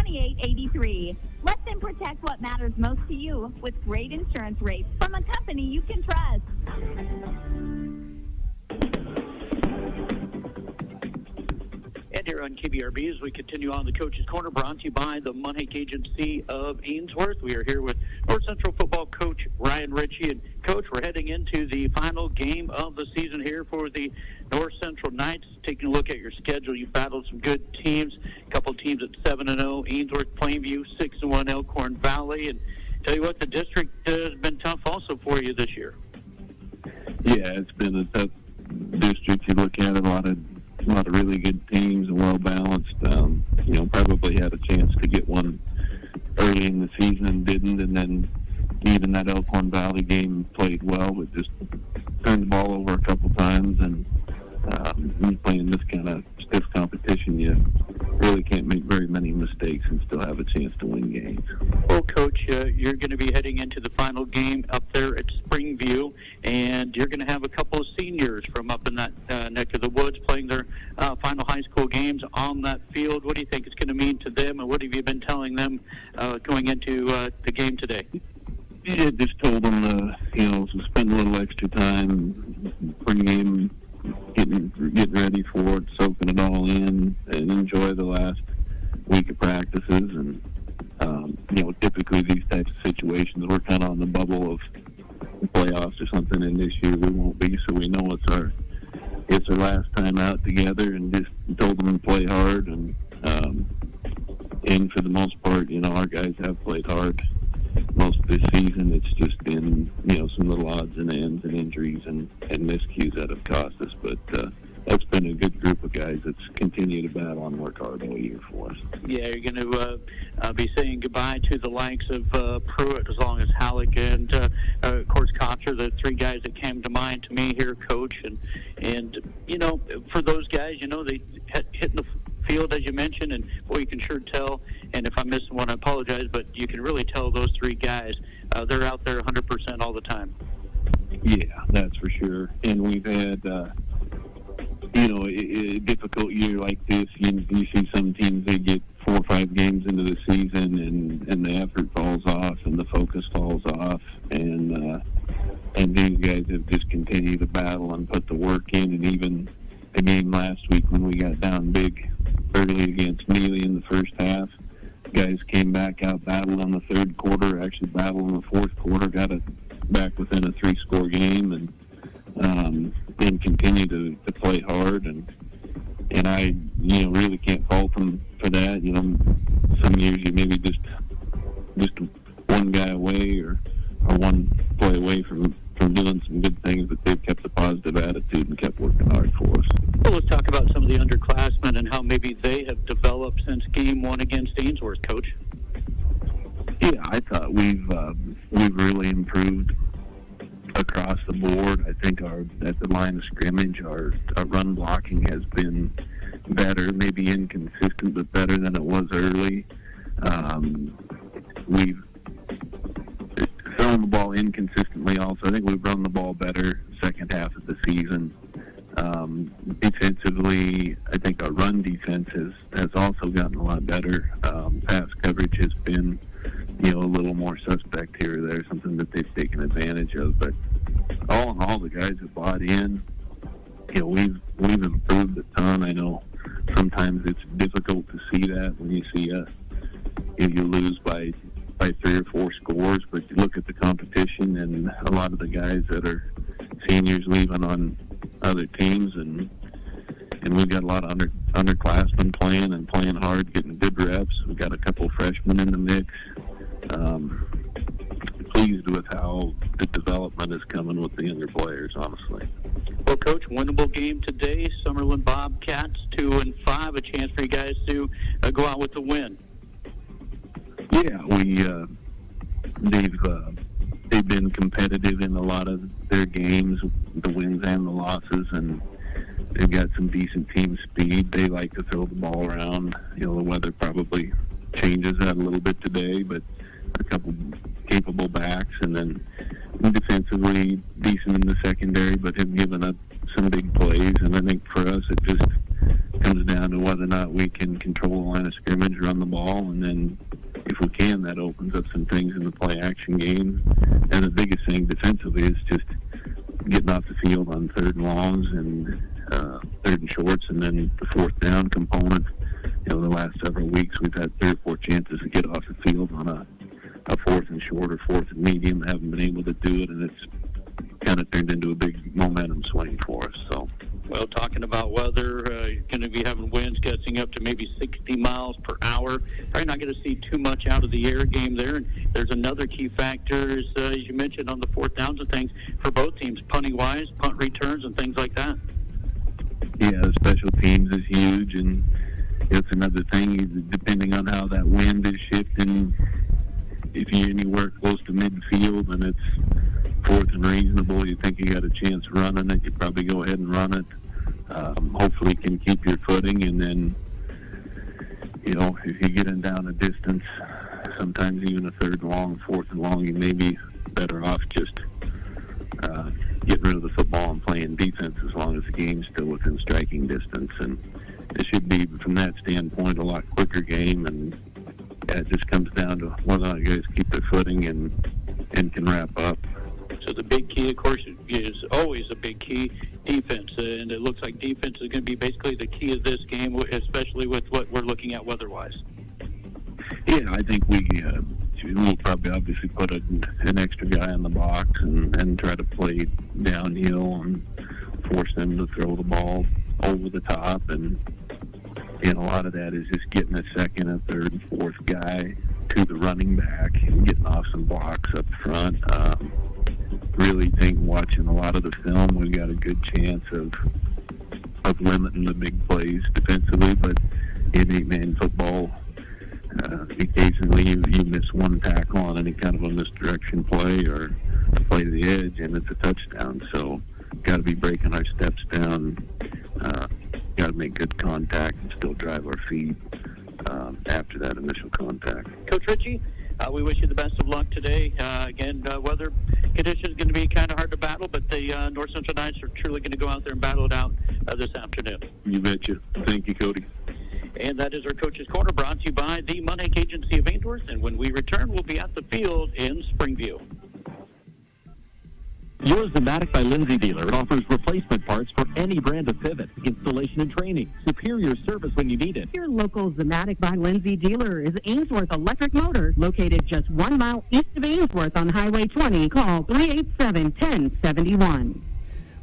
2883. Let them protect what matters most to you with great insurance rates from a company you can trust. And here on KBRB, as we continue on the Coach's Corner, brought to you by the Monarch Agency of Ainsworth. We are here with North Central football coach Ryan Ritchie. And, Coach, we're heading into the final game of the season here for the North Central Knights. Taking a look at your schedule, you've battled some good teams, a couple teams at 7-0, Ainsworth, Plainview, 6-1, Elkhorn Valley. And tell you what, the district has been tough also for you this year. Yeah, it's been a tough district. You look at it, a lot of really good teams and well balanced. Probably had a chance to get one early in the season and didn't, and then even that Elkhorn Valley game played well, but just turned the ball over a couple times. And playing this kind of stiff competition, you really can't make very many mistakes and still have a chance to win games. Well, Coach, you're going to be heading into the final game up there at Springview, and you're going to have a couple of seniors from up in that neck of the woods playing their final high school games on that field. What do you think it's going to mean to them, and what have you been telling them going into the game today? Yeah, just told them to, spend a little extra time, pregame, getting ready for it, soaking it all in, and enjoy the last week of practices. And typically these types of situations, we're kind of on the bubble of playoffs or something, and this year we won't be, so we know it's our last time out together, and just told them to play hard. And for the most part, our guys have played hard most of this season. It's just been, some little odds and ends and injuries and miscues that have cost us. But that's been a good group of guys that's continued to battle and work hard all year for us. Yeah, you're going to be saying goodbye to the likes of Pruitt, as long as Halleck and, of course, Kotcher, the three guys that came to mind to me here, Coach. And for those guys, they hitting the field, as you mentioned, and boy, you can sure tell, and if I'm missing one, I apologize, but you can really tell those three guys, they're out there 100% all the time. Yeah, that's for sure. And we've had, a difficult year like this. You see some teams, they get 4 or 5 games into the season, and the effort falls off, and the focus falls off, and these guys have just continued to battle and put the work in. And even the game last week when we got down big early against Neely in the first half, guys came back out, battled on the third quarter, actually battled in the fourth quarter, got it back within a 3-score game, and continue to play hard. And I, really can't fault them for that. Some years you maybe just one guy away or one play away from doing some good things, but they've kept a positive attitude and kept working hard for us. Well, let's talk about some of the underclassmen and how maybe they have developed since Game 1 against Ainsworth, Coach. Yeah, I thought we've really improved across the board. I think at the line of scrimmage, our run blocking has been better, maybe inconsistent, but better than it was early. We've thrown the ball inconsistently also. I think we've run the ball better second half of the season. Defensively, I think our run defense has also gotten a lot better. Pass coverage has been, a little more suspect here or there, something that they've taken advantage of. But all in all, the guys have bought in. We've improved a ton. I know sometimes it's difficult to see that when you see you lose by 3 or 4 scores, but you look at the competition and a lot of the guys that are seniors leaving on other teams, and we've got a lot of underclassmen playing hard, getting good reps. We've got a couple freshmen in the mix. Pleased with how the development is coming with the younger players, honestly. Well, Coach, winnable game today. Summerland Bobcats 2-5. A chance for you guys to go out with the win. Yeah, they've been competitive in a lot of their games, the wins and the losses, and they've got some decent team speed. They like to throw the ball around. The weather probably changes that a little bit today, but a couple capable backs, and then defensively decent in the secondary, but have given up some big plays. And I think for us, it just comes down to whether or not we can control the line of scrimmage, run the ball, and then if we can, that opens up some things in the play-action game. And the biggest thing defensively is just getting off the field on third and longs and third and shorts, and then the fourth down component. The last several weeks we've had 3 or 4 chances to get off the field on a fourth and short or fourth and medium. Haven't been able to do it, and it's kind of turned into a big momentum swing for us. So. Well, talking about weather, you're going to be having winds gusting up to maybe 60 miles per hour. Probably not going to see too much out of the air game there. And there's another key factor, as you mentioned, on the fourth downs and things for both teams, punting-wise, punt returns and things like that. Yeah, the special teams is huge, and it's another thing, depending on how that wind is shifting. If you're anywhere close to midfield and it's fourth and reasonable, you think you got a chance running it, you probably go ahead and run it. Hopefully you can keep your footing, and then, if you get in down a distance, sometimes even a third and long, fourth and long, you may be better off just getting rid of the football and playing defense as long as the game's still within striking distance. And it should be, from that standpoint, a lot quicker game, and it just comes down to whether or not guys keep their footing and can wrap up. So the big key, of course, is always a big key, defense. And it looks like defense is going to be basically the key of this game, especially with what we're looking at weather-wise. Yeah, I think we'll probably obviously put an extra guy in the box and try to play downhill and force them to throw the ball over the top. And a lot of that is just getting a second, a third, and fourth guy to the running back and getting off some blocks up front. Really think, watching a lot of the film, we've got a good chance of limiting the big plays defensively. But in 8-man football, occasionally you miss one tackle on any kind of a misdirection play or a play to the edge, and it's a touchdown. So got to be breaking our steps down. Got to make good contact and still drive our feet after that initial contact. Coach Ritchie, we wish you the best of luck today. Again, weather conditions going to be kind of hard to battle, but the North Central Knights are truly going to go out there and battle it out this afternoon. You betcha. Thank you, Cody. And that is our Coach's Corner, brought to you by the Money Agency of Ainsworth. And when we return, we'll be at the field in Springview. Your Zematic by Lindsay dealer offers replacement parts for any brand of pivot, installation and training, superior service when you need it. Your local Zematic by Lindsay dealer is Ainsworth Electric Motors, located just 1 mile east of Ainsworth on Highway 20. Call 387-1071.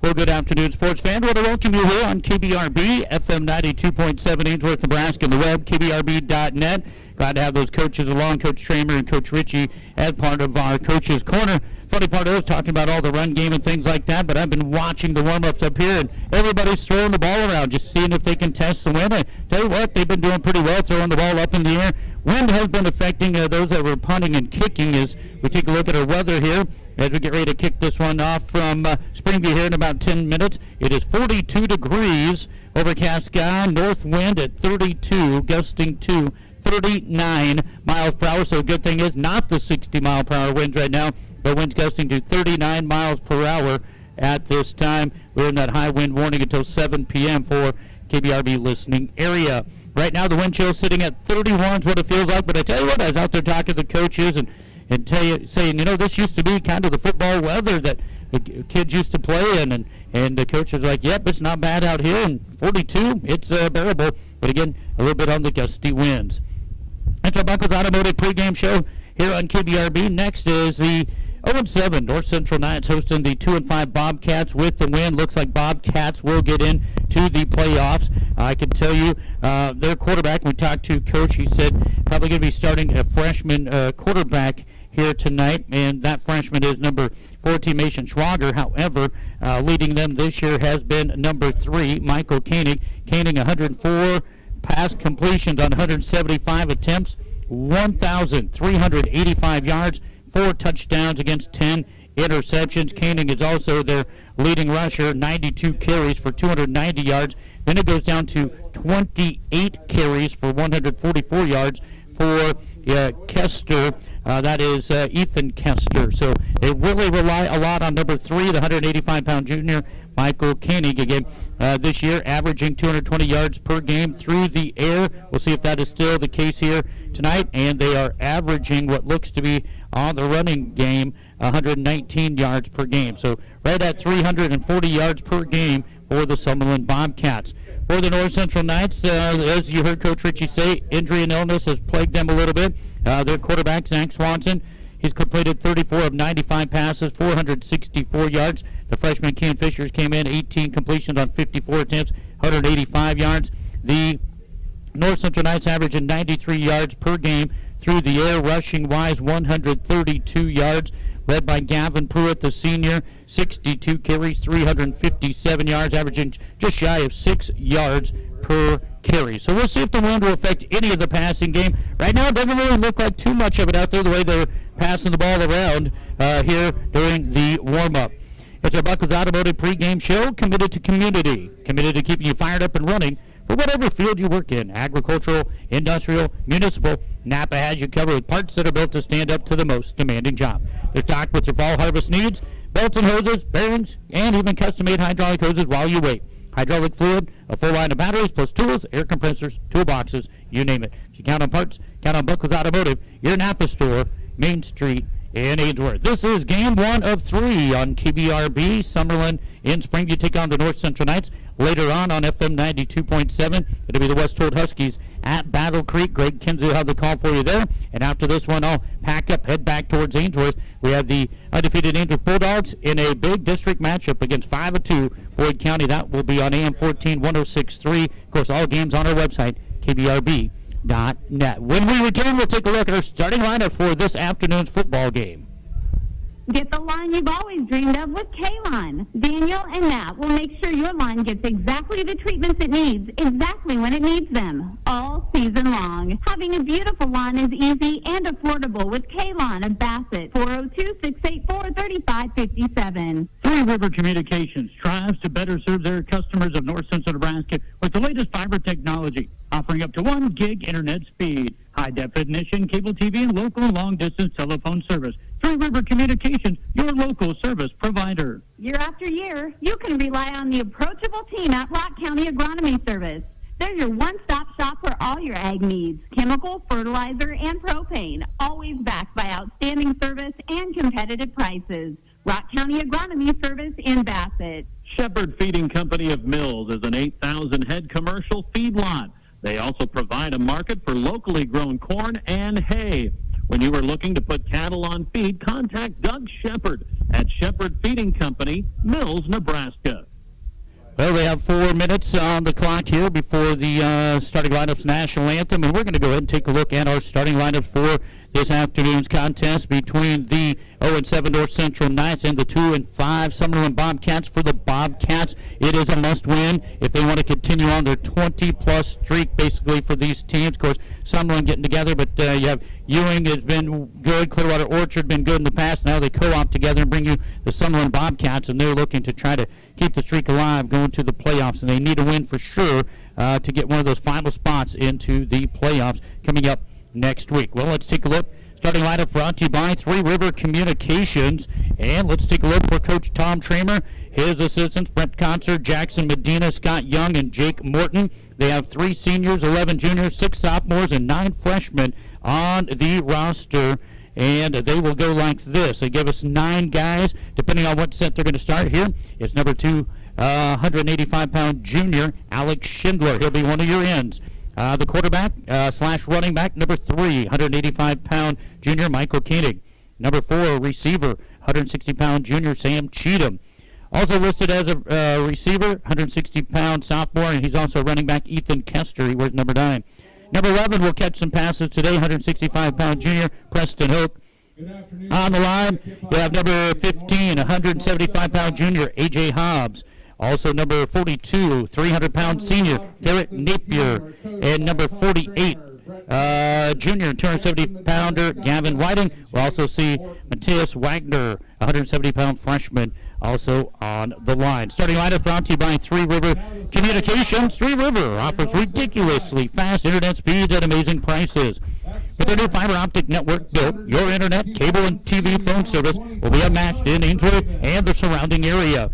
Well, good afternoon, sports fans. I want to welcome you here on KBRB, FM 92.7, Ainsworth, Nebraska, and the web, kbrb.net. Glad to have those coaches along, Coach Tramer and Coach Ritchie, as part of our Coach's Corner. Funny part is talking about all the run game and things like that, but I've been watching the warm-ups up here, and everybody's throwing the ball around, just seeing if they can test the wind. I tell you what, they've been doing pretty well, throwing the ball up in the air. Wind has been affecting those that were punting and kicking as we take a look at our weather here as we get ready to kick this one off from Springview here in about 10 minutes. It is 42 degrees, overcast sky, north wind at 32, gusting to 39 miles per hour. So a good thing is not the 60 mile per hour winds right now, but winds gusting to 39 miles per hour at this time. We're in that high wind warning until 7 p.m. for KBRB listening area. Right now the wind chill sitting at 31 is what it feels like, but I tell you what, I was out there talking to the coaches and saying, this used to be kind of the football weather that the kids used to play in, and the coach was like, yep, it's not bad out here, and 42, it's bearable, but again, a little bit on the gusty winds. That's our Buckles Automotive pregame show here on KBRB. Next is the 0-7 North Central Knights hosting the 2-5 Bobcats with the win. Looks like Bobcats will get in to the playoffs. I can tell you their quarterback, we talked to Coach, he said probably going to be starting a freshman quarterback here tonight, and that freshman is number 14, Mason Schwager. However, leading them this year has been number 3, Michael Koenig. Koenig 104 pass completions on 175 attempts, 1,385 yards, 4 touchdowns against 10 interceptions. Koenig is also their leading rusher, 92 carries for 290 yards. Then it goes down to 28 carries for 144 yards for Kester. That is Ethan Kester. So they really rely a lot on number 3, the 185-pound junior, Michael Koenig. Again, this year averaging 220 yards per game through the air. We'll see if that is still the case here tonight. And they are averaging what looks to be on the running game 119 yards per game. So right at 340 yards per game for the Summerland Bobcats. For the North Central Knights, as you heard Coach Ritchie say, injury and illness has plagued them a little bit. Their quarterback, Zach Swanson, he's completed 34 of 95 passes, 464 yards. The freshman Ken Fishers came in 18 completions on 54 attempts, 185 yards. The North Central Knights averaging 93 yards per game through the air, rushing-wise 132 yards, led by Gavin Pruitt, the senior, 62 carries, 357 yards, averaging just shy of 6 yards per carry. So we'll see if the wind will affect any of the passing game. Right now, it doesn't really look like too much of it out there, the way they're passing the ball around here during the warm-up. It's our Buckles Automotive pregame show, committed to community, committed to keeping you fired up and running for whatever field you work in, agricultural, industrial, municipal. Napa has you covered with parts that are built to stand up to the most demanding job. They're stocked with your fall harvest needs, belts and hoses, bearings, and even custom-made hydraulic hoses while you wait. Hydraulic fluid, a full line of batteries, plus tools, air compressors, toolboxes, you name it. If you count on parts, count on Buckles Automotive, your Napa store, Main Street, in Ainsworth. This is game 1 of 3 on KBRB. Summerland in Springview take on the North Central Knights. Later on FM 92.7, it'll be the Westfield Huskies at Battle Creek. Greg Kinsey will have the call for you there. And after this one, I'll pack up, head back towards Ainsworth. We have the undefeated Ainsworth Bulldogs in a big district matchup against 5-2 Boyd County. That will be on AM 14 106.3. Of course, all games on our website, KBRB.net. When we return, we'll take a look at our starting lineup for this afternoon's football game. Get the line you've always dreamed of with K-Line. Daniel and Matt will make sure your line gets exactly the treatments it needs, exactly when it needs them, all season long. Having a beautiful lawn is easy and affordable with K-Line of Bassett, 402-684-3557. Three River Communications strives to better serve their customers of North Central Nebraska with the latest fiber technology, offering up to 1 gig internet speed, high-definition cable TV, and local and long-distance telephone service. Three River Communications, your local service provider. Year after year, you can rely on the approachable team at Rock County Agronomy Service. They're your one-stop shop for all your ag needs, chemical, fertilizer, and propane, always backed by outstanding service and competitive prices. Rock County Agronomy Service in Bassett. Shepherd Feeding Company of Mills is an 8,000-head commercial feedlot. They also provide a market for locally grown corn and hay. When you are looking to put cattle on feed, contact Doug Shepherd at Shepherd Feeding Company, Mills, Nebraska. Well, we have 4 minutes on the clock here before the starting lineups national anthem, and we're going to go ahead and take a look at our starting lineups for this afternoon's contest between the 0-7 North Central Knights and the 2-5 Summerland Bobcats. For the Bobcats, it is a must-win if they want to continue on their 20-plus streak, basically, for these teams. Of course, Summerland getting together, but you have Ewing has been good, Clearwater Orchard been good in the past. Now they co-op together and bring you the Summerland Bobcats, and they're looking to try to keep the streak alive going to the playoffs, and they need a win for sure to get one of those final spots into the playoffs coming up next week. Well, let's take a look. Starting lineup brought to you by Three River Communications. And let's take a look for Coach Tom Tramer, his assistants, Brent Concert, Jackson Medina, Scott Young, and Jake Morton. They have 3 seniors, 11 juniors, 6 sophomores, and 9 freshmen on the roster. And they will go like this. They give us 9 guys, depending on what set they're going to start here. It's number 2, 185-pound junior, Alex Schindler. He'll be one of your ends. The quarterback / running back, number 3, 185-pound junior, Michael Koenig. Number 4, receiver, 160-pound junior, Sam Cheatham. Also listed as a receiver, 160-pound sophomore, and he's also running back, Ethan Kester. He wears number 9. Number 11 will catch some passes today, 165-pound junior, Preston Hoke. On the line, you have number 15, 175-pound junior, A.J. Hobbs. Also number 42, 300-pound senior, Garrett Napier. And number 48, junior, 270-pounder, Gavin Whiting. We'll also see Matthias Wagner, 170-pound freshman, also on the line. Starting lineup brought to you by Three River Communications. Three River offers ridiculously fast internet speeds at amazing prices. With their new fiber optic network built, your internet, cable, and TV phone service will be unmatched in Ainsworth and the surrounding area.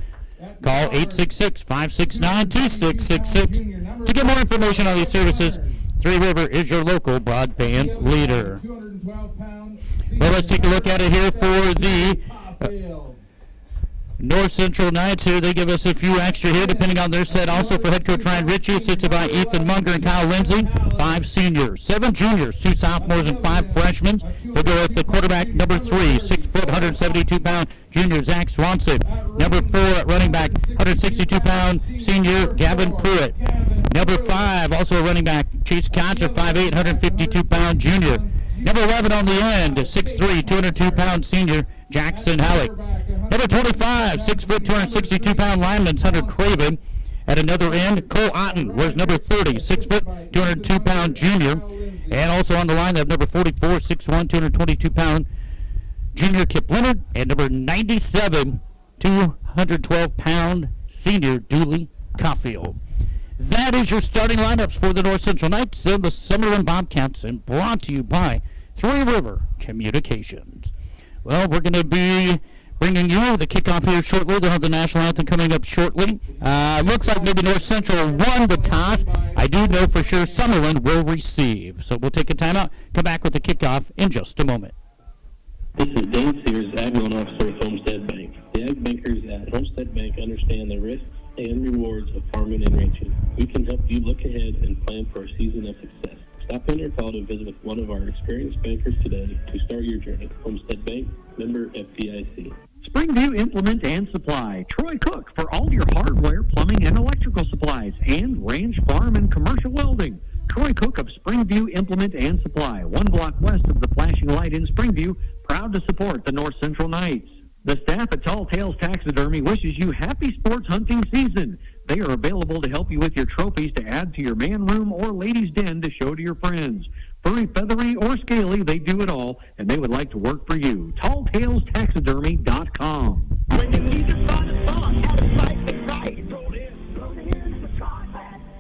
Call 866-569-2666 to get more information on these services. Three River is your local broadband leader. Well, let's take a look at it here for the North Central Knights here. They give us a few extra here, depending on their set. Also for head coach Ryan Ritchie, sits about Ethan Munger and Kyle Lindsay. 5 seniors, 7 juniors, 2 sophomores, and 5 freshmen. They'll go at the quarterback, number 3, 6 foot, 172-pound junior Zach Swanson. Number 4 at running back, 162-pound senior Gavin Pruitt. Number 5, also running back, Chase Contra, 5'8", 152-pound junior. Number 11 on the end, 6'3", 202-pound senior Jackson Halleck. Number 25, 6 foot, 262-pound lineman Hunter Craven. At another end, Cole Otten wears number 30, 6 foot, 202-pound junior. And also on the line, they have number 44, 6'1", 222-pound junior Kip Leonard. And number 97, 212-pound senior Dooley Caulfield. That is your starting lineups for the North Central Knights and the Summerland Bobcats, and brought to you by Three River Communications. Well, we're going to be bringing you the kickoff here shortly. They'll have the national anthem coming up shortly. Looks like maybe North Central won the toss. I do know for sure Summerland will receive. So we'll take a timeout, come back with the kickoff in just a moment. This is Dave Sears, Ag Loan Officer with Homestead Bank. The Ag Bankers at Homestead Bank understand the risks and rewards of farming and ranching. We can help you look ahead and plan for a season of success. Stop in or call to visit with one of our experienced bankers today to start your journey. Homestead Bank, member FDIC. Springview Implement and Supply. Troy Cook for all your hardware, plumbing, and electrical supplies. And Ranch Farm and Commercial Welding. Troy Cook of Springview Implement and Supply. 1 block west of the flashing light in Springview. Proud to support the North Central Knights. The staff at Tall Tales Taxidermy wishes you happy sports hunting season. They are available to help you with your trophies to add to your man room or ladies' den to show to your friends. Furry, feathery, or scaly, they do it all, and they would like to work for you. TallTalesTaxidermy.com. When you need to find a song, have it right.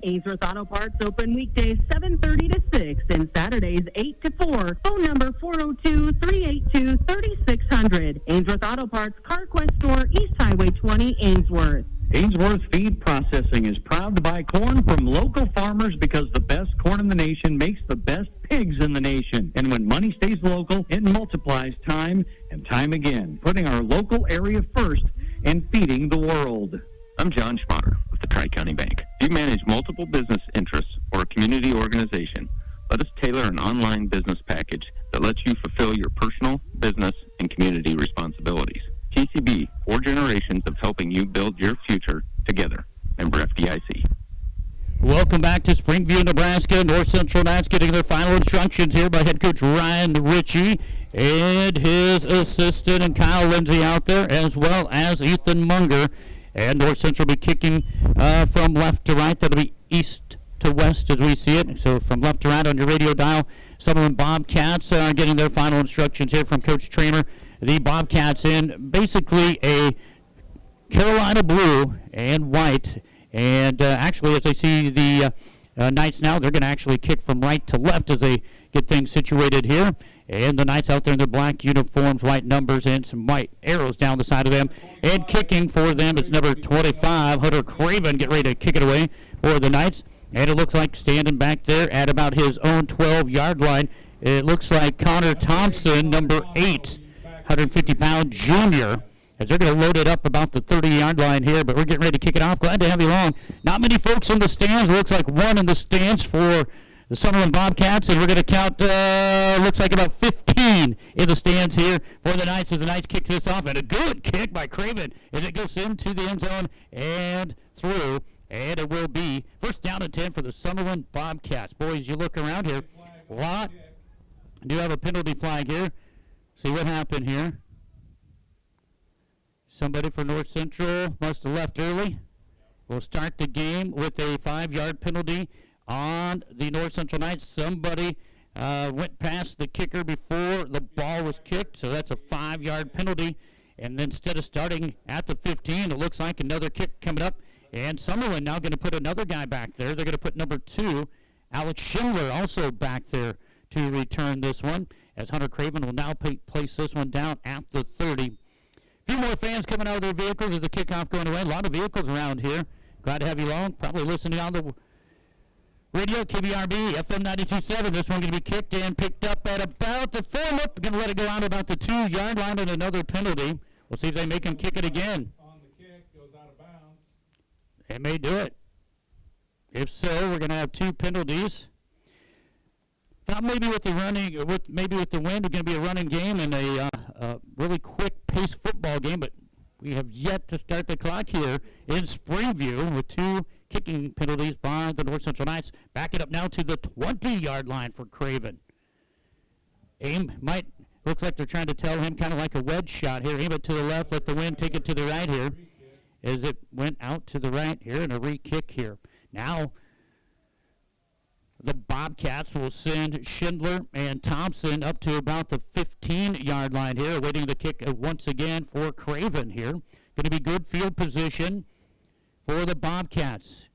Ainsworth Auto Parts open weekdays 7:30 to 6 and Saturdays 8 to 4. Phone number 402-382-3600. Ainsworth Auto Parts, CarQuest Store, East Highway 20, Ainsworth. Ainsworth Feed Processing is proud to buy corn from local farmers because the best corn in the nation makes the best pigs in the nation. And when money stays local, it multiplies time and time again, putting our local area first and feeding the world. I'm John Schmatter with the Tri-County Bank. Do you manage multiple business interests or a community organization? Let us tailor an online business package that lets you fulfill your personal, business, and community responsibilities. TCB, 4 generations of helping you build your future together. Member FDIC. Welcome back to Springview, Nebraska. North Central Knights getting their final instructions here by head coach Ryan Ritchie and his assistant and Kyle Lindsay out there, as well as Ethan Munger. And North Central will be kicking from left to right. That'll be east to west as we see it. So from left to right on your radio dial. Summerland Bobcats are getting their final instructions here from Coach Tramer. The Bobcats in basically a Carolina blue and white. And actually, as I see the Knights now, they're going to actually kick from right to left as they get things situated here. And the Knights out there in their black uniforms, white numbers, and some white arrows down the side of them. And kicking for them is number 25, Hunter Craven, get ready to kick it away for the Knights. And it looks like standing back there at about his own 12-yard line, it looks like Connor Thompson, number 8, 150-pound junior, as they're going to load it up about the 30-yard line here, but we're getting ready to kick it off. Glad to have you along. Not many folks in the stands. It looks like one in the stands for the Summerland Bobcats, and we're going to count, looks like about 15 in the stands here for the Knights as the Knights kick this off. And a good kick by Craven as it goes into the end zone and through. And it will be first down and 10 for the Summerland Bobcats. Boys, you look around here. What? Do have a penalty flag here. See what happened here. Somebody for North Central must have left early. We'll start the game with a 5-yard penalty on the North Central Knights. Somebody went past the kicker before the ball was kicked, so that's a 5-yard penalty. And then instead of starting at the 15, it looks like another kick coming up. And Summerland now going to put another guy back there. They're going to put number 2, Alex Schindler, also back there to return this one, as Hunter Craven will now place this one down at the 30. few more fans coming out of their vehicles as the kickoff going away. A lot of vehicles around here. Glad to have you along. Probably listening on the radio, KBRB, FM 92.7. This one going to be kicked and picked up at about the 4. We're going to let it go out about the 2-yard line and another penalty. We'll see if they make him kick it again. On the kick, goes out of bounds. They may do it. If so, we're going to have 2 penalties. Thought maybe with the wind, it's going to be a running game and a really quick-paced football game, but we have yet to start the clock here in Springview with 2 kicking penalties by the North Central Knights. Back it up now to the 20-yard line for Craven. Looks like they're trying to tell him kind of like a wedge shot here. Aim it to the left, let the wind take it to the right here. As it went out to the right here and a re-kick here. Now the Bobcats will send Schindler and Thompson up to about the 15-yard line here, awaiting the kick once again for Craven here. Going to be good field position for the Bobcats.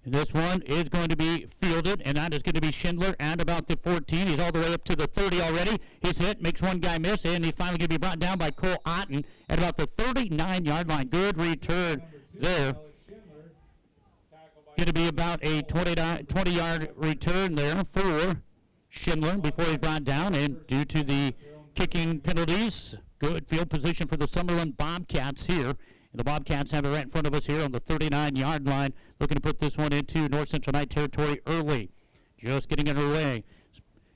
And this one is going to be fielded, and that is going to be Schindler at about the 14. He's all the way up to the 30 already. He's hit, makes one guy miss, and he's finally going to be brought down by Cole Otten at about the 39-yard line. Good return there. Going to be about a 20-yard return there for Schindler before he's brought down, and due to the kicking penalties, good field position for the Summerland Bobcats here. And the Bobcats have it right in front of us here on the 39-yard line, looking to put this one into North Central Knight territory early. Just getting it away.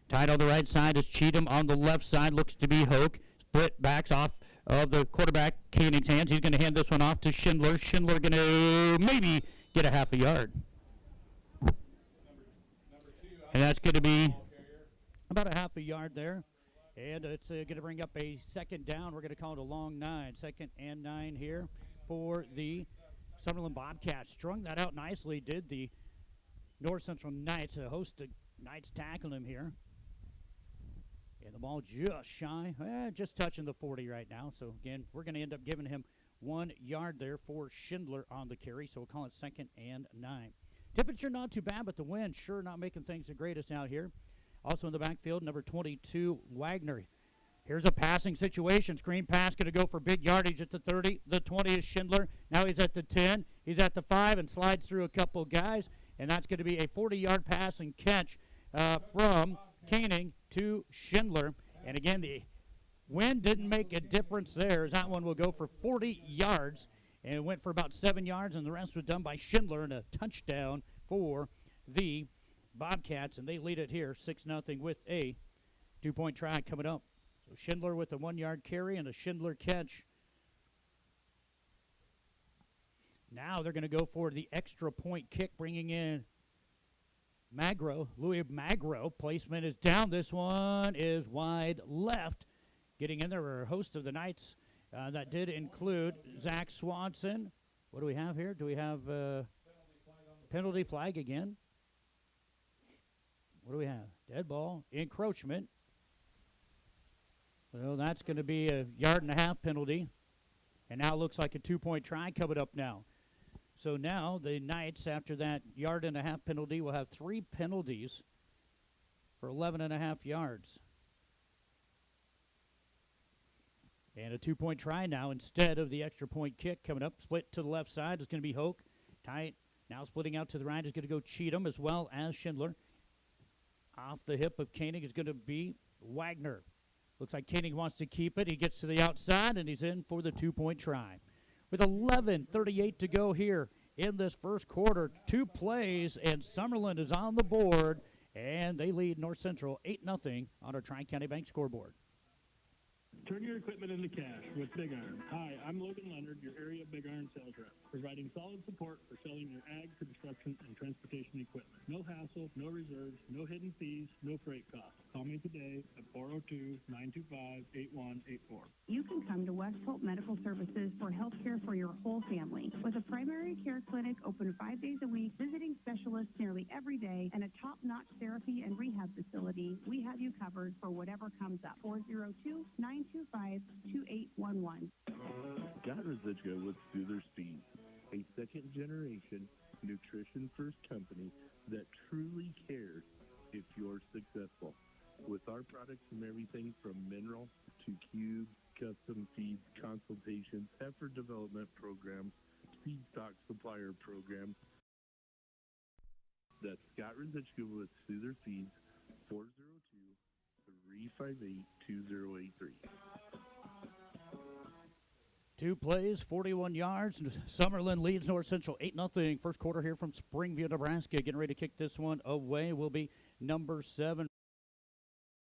Tied on the right side is Cheatham. On the left side looks to be Hoke. Split backs off of the quarterback, Koenig's hands. He's going to hand this one off to Schindler. Schindler going to maybe get a half a yard. And that's going to be about a half a yard there. And it's going to bring up a second down. We're going to call it a long 9. 2nd and 9 here for the Summerland Bobcats. Strung that out nicely, did the North Central Knights. A host of Knights tackling him here. And the ball just shy, just touching the 40 right now. So, again, we're going to end up giving him 1 yard there for Schindler on the carry. So we'll call it 2nd and 9. Temperature not too bad, but the wind sure not making things the greatest out here. Also in the backfield, number 22, Wagner. Here's a passing situation. Screen pass going to go for big yardage at the 30. The 20 is Schindler. Now he's at the 10. He's at the 5 and slides through a couple guys. And that's going to be a 40-yard pass and catch from Koenig to Schindler. And again, the wind didn't make a difference there, as that one will go for 40 yards. And it went for about 7 yards, and the rest was done by Schindler, and a touchdown for the Bobcats, and they lead it here 6-0 with a 2-point try coming up. So Schindler with a 1-yard carry and a Schindler catch. Now they're going to go for the extra point kick, bringing in Louis Magro. Placement is down. This one is wide left. Getting in there are a host of the Knights. That did include Zach Swanson. What do we have here? Do we have penalty flag again? What do we have? Dead ball, encroachment. Well, that's going to be a 1.5-yard penalty. And now it looks like a 2-point try coming up now. So now the Knights, after that 1.5-yard penalty, will have 3 penalties for 11.5 yards. And a 2-point try now instead of the extra point kick coming up. Split to the left side is going to be Hoke. Tight. Now splitting out to the right is going to go Cheatham as well as Schindler. Off the hip of Koenig is going to be Wagner. Looks like Koenig wants to keep it. He gets to the outside, and he's in for the 2-point try. With 11:38 to go here in this first quarter, 2 plays, and Summerland is on the board, and they lead North Central 8-0 on our Tri-County Bank scoreboard. Turn your equipment into cash with Big Iron. Hi, I'm Logan Leonard, your area Big Iron sales rep, providing solid support for selling your ag, construction, and transportation equipment. No hassle, no reserves, no hidden fees, no freight costs. Call me today at 402-925-8184. You can come to West Hope Medical Services for health care for your whole family. With a primary care clinic open 5 days a week, visiting specialists nearly every day, and a top-notch therapy and rehab facility, we have you covered for whatever comes up. 402-925-2811. Got Residuo with Soother Speed, a second-generation nutrition-first company that truly cares if you're successful. With our products from everything from mineral to cube, custom feeds, consultations, heifer development programs, feedstock supplier programs. That's Scott Rosichka with Soother Feeds, 402-358-2083. 2 plays, 41 yards. Summerland leads North Central 8-0. First quarter here from Springview, Nebraska. Getting ready to kick this one away will be number 7.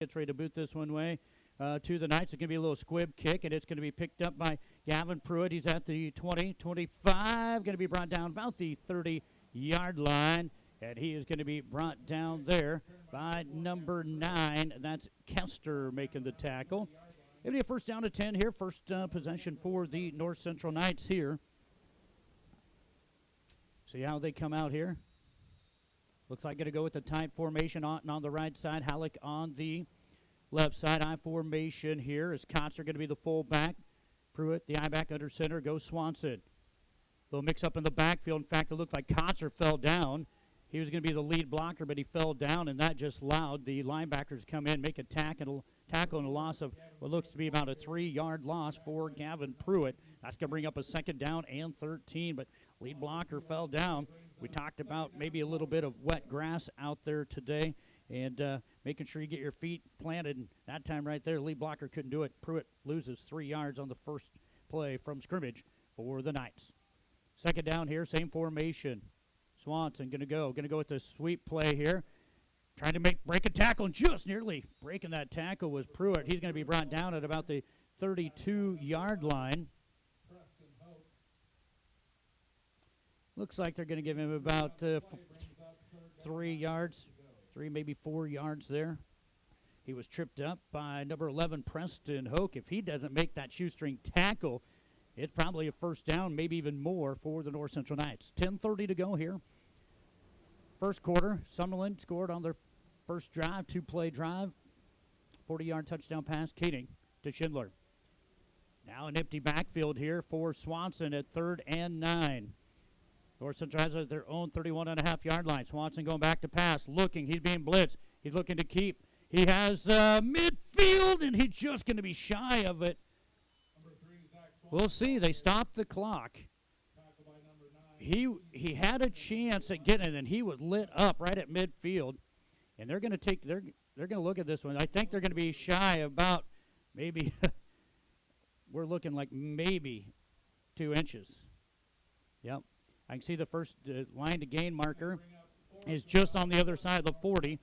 Gets ready to boot this one away to the Knights. It's going to be a little squib kick, and it's going to be picked up by Gavin Pruitt. He's at the 20, 25. Going to be brought down about the 30-yard line. And he is going to be brought down there by number 9. That's Kester making the tackle. It'll be a first down to 10 here. First possession for the North Central Knights here. See how they come out here. Looks like going to go with the tight formation on the right side. Halleck on the left side. I formation here is Kotzer going to be the fullback. Pruitt, the I-back under center. Goes Swanson. Little mix up in the backfield. In fact, it looked like Kotzer fell down. He was going to be the lead blocker, but he fell down, and that just allowed the linebackers to come in, make a tackle, and a loss of what looks to be about a 3-yard loss for Gavin Pruitt. That's going to bring up a second down and 13, but lead blocker fell down. We talked about maybe a little bit of wet grass out there today and making sure you get your feet planted. And that time right there, lead blocker couldn't do it. Pruitt loses 3 yards on the first play from scrimmage for the Knights. Second down here, same formation. Swanson going to go with the sweep play here. Trying to break a tackle, and just nearly breaking that tackle was Pruitt. He's going to be brought down at about the 32-yard line. Looks like they're going to give him about 3 yards, 3, maybe 4 yards there. He was tripped up by number 11, Preston Hoke. If he doesn't make that shoestring tackle, it's probably a first down, maybe even more for the North Central Knights. 10:30 to go here. First quarter, Summerland scored on their first drive, 2-play drive. 40-yard touchdown pass, Keating to Schindler. Now an empty backfield here for Swanson at 3rd and 9. North Central has their own 31.5-yard line. Swanson going back to pass, looking. He's being blitzed. He's looking to keep. He has midfield, and he's just going to be shy of it. We'll see. They stopped the clock. He had a chance at getting it, and he was lit up right at midfield. And they're going to take. They're going to look at this one. I think they're going to be shy about maybe. We're looking like maybe 2 inches. Yep. I can see the first line to gain marker is just on the other side of the 40,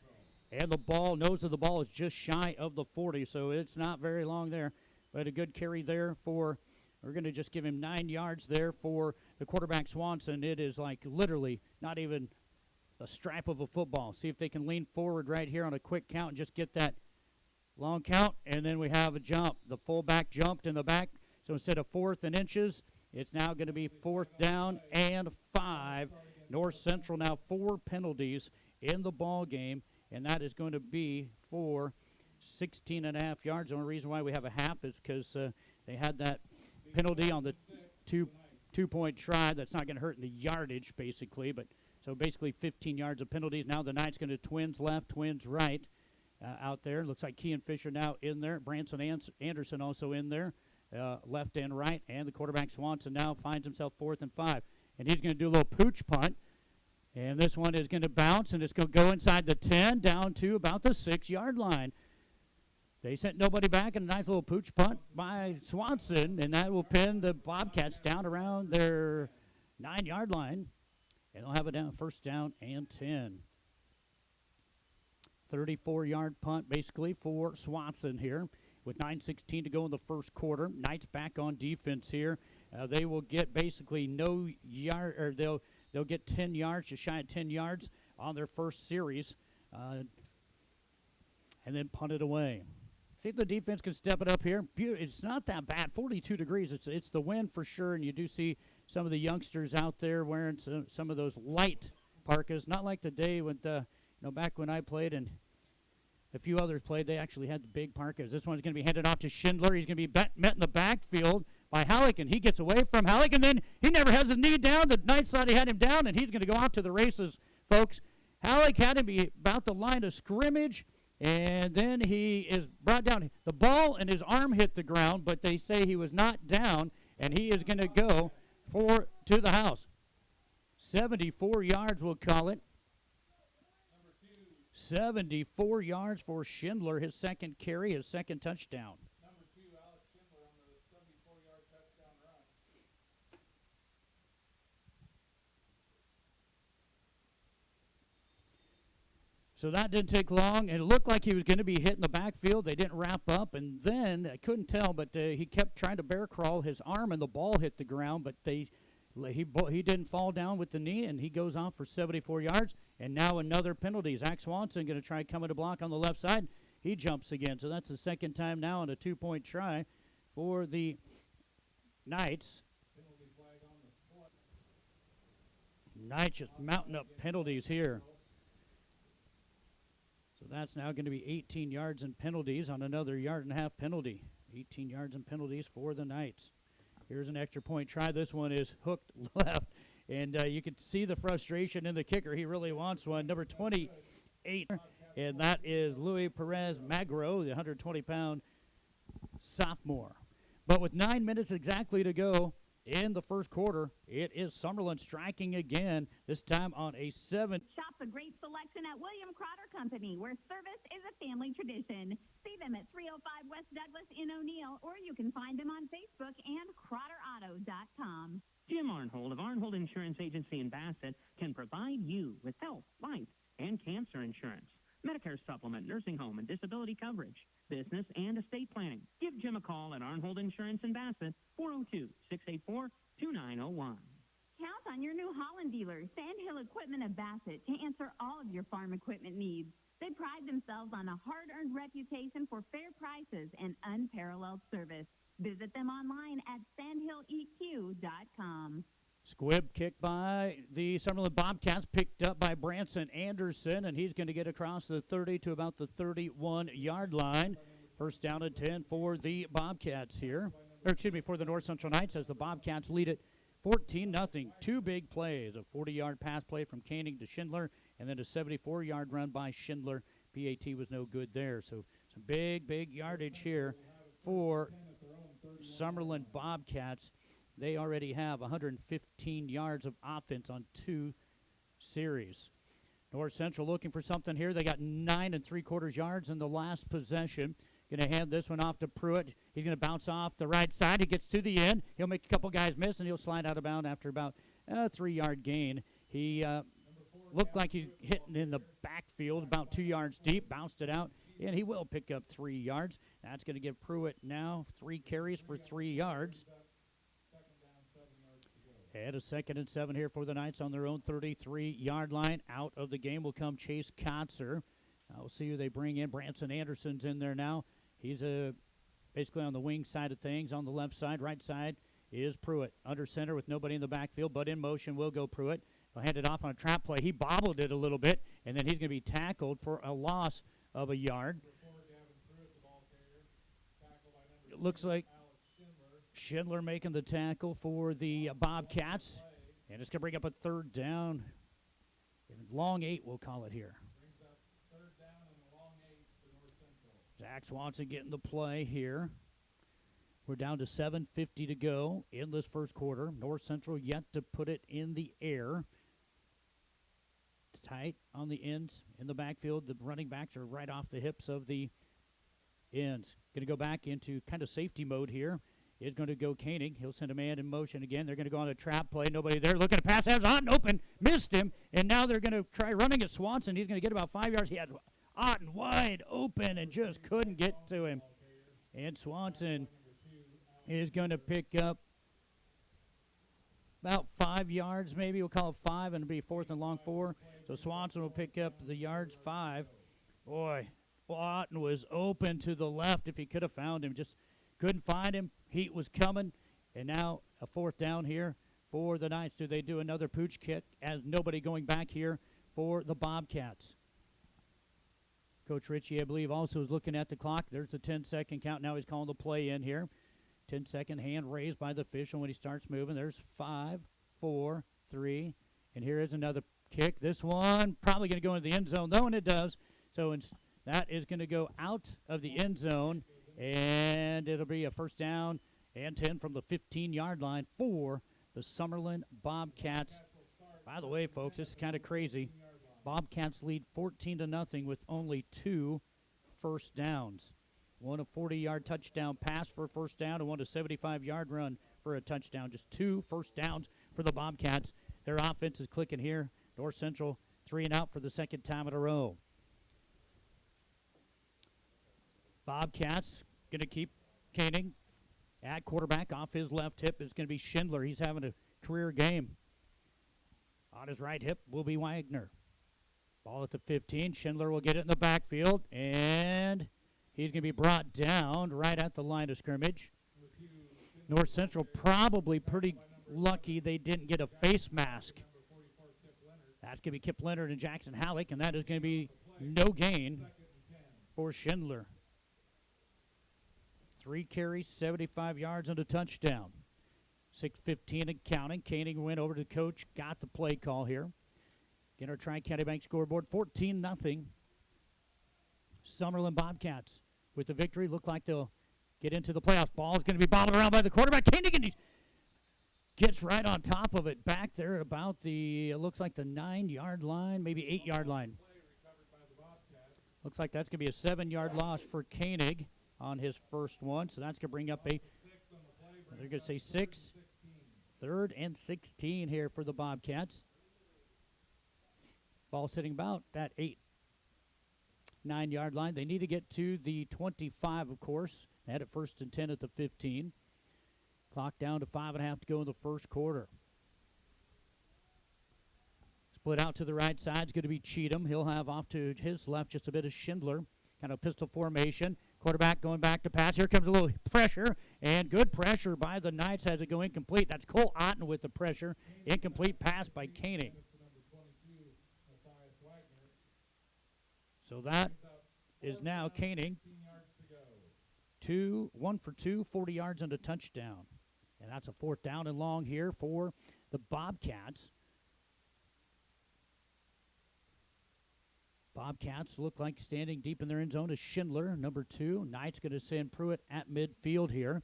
and the nose of the ball is just shy of the 40, so it's not very long there. But a good carry there for. We're going to just give him 9 yards there for the quarterback, Swanson. It is like literally not even a stripe of a football. See if they can lean forward right here on a quick count and just get that long count. And then we have a jump. The fullback jumped in the back. So instead of 4th and inches, it's now going to be 4th down and 5. North Central now 4 penalties in the ball game, and that is going to be for 16.5 yards. The only reason why we have a half is because they had that penalty on the two-point try. That's not going to hurt in the yardage, basically. But so basically 15 yards of penalties. Now the Knights going to twins left, twins right out there. Looks like Kean Fisher now in there. Branson Anderson also in there, left and right. And the quarterback, Swanson, now finds himself 4th and 5. And he's going to do a little pooch punt. And this one is going to bounce, and it's going to go inside the 10 down to about the 6-yard line. They sent nobody back, and a nice little pooch punt by Swanson, and that will pin the Bobcats down around their 9-yard line. And they'll have a first down and 10. 34-yard punt, basically, for Swanson here with 9:16 to go in the first quarter. Knights back on defense here. They will get basically no yard, or they'll get 10 yards, just shy of 10 yards on their first series, and then punt it away. See if the defense can step it up here. It's not that bad. 42 degrees. It's the wind for sure, and you do see some of the youngsters out there wearing some of those light parkas. Not like the day when back when I played and a few others played, they actually had the big parkas. This one's going to be handed off to Schindler. He's going to be met in the backfield by Halleck, and he gets away from Halleck, and then he never has his knee down. The Knights thought he had him down, and he's going to go out to the races, folks. Halleck had him be about the line of scrimmage. And then he is brought down. The ball and his arm hit the ground, but they say he was not down, and he is going to go to the house. 74 yards, we'll call it. 74 yards for Schindler, his second carry, his second touchdown. Number 2, Alex Schindler on the 74-yard touchdown run. So that didn't take long, and it looked like he was going to be hit in the backfield. They didn't wrap up, and then I couldn't tell, but he kept trying to bear crawl his arm, and the ball hit the ground, but he didn't fall down with the knee, and he goes off for 74 yards. And now another penalty. Zach Swanson going to try coming to block on the left side. He jumps again, so that's the second time now on a 2-point try for the Knights. Knights just mounting up penalties here. So that's now going to be 18 yards and penalties on another 1.5-yard penalty. 18 yards and penalties for the Knights. Here's an extra point try. This one is hooked left. And you can see the frustration in the kicker. He really wants one. Number 28, and that is Luis Perez Magro, the 120-pound sophomore. But with 9 minutes exactly to go in the first quarter, it is Summerland striking again, this time on a 7. Shop a great selection at William Crotter Company, where service is a family tradition. See them at 305 West Douglas in O'Neill, or you can find them on Facebook and CrotterAuto.com. Jim Arnhold of Arnhold Insurance Agency in Bassett can provide you with health, life, and cancer insurance, Medicare supplement, nursing home, and disability coverage, business and estate planning. Give Jim a call at Arnhold Insurance in Bassett, 402-684-2901. Count on your New Holland dealer, Sandhill Equipment of Bassett, to answer all of your farm equipment needs. They pride themselves on a hard-earned reputation for fair prices and unparalleled service. Visit them online at sandhilleq.com. Squib kicked by the Summerland Bobcats, picked up by Branson Anderson, and he's going to get across the 30 to about the 31-yard line. First down and 10 for the Bobcats here. For the North Central Knights, as the Bobcats lead it 14-0. Two big plays, a 40-yard pass play from Koenig to Schindler, and then a 74-yard run by Schindler. PAT was no good there. So some big yardage here for Summerland Bobcats. They already have 115 yards of offense on 2 series. North Central looking for something here. They got 9 3/4 yards in the last possession. Going to hand this one off to Pruitt. He's going to bounce off the right side. He gets to the end. He'll make a couple guys miss, and he'll slide out of bounds after about a 3-yard gain. He looked like he's hitting in the backfield about 2 yards deep, bounced it out, and he will pick up 3 yards. That's going to give Pruitt now 3 carries for 3 yards. And a 2nd and 7 here for the Knights on their own 33-yard line. Out of the game will come Chase Kotzer. We'll see who they bring in. Branson Anderson's in there now. He's basically on the wing side of things. On the left side, right side is Pruitt. Under center with nobody in the backfield, but in motion will go Pruitt. He'll hand it off on a trap play. He bobbled it a little bit, and then he's going to be tackled for a loss of a yard. It looks like Schindler making the tackle for the Bobcats, and it's going to bring up a 3rd down. Long 8, we'll call it here. Zach Swanson getting the play here. We're down to 7:50 to go in this first quarter. North Central yet to put it in the air. Tight on the ends in the backfield. The running backs are right off the hips of the ends. Going to go back into kind of safety mode here. Is going to go Koenig. He'll send a man in motion again. They're going to go on a trap play. Nobody there. Looking to pass. Has Otten open. Missed him. And now they're going to try running at Swanson. He's going to get about 5 yards. He had Otten wide open and just couldn't get to him. And Swanson is going to pick up about 5 yards, maybe. We'll call it 5, and it'll be 4th and long 4. So Swanson will pick up the yards 5. Boy, Otten was open to the left if he could have found him. Just couldn't find him. Heat was coming. And now a 4th down here for the Knights. Do they do another pooch kick? As nobody going back here for the Bobcats. Coach Ritchie, I believe, also is looking at the clock. There's a 10-second count. Now he's calling the play in here. 10-second hand raised by the official when he starts moving. There's 5, 4, 3. And here is another kick. This one probably going to go into the end zone, though, and it does. So That is going to go out of the end zone, and it'll be a first down and 10 from the 15-yard line for the Summerland Bobcats. By the way, folks, this is kind of crazy. Bobcats lead 14-0 with only 2 first downs. One a 40-yard touchdown pass for a first down and one a 75-yard run for a touchdown. Just 2 first downs for the Bobcats. Their offense is clicking here. North Central 3 and out for the second time in a row. Bobcats going to keep Koenig at quarterback. Off his left hip is going to be Schindler. He's having a career game. On his right hip will be Wagner. Ball at the 15. Schindler will get it in the backfield, and he's going to be brought down right at the line of scrimmage. North Central probably pretty lucky they didn't get a face mask. That's going to be Kip Leonard and Jackson Halleck, and that is going to be no gain for Schindler. 3 carries, 75 yards, and a touchdown. 6:15 and counting. Koenig went over to the coach, got the play call here. Get our Tri-County Bank scoreboard, 14-0. Summerland Bobcats with the victory. Look like they'll get into the playoffs. Ball is going to be bobbled around by the quarterback. Koenig, and he gets right on top of it back there at about the, it looks like the 9-yard line, maybe 8-yard line. Looks like that's going to be a 7-yard loss for Koenig on his first one. So that's going to bring up a, they're going to say 6. 3rd and 16 here for the Bobcats. Ball sitting about that 8-9-yard line. They need to get to the 25, of course. They had it 1st and 10 at the 15. Clock down to 5.5 to go in the first quarter. Split out to the right side is going to be Cheatham. He'll have off to his left just a bit of Schindler. Kind of pistol formation. Quarterback going back to pass. Here comes a little pressure, and good pressure by the Knights as it go incomplete. That's Cole Otten with the pressure. Incomplete pass by Koenig. So that is now Koenig. 1 for 2, 40 yards and a touchdown. And that's a 4th down and long here for the Bobcats. Bobcats look like standing deep in their end zone is Schindler, number 2. Knight's going to send Pruitt at midfield here.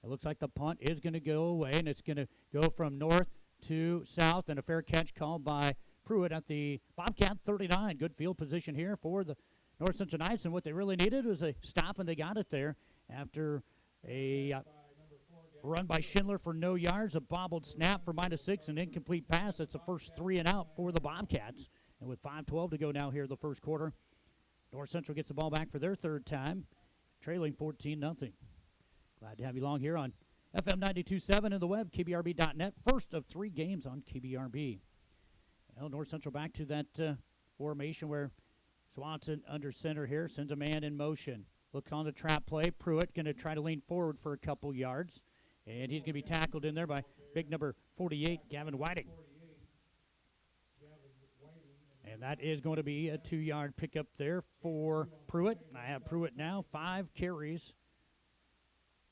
It looks like the punt is going to go away, and it's going to go from north to south, and a fair catch called by Pruitt at the Bobcat 39. Good field position here for the North Central Knights, and what they really needed was a stop, and they got it there after a run by Schindler for no yards, a bobbled snap for -6, an incomplete pass. That's the first 3 and out for the Bobcats. And with 5:12 to go now here in the first quarter, North Central gets the ball back for their 3rd time, trailing 14-0. Glad to have you along here on FM 92.7 and the web, kbrb.net. First of 3 games on KBRB. Well, North Central back to that formation where Swanson under center here, sends a man in motion. Looks on the trap play. Pruitt going to try to lean forward for a couple yards. And he's going to be tackled in there by big number 48, Gavin Whiting. And that is going to be a 2-yard pickup there for Pruitt. I have Pruitt now, 5 carries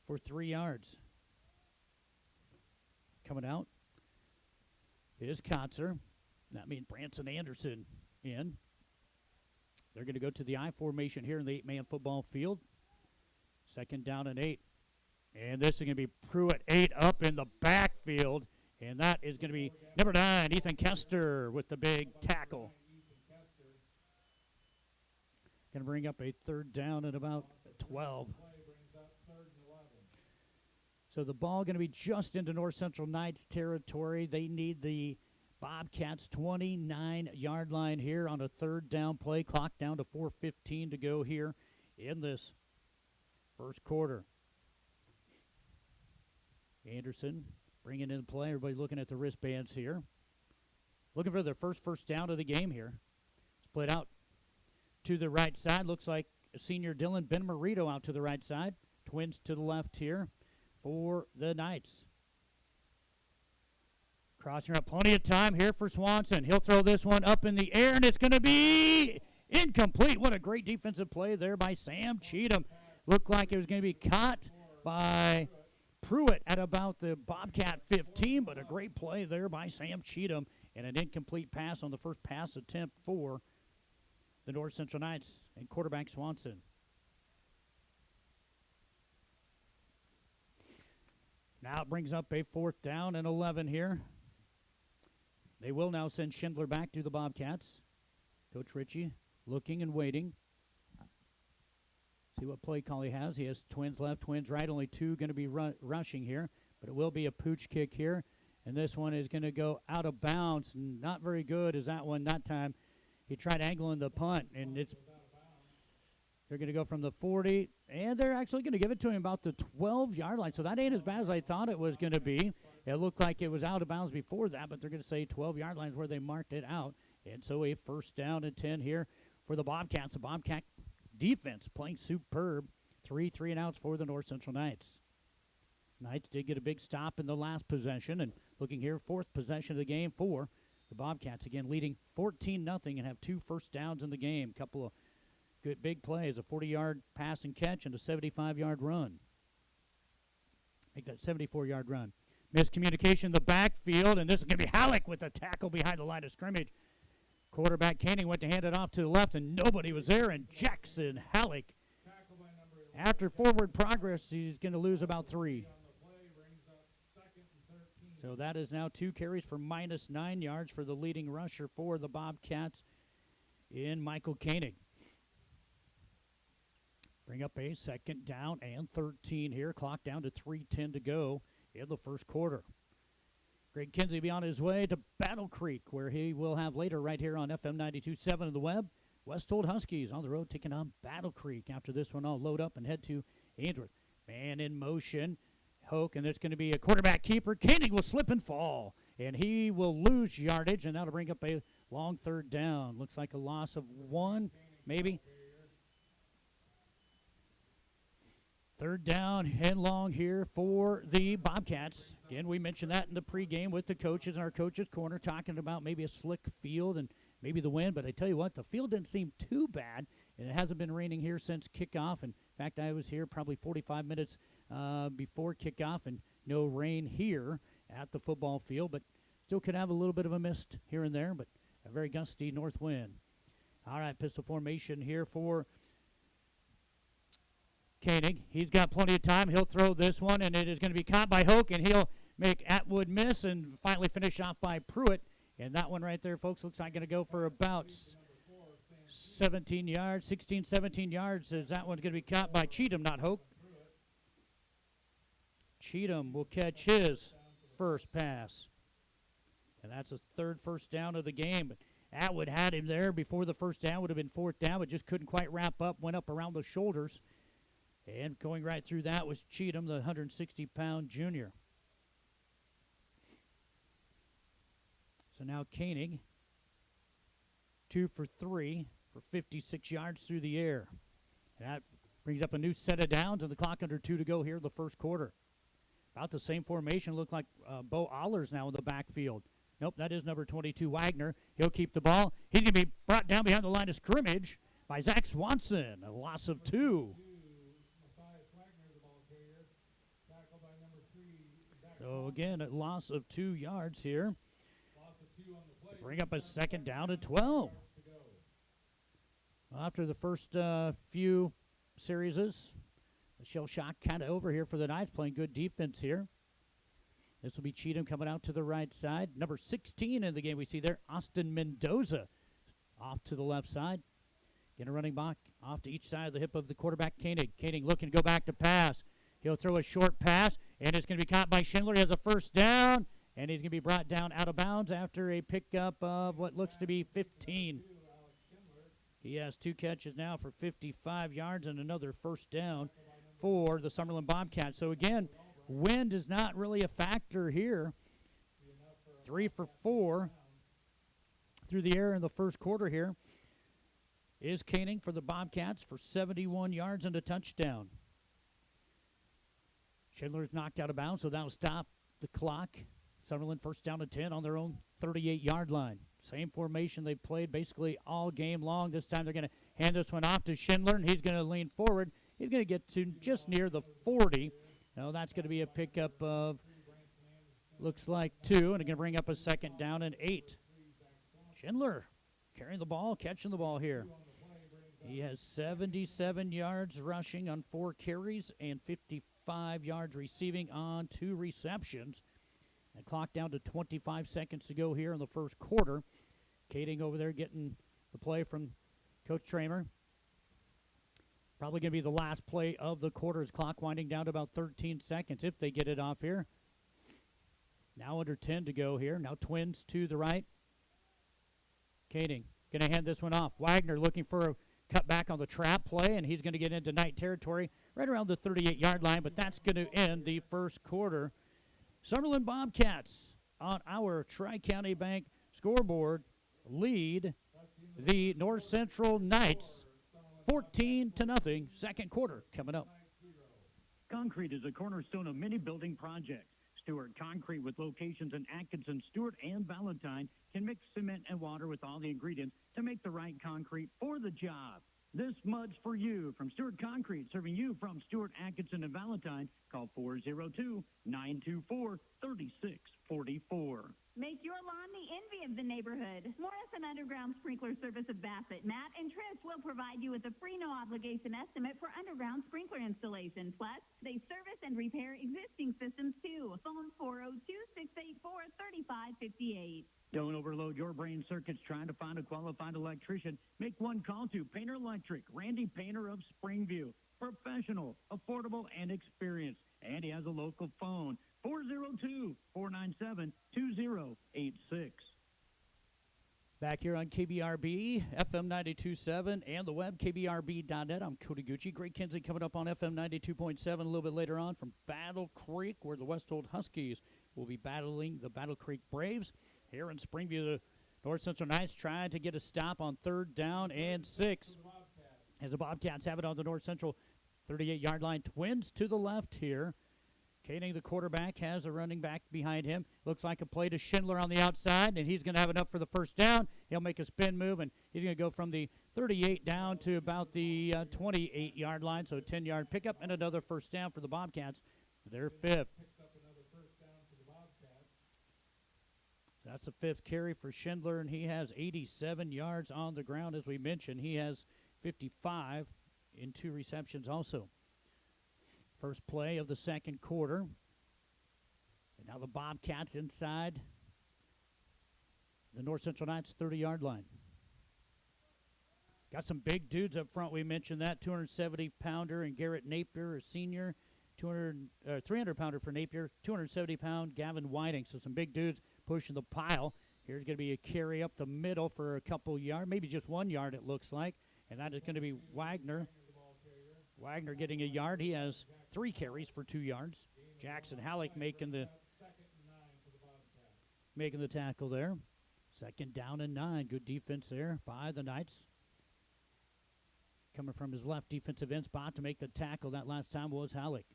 for 3 yards. Coming out is Kotzer. That means Branson Anderson in. They're going to go to the I formation here in the 8-man football field. 2nd down and 8. And this is going to be Pruitt 8 up in the backfield. And that is going to be number 9, Ethan Kester with the big tackle. Going to bring up a 3rd down at about 12. So the ball going to be just into North Central Knights territory. They need the Bobcats 29-yard line here on a 3rd down play. Clock down to 4:15 to go here in this first quarter. Anderson bringing in play. Everybody looking at the wristbands here. Looking for their first down of the game here. Split out to the right side. Looks like senior Dylan Ben-Marito out to the right side. Twins to the left here for the Knights. Crossing up, plenty of time here for Swanson. He'll throw this one up in the air, and it's going to be incomplete. What a great defensive play there by Sam Cheatham. Looked like it was going to be caught by Pruitt at about the Bobcat 15, but a great play there by Sam Cheatham and an incomplete pass on the first pass attempt for the North Central Knights and quarterback Swanson. Now it brings up a 4th down and 11 here. They will now send Schindler back to the Bobcats. Coach Ritchie looking and waiting. See what play call he has. He has twins left, twins right. Only 2 going to be rushing here, but it will be a pooch kick here. And this one is going to go out of bounds. Not very good as that one that time. He tried angling the punt, and they're going to go from the 40, and they're actually going to give it to him about the 12-yard line. So that ain't as bad as I thought it was going to be. It looked like it was out of bounds before that, but they're going to say 12-yard line is where they marked it out. And so a 1st down and 10 here for the Bobcats. The Bobcat defense playing superb. 3 and outs for the North Central Knights. Knights did get a big stop in the last possession, and looking here, 4th possession of the game for the Bobcats. Again, leading 14-0 and have 2 first downs in the game. Couple of good big plays, a 40-yard pass and catch and a 75-yard run. Make that 74-yard run. Miscommunication in the backfield, and this is going to be Halleck with a tackle behind the line of scrimmage. Quarterback Canning went to hand it off to the left, and nobody was there, and Jackson Halleck, after forward progress, he's going to lose about 3. So that is now 2 carries for -9 yards for the leading rusher for the Bobcats in Michael Koenig. Bring up a 2nd down and 13 here. Clock down to 3:10 to go in the first quarter. Greg Kinsey will be on his way to Battle Creek, where he will have later right here on FM 92.7 of the web. Westhold Huskies on the road taking on Battle Creek. After this one, I'll load up and head to Ainsworth. Man in motion. Hoke, and there's going to be a quarterback keeper. Koenig will slip and fall, and he will lose yardage, and that'll bring up a long 3rd down. Looks like a loss of 1, maybe. 3rd down and long here for the Bobcats. Again, we mentioned that in the pregame with the coaches in our coaches' corner, talking about maybe a slick field and maybe the wind. But I tell you what, the field didn't seem too bad, and it hasn't been raining here since kickoff. In fact, I was here probably 45 minutes before kickoff, and no rain here at the football field. But still could have a little bit of a mist here and there, but a very gusty north wind. All right, pistol formation here for Koenig. He's got plenty of time. He'll throw this one, and it is going to be caught by Hoke, and he'll make Atwood miss and finally finish off by Pruitt. And that one right there, folks, looks like going to go for about 17 yards, 16, 17 yards, as that one's going to be caught by Cheatham, not Hoke. Cheatham will catch his first pass. And that's a 3rd first down of the game. But Atwood had him there before the first down. Would have been 4th down, but just couldn't quite wrap up. Went up around the shoulders. And going right through that was Cheatham, the 160-pound junior. So now Koenig, 2 for 3 for 56 yards through the air. And that brings up a new set of downs, and the clock under 2 to go here in the first quarter. About the same formation. Looked like Bo Allers now in the backfield. Nope, that is number 22, Wagner. He'll keep the ball. He's going to be brought down behind the line of scrimmage by Zach Swanson. A loss of 2. So again, a loss of 2 yards here. Bring up a 2nd down at 12. After the first few series, the shell shock kind of over here for the Knights, playing good defense here. This will be Cheatham coming out to the right side. Number 16 in the game we see there, Austin Mendoza off to the left side. Getting a running back off to each side of the hip of the quarterback, Koenig. Koenig looking to go back to pass. He'll throw a short pass, and it's going to be caught by Schindler. He has a first down, and he's going to be brought down out of bounds after a pickup of what looks to be 15. He has 2 catches now for 55 yards and another first down for the Summerland Bobcats. So again, wind is not really a factor here. 3 for 4 through the air in the first quarter here is Koenig for the Bobcats for 71 yards and a touchdown. Schindler's knocked out of bounds, so that'll stop the clock. Summerland first down and 10 on their own 38-yard line. Same formation they played basically all game long. This time they're going to hand this one off to Schindler, and he's going to lean forward. He's going to get to just near the 40. Now that's going to be a pickup of, looks like 2, and they're going to bring up a 2nd down and 8. Schindler carrying the ball, catching the ball here. He has 77 yards rushing on 4 carries and 55 yards receiving on 2 receptions. And clock down to 25 seconds to go here in the first quarter. Kading over there getting the play from Coach Tramer. Probably going to be the last play of the quarter as clock winding down to about 13 seconds if they get it off here. Now under 10 to go here. Now Twins to the right. Kading going to hand this one off. Wagner looking for a cut back on the trap play, and he's going to get into night territory right around the 38-yard line, but that's going to end the first quarter. Summerland Bobcats on our Tri-County Bank scoreboard lead the North Central Knights 14-0. Second quarter coming up. Concrete is a cornerstone of many building projects. Stewart Concrete, with locations in Atkinson, Stewart, and Valentine, can mix cement and water with all the ingredients to make the right concrete for the job. This mud's for you from Stewart Concrete, serving you from Stewart, Atkinson, and Valentine. Call 402-924-3644. Make your lawn the envy of the neighborhood. Morrison Underground Sprinkler Service of Bassett, Matt, and Tris will provide you with a free no-obligation estimate for underground sprinkler installation. Plus, they service and repair existing systems, too. Phone 402-684-3558. Don't overload your brain circuits trying to find a qualified electrician. Make one call to Painter Electric, Randy Painter of Springview. Professional, affordable, and experienced. And he has a local phone, 402-497-2086. Back here on KBRB, FM 92.7, and the web, kbrb.net. I'm Cody Gucci. Greg Kinsey coming up on FM 92.7 a little bit later on from Battle Creek, where the Westhold Huskies will be battling the Battle Creek Braves. Here in Springview, the North Central Knights trying to get a stop on 3rd down and 6. As the Bobcats have it on the North Central 38-yard line. Twins to the left here. Kading, the quarterback, has a running back behind him. Looks like a play to Schindler on the outside, and he's going to have it up for the first down. He'll make a spin move, and he's going to go from the 38 down to about the 28-yard line, so a 10-yard pickup and another first down for the Bobcats. Their 5th. That's the 5th carry for Schindler, and he has 87 yards on the ground. As we mentioned, he has 55 in 2 receptions also. First play of the second quarter. And now the Bobcats inside the North Central Knights 30-yard line. Got some big dudes up front. We mentioned that. 270-pounder and Garrett Napier, a senior. 300-pounder for Napier. 270-pound Gavin Whiting. So some big dudes pushing the pile. Here's going to be a carry up the middle for a couple yards, maybe just 1 yard it looks like. And that is going to be Wagner. Wagner getting a yard. He has 3 carries for 2 yards. Jackson Halleck making the tackle there. 2nd down and 9. Good defense there by the Knights. Coming from his left defensive end spot to make the tackle that last time was Halleck.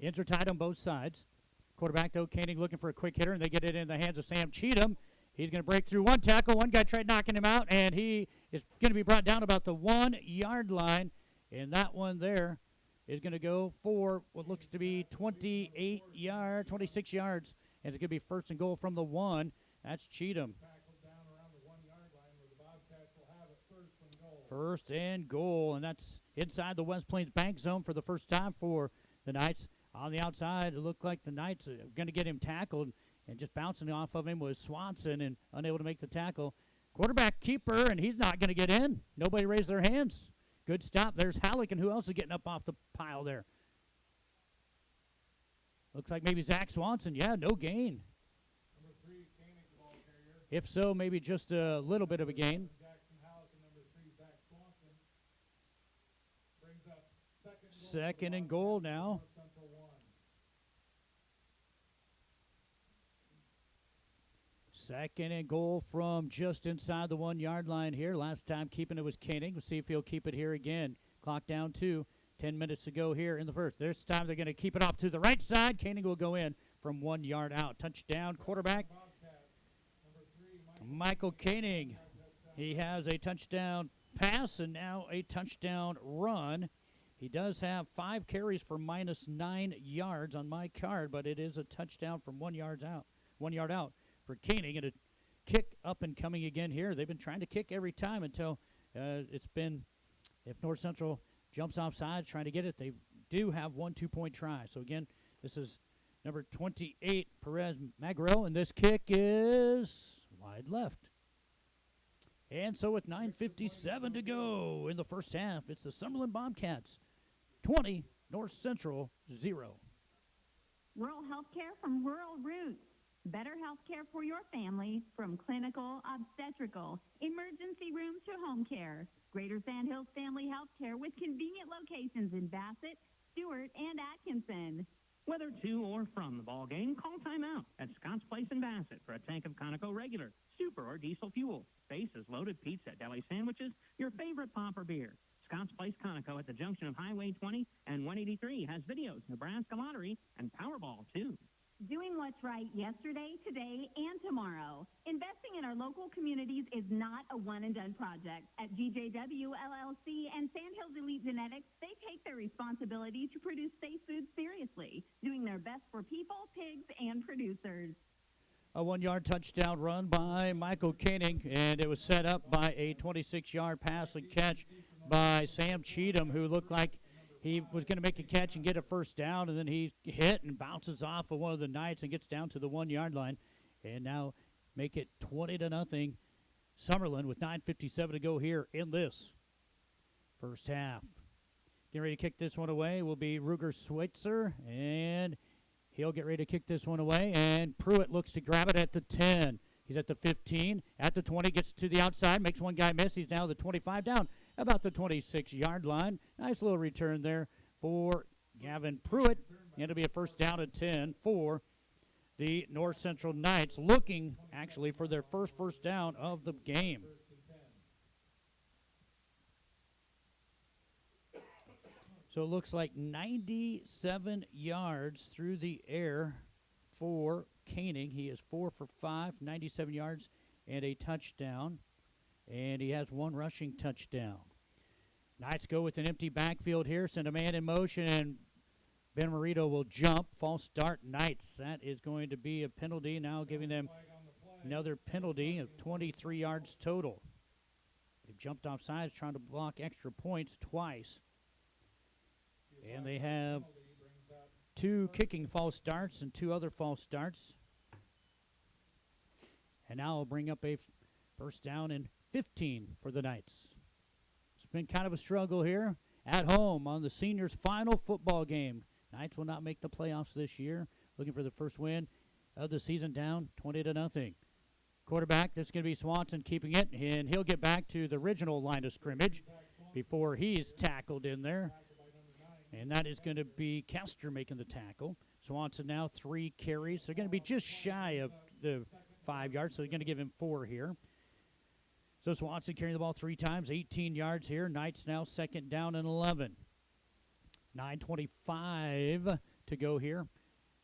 Ends are tied on both sides. Quarterback, though, Koenig looking for a quick hitter, and they get it in the hands of Sam Cheatham. He's going to break through one tackle. One guy tried knocking him out, and he is going to be brought down about the 1 yard line. And that one there is going to go for what looks to be 26 yards. And it's going to be 1st and goal from the 1. That's Cheatham. 1st and goal, and that's inside the West Plains Bank zone for the first time for the Knights. On the outside, it looked like the Knights are going to get him tackled, and just bouncing off of him was Swanson and unable to make the tackle. Quarterback keeper, and he's not going to get in. Nobody raised their hands. Good stop. There's Halleck, and who else is getting up off the pile there? Looks like maybe Zach Swanson. Yeah, no gain. Number 3, Koenig, the ball carrier. If so, maybe just a little bit of a gain. Jackson Halleck and number 3, Zach Swanson. Brings up 2nd and goal now. 2nd and goal from just inside the 1 yard line here. Last time keeping it was Koenig. We'll see if he'll keep it here again. Clock down to 10 minutes to go here in the first. This time they're going to keep it off to the right side. Koenig will go in from 1 yard out. Touchdown quarterback, Michael Koenig. He has a touchdown pass and now a touchdown run. He does have 5 carries for -9 yards on my card, but it is a touchdown from 1 yard out. 1 yard out for Koenig, and a kick up and coming again here. They've been trying to kick every time until It's been, if North Central jumps offside trying to get it, they do have 1 2-point try. So, again, this is number 28, Perez Magro, and this kick is wide left. And so with 9:57 to go in the first half, it's the Summerland Bobcats 20, North Central 0. Rural health care from Rural Roots. Better health care for your family from clinical, obstetrical, emergency room to home care. Greater Sand Hills Family Health Care with convenient locations in Bassett, Stewart, and Atkinson. Whether to or from the ball game, call timeout at Scott's Place in Bassett for a tank of Conoco regular, super, or diesel fuel. Faces, loaded pizza, deli sandwiches, your favorite pop or beer. Scott's Place Conoco at the junction of Highway 20 and 183 has videos, Nebraska Lottery, and Powerball, too. Doing what's right yesterday, today, and tomorrow. Investing in our local communities is not a one-and-done project. At GJW LLC and Sand Hills Elite Genetics, they take their responsibility to produce safe food seriously, doing their best for people, pigs, and producers. A 1-yard touchdown run by Michael Koenig, and it was set up by a 26-yard pass and catch by Sam Cheatham, who looked like he was going to make a catch and get a first down, and then he hit and bounces off of one of the Knights and gets down to the 1-yard line. And now make it 20-0 Summerland with 9:57 to go here in this first half. Getting ready to kick this one away will be Ruger Switzer, and he'll get ready to kick this one away. And Pruitt looks to grab it at the 10. He's at the 15, at the 20, gets to the outside, makes one guy miss. He's now the 25 down, about the 26-yard line. Nice little return there for Gavin Pruitt. It'll be a first down at 10 for the North Central Knights, looking actually for their first down of the game. So it looks like 97 yards through the air for Koenig. He is 4 for 5, 97 yards and a touchdown. And he has 1 rushing touchdown. Knights go with an empty backfield here, send a man in motion, and Ben Marito will jump. False start, Knights. That is going to be a penalty, now giving them another penalty of 23 yards total. They've jumped off sides trying to block extra points twice. And they have 2 kicking false starts and 2 other false starts. And now I'll bring up a first down and 15 for the Knights. It's been kind of a struggle here at home on the seniors' final football game. Knights will not make the playoffs this year. Looking for the first win of the season, down 20-0. Quarterback, that's going to be Swanson keeping it, and he'll get back to the original line of scrimmage before he's tackled in there. And that is going to be Kester making the tackle. Swanson now 3 carries. They're going to be just shy of the 5 yards, so they're going to give him 4 here. So Swanson carrying the ball 3 times, 18 yards here. Knights now second down and 11. 9:25 to go here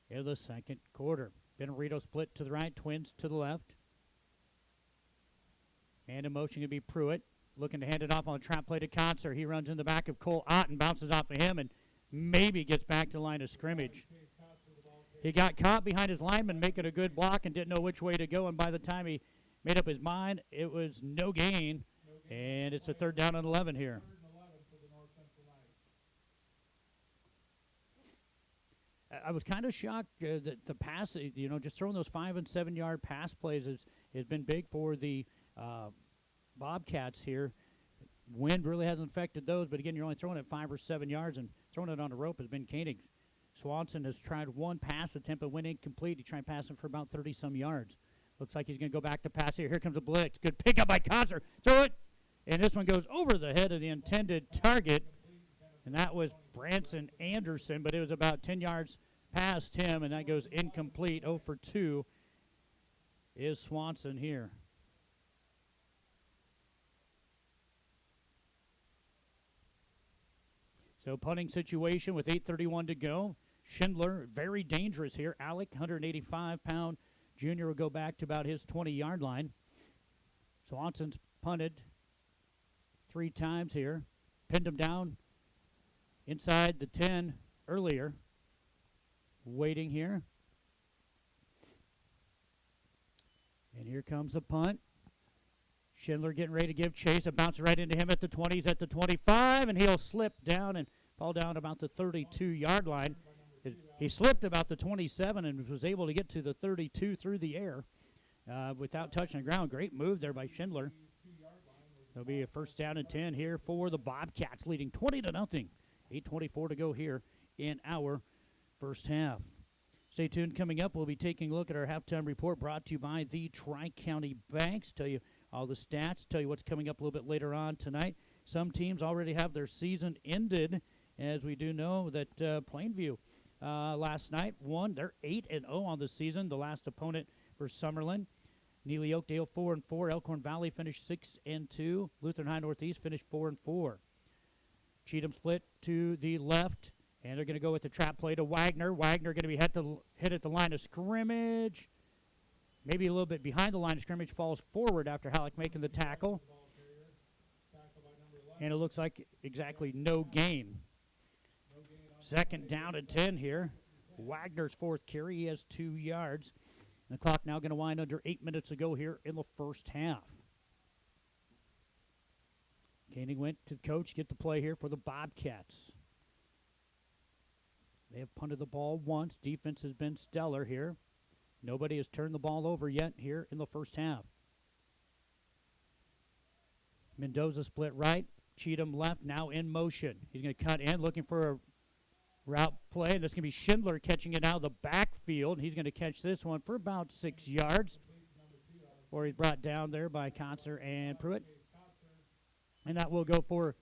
in the second quarter. Benarito split to the right, Twins to the left. And in motion going to be Pruitt. Looking to hand it off on a trap play to Concert. He runs in the back of Cole Otten, bounces off of him, and maybe gets back to the line of scrimmage. He got caught behind his lineman making a good block and didn't know which way to go, and by the time he made up his mind, it was no gain, and it's a third down and 11 here. I was kind of shocked that the pass, just throwing those 5 and 7 yard pass plays has been big for the Bobcats here. Wind really hasn't affected those, but again, you're only throwing it 5 or 7 yards, and throwing it on the rope has been Koenig. Swanson has tried 1 pass attempt, but went incomplete. He tried passing for about 30-some yards. Looks like he's going to go back to pass here. Here comes a blitz. Good pickup by Concert. Throw it, and this one goes over the head of the intended target, and that was Branson Anderson, but it was about 10 yards past him, and that goes incomplete. 0 for 2 is Swanson here. So punting situation with 8:31 to go. Schindler, very dangerous here. Alec, 185-pound junior, will go back to about his 20-yard line. Swanson's punted 3 times here. Pinned him down inside the 10 earlier. Waiting here. And here comes the punt. Schindler getting ready to give chase. It bounces right into him at the 20s, at the 25, and he'll slip down and fall down about the 32-yard line. He slipped about the 27 and was able to get to the 32 through the air without touching the ground. Great move there by Schindler. There'll be a first down and 10 here for the Bobcats, leading 20-0. 8:24 to go here in our first half. Stay tuned. Coming up, we'll be taking a look at our halftime report brought to you by the Tri-County Banks. Tell you all the stats, tell you what's coming up a little bit later on tonight. Some teams already have their season ended, as we do know that Plainview last night won. They're 8-0 on the season. The last opponent for Summerland. Neely Oakdale 4-4. Elkhorn Valley finished 6-2. Lutheran High Northeast finished 4-4. Cheatham split to the left, and they're going to go with the trap play to Wagner. Wagner going to be hit at the line of scrimmage. Maybe a little bit behind the line of scrimmage, falls forward after Halleck making the tackle. And it looks like exactly no gain. Second down and 10 here. Wagner's fourth carry. He has 2 yards. And the clock now going to wind under 8 minutes to go here in the first half. Koenig went to the coach, get the play here for the Bobcats. They have punted the ball once. Defense has been stellar here. Nobody has turned the ball over yet here in the first half. Mendoza split right. Cheatham left, now in motion. He's going to cut in, looking for a route play. And that's going to be Schindler catching it out of the backfield. He's going to catch this one for about 6 yards. Or he's brought down there by Kotzer and Pruitt. And that will go for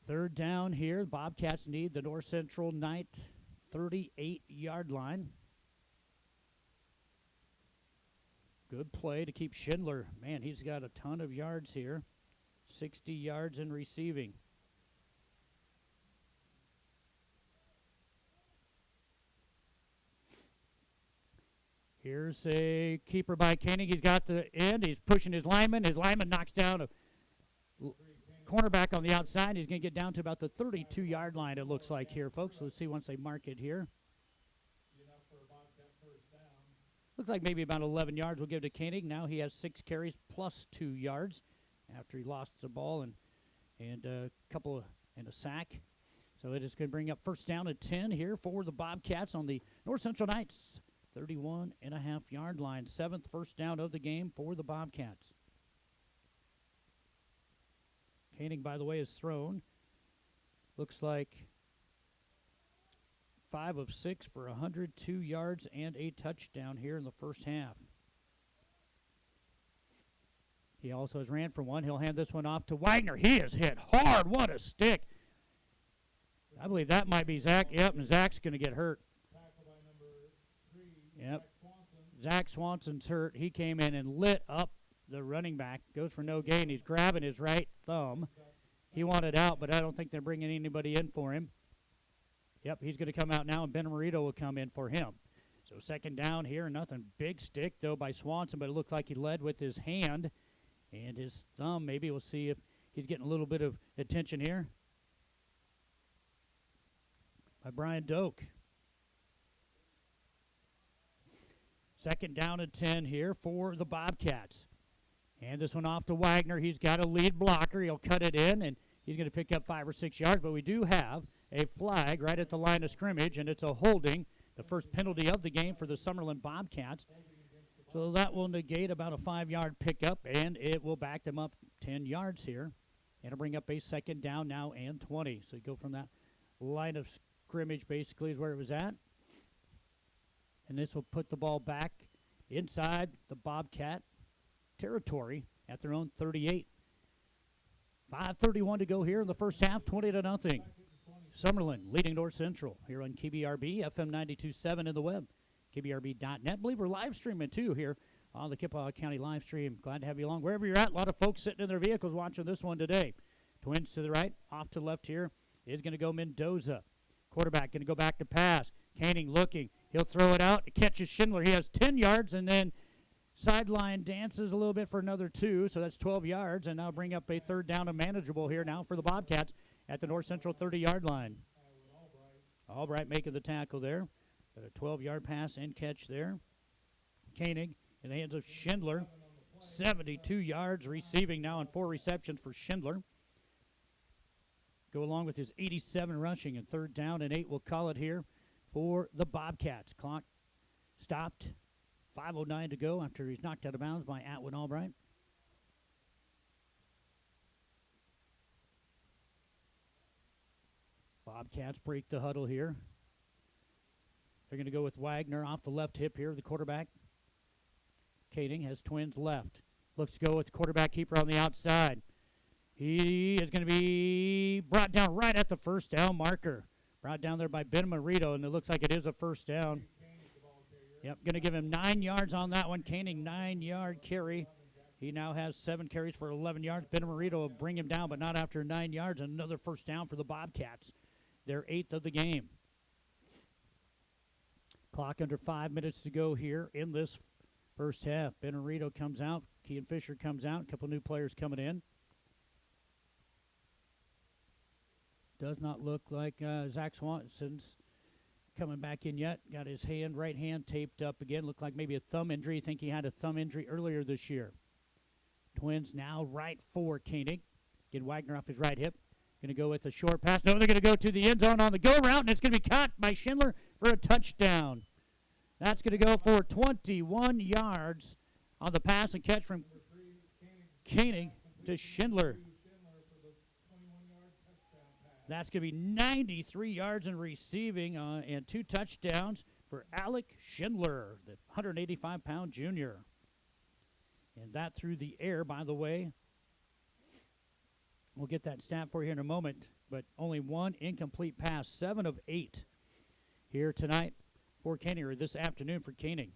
third down here. Bobcats need the North Central Knight 38-yard line. Good play to keep Schindler. Man, he's got a ton of yards here. 60 yards in receiving. Here's a keeper by Koenig. He's got the end. He's pushing his lineman. His lineman knocks down a cornerback on the outside. He's going to get down to about the 32-yard line, it looks like here, folks. Let's see once they mark it here. Looks like maybe about 11 yards we'll give to Koenig. Now he has 6 carries plus 2 yards after he lost the ball and a sack. So it is going to bring up first down at 10 here for the Bobcats on the North Central Knights 31.5-yard line. 7th first down of the game for the Bobcats. Koenig, by the way, is thrown. Looks like 5 of 6 for 102 yards and a touchdown here in the first half. He also has ran for one. He'll hand this one off to Wagner. He is hit hard. What a stick. I believe that might be Zach. Yep, and Zach's going to get hurt. Yep. Zach Swanson's hurt. He came in and lit up the running back. Goes for no gain. He's grabbing his right thumb. He wanted out, but I don't think they're bringing anybody in for him. Yep, he's going to come out now, and Ben Marito will come in for him. So second down here, nothing. Big stick, though, by Swanson, but it looked like he led with his hand and his thumb. Maybe we'll see if he's getting a little bit of attention here by Brian Doak. Second down and 10 here for the Bobcats. Hand this one off to Wagner. He's got a lead blocker. He'll cut it in, and he's going to pick up 5 or 6 yards, but we do have a flag right at the line of scrimmage, and it's a holding, the first penalty of the game for the Summerland Bobcats. So that will negate about a 5-yard pickup, and it will back them up 10 yards here. And it'll bring up a second down now and 20. So you go from that line of scrimmage basically is where it was at. And this will put the ball back inside the Bobcat territory at their own 38. 5:31 to go here in the first half, 20-0. Summerland leading North Central here on KBRB, FM 92.7 in the web, KBRB.net. I believe we're live streaming too here on the Kippawa County live stream. Glad to have you along. Wherever you're at, a lot of folks sitting in their vehicles watching this one today. Twins to the right, off to the left here is going to go Mendoza. Quarterback going to go back to pass. Koenig looking. He'll throw it out. It catches Schindler. He has 10 yards and then sideline dances a little bit for another 2. So that's 12 yards. And now bring up a third down and manageable here now for the Bobcats at the North Central 30-yard line. Albright making the tackle there. Got a 12-yard pass and catch there. Koenig in the hands of Schindler. 72 yards receiving now on 4 receptions for Schindler. Go along with his 87 rushing, and 3rd down and 8 we'll call it here for the Bobcats. Clock stopped. 5:09 to go after he's knocked out of bounds by Atwood Albright. Bobcats break the huddle here. They're going to go with Wagner off the left hip here, the quarterback. Kading has Twins left. Looks to go with the quarterback keeper on the outside. He is going to be brought down right at the first down marker. Brought down there by Ben Marito, and it looks like it is a first down. Yep, going to give him 9 yards on that one. Koenig, 9-yard carry. He now has 7 carries for 11 yards. Ben Marito will bring him down, but not after 9 yards. Another first down for the Bobcats. Their 8th of the game. Clock under 5 minutes to go here in this first half. Ben Marito comes out. Kean Fisher comes out. A couple new players coming in. Does not look like Zach Swanson's coming back in yet. Got his right hand taped up again. Looked like maybe a thumb injury. I think he had a thumb injury earlier this year. Twins now right for Koenig. Get Wagner off his right hip. Going to go with a short pass. No, they're going to go to the end zone on the go route, and it's going to be caught by Schindler for a touchdown. That's going to go for 21 yards on the pass and catch from Koenig to Schindler. That's going to be 93 yards in receiving and 2 touchdowns for Alec Schindler, the 185-pound junior. And that through the air, by the way. We'll get that stat for you in a moment, but only 1 incomplete pass, 7 of 8 here tonight for Koenig, or this afternoon for Koenig.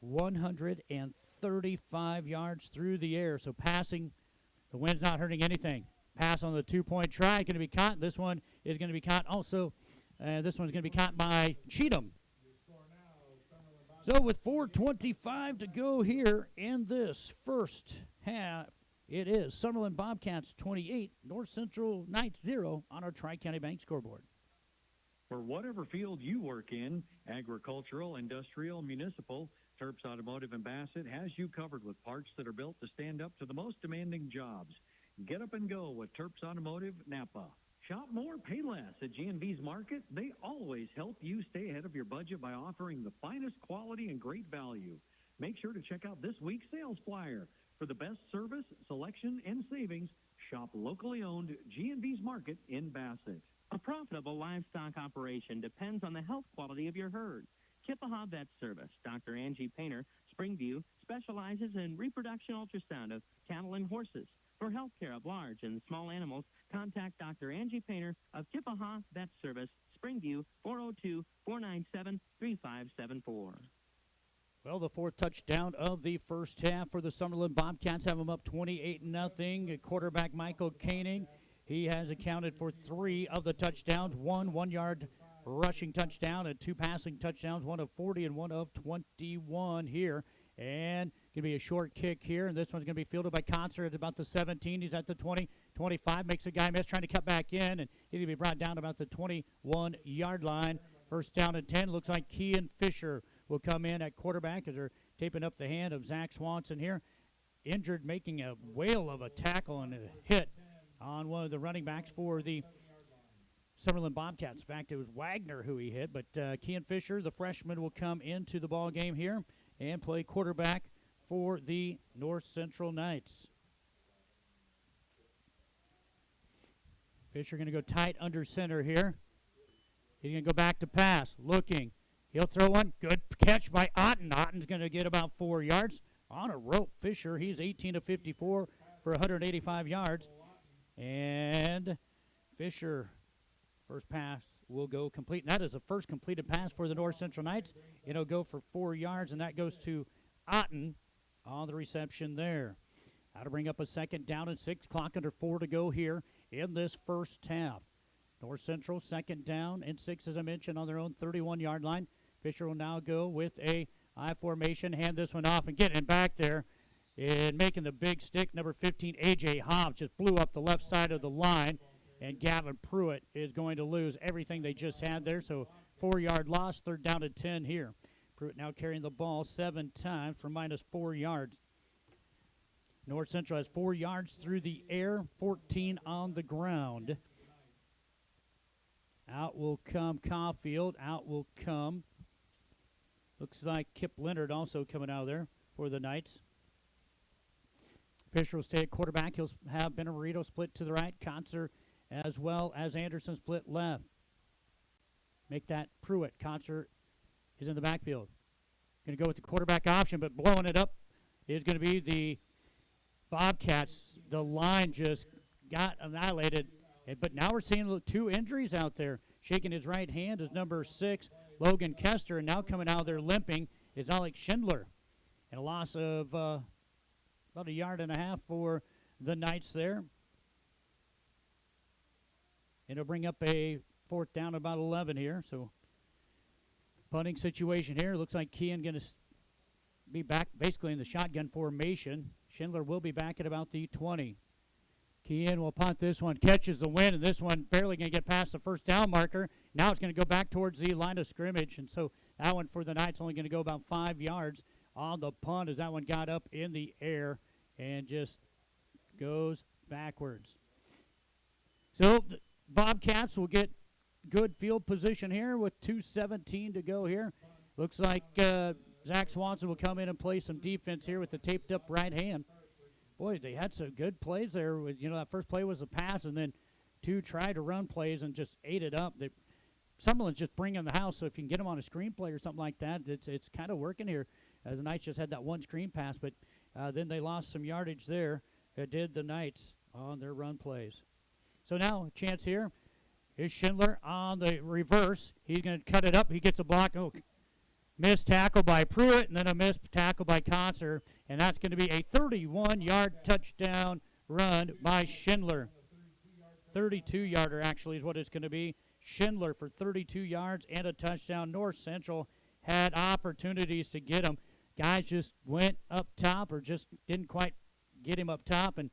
135 yards through the air, so passing. The wind's not hurting anything. Pass on the 2-point try, going to be caught. This one is going to be caught also. This one's going to be caught by Cheatham. So with 4:25 to go here in this first half, it is Summerland Bobcats 28, North Central Knights 0 on our Tri-County Bank scoreboard. For whatever field you work in, agricultural, industrial, municipal, Terps Automotive in Bassett has you covered with parts that are built to stand up to the most demanding jobs. Get up and go with Terps Automotive Napa. Shop more, pay less at G&V's Market. They always help you stay ahead of your budget by offering the finest quality and great value. Make sure to check out this week's sales flyer. For the best service, selection, and savings, shop locally owned G&V's Market in Bassett. A profitable livestock operation depends on the health quality of your herd. Kippaha Vet Service, Dr. Angie Painter, Springview, specializes in reproduction ultrasound of cattle and horses. For health care of large and small animals, contact Dr. Angie Painter of Kippaha Vet Service, Springview, 402-497-3574. Well, the 4th touchdown of the first half for the Summerland Bobcats have them up 28-0. Quarterback Michael Koenig, he has accounted for 3 of the touchdowns, 1 1-yard rushing touchdown and 2 passing touchdowns, 1 of 40 and 1 of 21 here. And going to be a short kick here, and this one's going to be fielded by Concert at about the 17. He's at the 20, 25, makes a guy miss, trying to cut back in, and he's going to be brought down about the 21-yard line. First down and 10. Looks like Kean Fisher will come in at quarterback as they're taping up the hand of Zach Swanson here. Injured, making a whale of a tackle and a hit on one of the running backs for the Summerland Bobcats. In fact, it was Wagner who he hit, but Kean Fisher, the freshman, will come into the ball game here and play quarterback for the North Central Knights. Fisher going to go tight under center here. He's going to go back to pass, looking. He'll throw one. Good catch by Otten. Otten's going to get about 4 yards. On a rope, Fisher. He's 18 of 54 for 185 yards. And Fisher, first pass will go complete. And that is the first completed pass for the North Central Knights. It'll go for 4 yards, and that goes to Otten on the reception there. How to bring up a 2nd down and 6. Clock under 4 to go here in this first half. North Central 2nd down and 6, as I mentioned, on their own 31-yard line. Fisher will now go with a I formation, hand this one off and get him back there. And making the big stick, number 15, A.J. Hobbs, just blew up the left side of the line. And Gavin Pruitt is going to lose everything they just had there. So 4-yard loss, 3rd down and 10 here. Pruitt now carrying the ball 7 times for -4 yards. North Central has 4 yards through the air, 14 on the ground. Out will come Caulfield. Out will come, looks like Kip Leonard also coming out of there for the Knights. Fisher will stay at quarterback. He'll have Benamarito split to the right. Concert as well as Anderson split left. Make that Pruitt. Concert is in the backfield. Going to go with the quarterback option, but blowing it up is going to be the Bobcats. The line just got annihilated. But now we're seeing 2 injuries out there. Shaking his right hand is number 6, Logan Kester. And now coming out there limping is Alex Schindler. And a loss of about 1.5 yards for the Knights there. And it'll bring up a 4th down, about 11 here. So punting situation here. Looks like Kean going to be back basically in the shotgun formation. Schindler will be back at about the 20. Kean will punt this one, catches the wind, and this one barely going to get past the 1st down marker. Now it's going to go back towards the line of scrimmage, and so that one for the Knights only going to go about 5 yards on the punt as that one got up in the air and just goes backwards. So the Bobcats will get good field position here with 2:17 to go here. Looks like Zach Swanson will come in and play some defense here with the taped up right hand. Boy, they had some good plays there. That first play was a pass, and then 2 tried to run plays and just ate it up. Summerland's just bringing the house, so if you can get them on a screenplay or something like that, it's kind of working here. The Knights just had that 1 screen pass, but then they lost some yardage there. It did the Knights on their run plays. So now a chance here is Schindler on the reverse. He's going to cut it up. He gets a block. Oh, missed tackle by Pruitt, and then a missed tackle by Concert. And that's going to be a 31-yard touchdown run by Schindler. 32-yarder actually is what it's going to be. Schindler for 32 yards and a touchdown. North Central had opportunities to get him. Guys just went up top or just didn't quite get him up top. And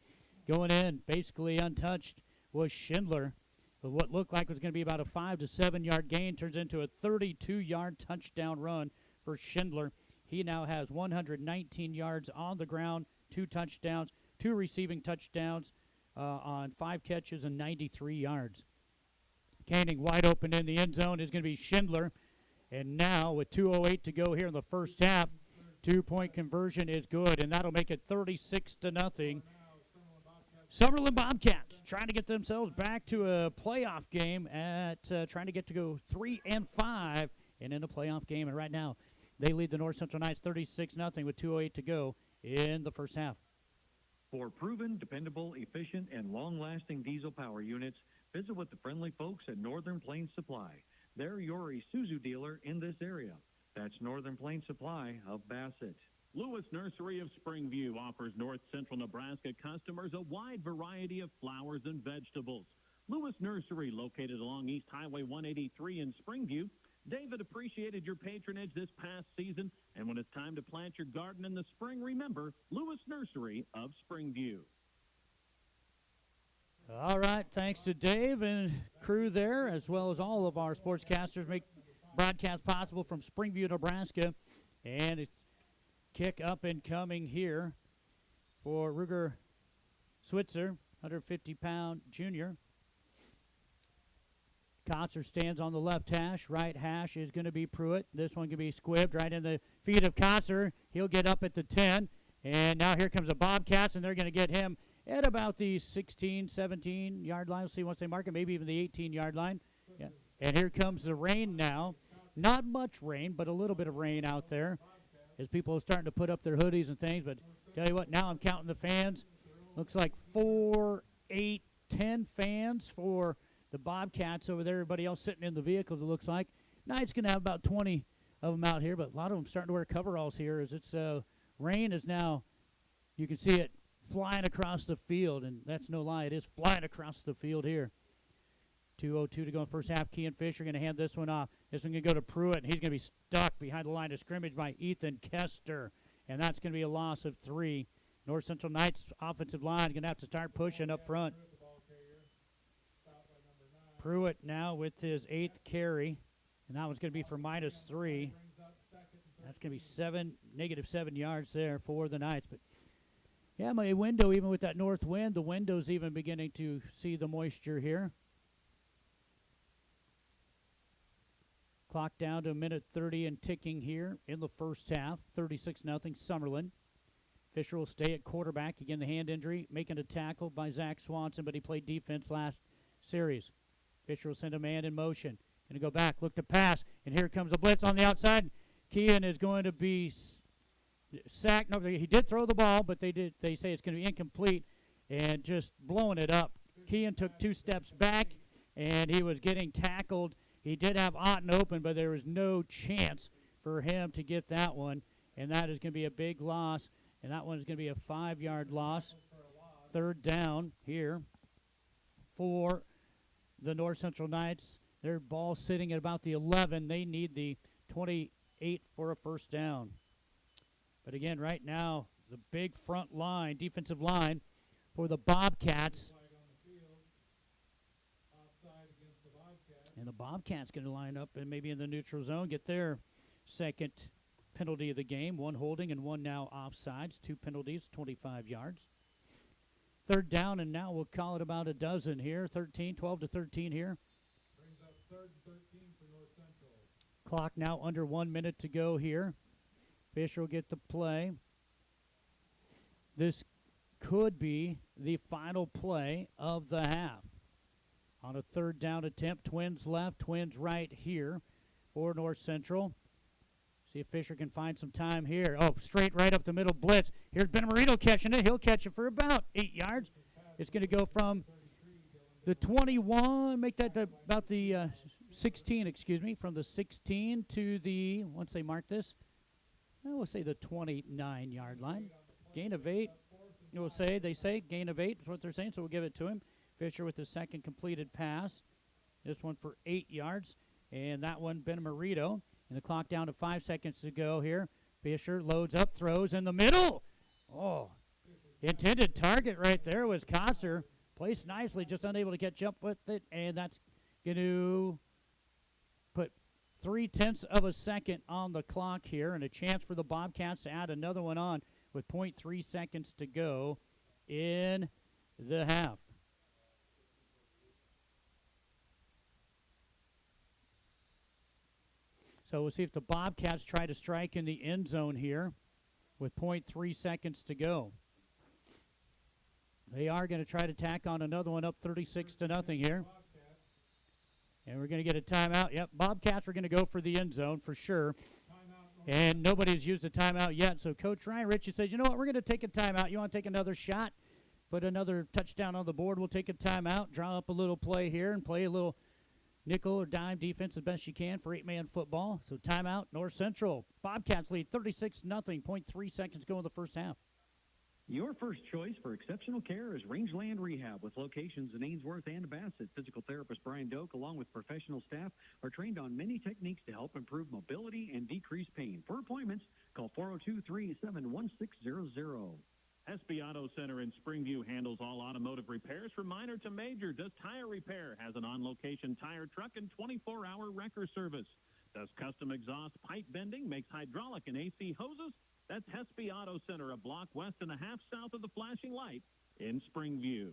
going in basically untouched was Schindler. But what looked like was going to be about a 5 to 7 yard gain turns into a 32-yard touchdown run for Schindler. He now has 119 yards on the ground, 2 touchdowns, 2 receiving touchdowns on 5 catches and 93 yards. Gaining wide open in the end zone is going to be Schindler. And now with 2:08 to go here in the first half, 2-point conversion is good, and that'll make it 36-0. Summerland Bobcats trying to get themselves back to a playoff game at trying to get to go 3-5 and in a playoff game. And right now, they lead the North Central Knights 36-0 with 2:08 to go in the first half. For proven, dependable, efficient, and long-lasting diesel power units, visit with the friendly folks at Northern Plains Supply. They're your Isuzu dealer in this area. That's Northern Plains Supply of Bassett. Lewis Nursery of Springview offers North Central Nebraska customers a wide variety of flowers and vegetables. Lewis Nursery, located along East Highway 183 in Springview. David appreciated your patronage this past season, and when it's time to plant your garden in the spring, remember Lewis Nursery of Springview. All right, thanks to Dave and crew there, as well as all of our sportscasters make broadcast possible from Springview, Nebraska. And it's kick up and coming here for Ruger Switzer, 150-pound junior. Concert stands on the left hash. Right hash is going to be Pruitt. This one can be squibbed right in the feet of Concert. He'll get up at the 10. And now here comes the Bobcats, and they're going to get him at about the 16, 17-yard line. We'll see once they mark it, maybe even the 18-yard line. Yeah. And here comes the rain now. Not much rain, but a little bit of rain out there as people are starting to put up their hoodies and things. But tell you what, now I'm counting the fans. Looks like 4, 8, 10 fans for the Bobcats over there. Everybody else sitting in the vehicles, it looks like. Knight's going to have about 20 of them out here, but a lot of them starting to wear coveralls here as it's rain is now, you can see it flying across the field, and that's no lie. It is flying across the field here. 2:02 to go in first half. Key and Fisher going to hand this one off. This one going to go to Pruitt, and he's going to be stuck behind the line of scrimmage by Ethan Kester, and that's going to be a loss of 3. North Central Knights offensive line going to have to start pushing up front. Pruitt now with his 8th carry, And that one's going to be for -3. That's going to be -7 yards there for the Knights. But, yeah, my window, even with that north wind, the window's even beginning to see the moisture here. Clock down to a minute 30 and ticking here in the first half. 36-0 Summerland. Fisher will stay at quarterback. Again, the hand injury, making a tackle by Zach Swanson, but he played defense last series. Fisher will send a man in motion. Going to go back, look to pass, and here comes a blitz on the outside. Kean is going to be sacked. No, he did throw the ball, but they say it's going to be incomplete and just blowing it up. Kean took 2 steps back, and he was getting tackled. He did have Otten open, but there was no chance for him to get that one, and that is going to be a big loss. And that one is going to be a 5-yard loss. 3rd down here for the North Central Knights. Their ball sitting at about the 11. They need the 28 for a first down. But again, right now, the big front line, defensive line for the Bobcats. And the Bobcats going to line up and maybe in the neutral zone, get their second penalty of the game, 1 holding and 1 now offsides, 2 penalties, 25 yards. 3rd down, and now we'll call it about a dozen here, 12 to 13 here. Brings up 3rd and 13 for North Central. Clock now under 1 minute to go here. Fisher will get the play. This could be the final play of the half. On a 3rd down attempt, Twins left, Twins right here for North Central. See if Fisher can find some time here. Oh, straight right up the middle blitz. Here's Benamarito catching it. He'll catch it for about 8 yards. It's going to go from the 21, make that about the 16, excuse me, from the 16 to the, once they mark this, we'll say the 29-yard line. Gain of 8. They say gain of 8 is what they're saying, so we'll give it to him. Fisher with the second completed pass. This one for 8 yards. And that one, Benamarito. And the clock down to 5 seconds to go here. Fisher loads up, throws in the middle. Oh, intended target right there was Kotzer. Placed nicely, just unable to catch up with it. And that's going to put 0.3 of a second on the clock here. And a chance for the Bobcats to add another one on with 0.3 seconds to go in the half. So we'll see if the Bobcats try to strike in the end zone here with 0.3 seconds to go. They are going to try to tack on another one up 36-0 here. And we're going to get a timeout. Yep, Bobcats are going to go for the end zone for sure. And nobody's used a timeout yet. So Coach Ryan Ritchie says, you know what, we're going to take a timeout. You want to take another shot? Put another touchdown on the board. We'll take a timeout, draw up a little play here, and play a little nickel or dime defense as best you can for 8-man football. So timeout, North Central. Bobcats lead 36-0, 0.3 seconds go in the first half. Your first choice for exceptional care is Rangeland Rehab with locations in Ainsworth and Bassett. Physical therapist Brian Doak, along with professional staff, are trained on many techniques to help improve mobility and decrease pain. For appointments, call 402-387-1600. SB Auto Center in Springview handles all automotive repairs from minor to major. Does tire repair, has an on-location tire truck and 24-hour wrecker service. Does custom exhaust pipe bending, makes hydraulic and AC hoses. That's Hesby Auto Center, a block west and a half south of the flashing light in Springview.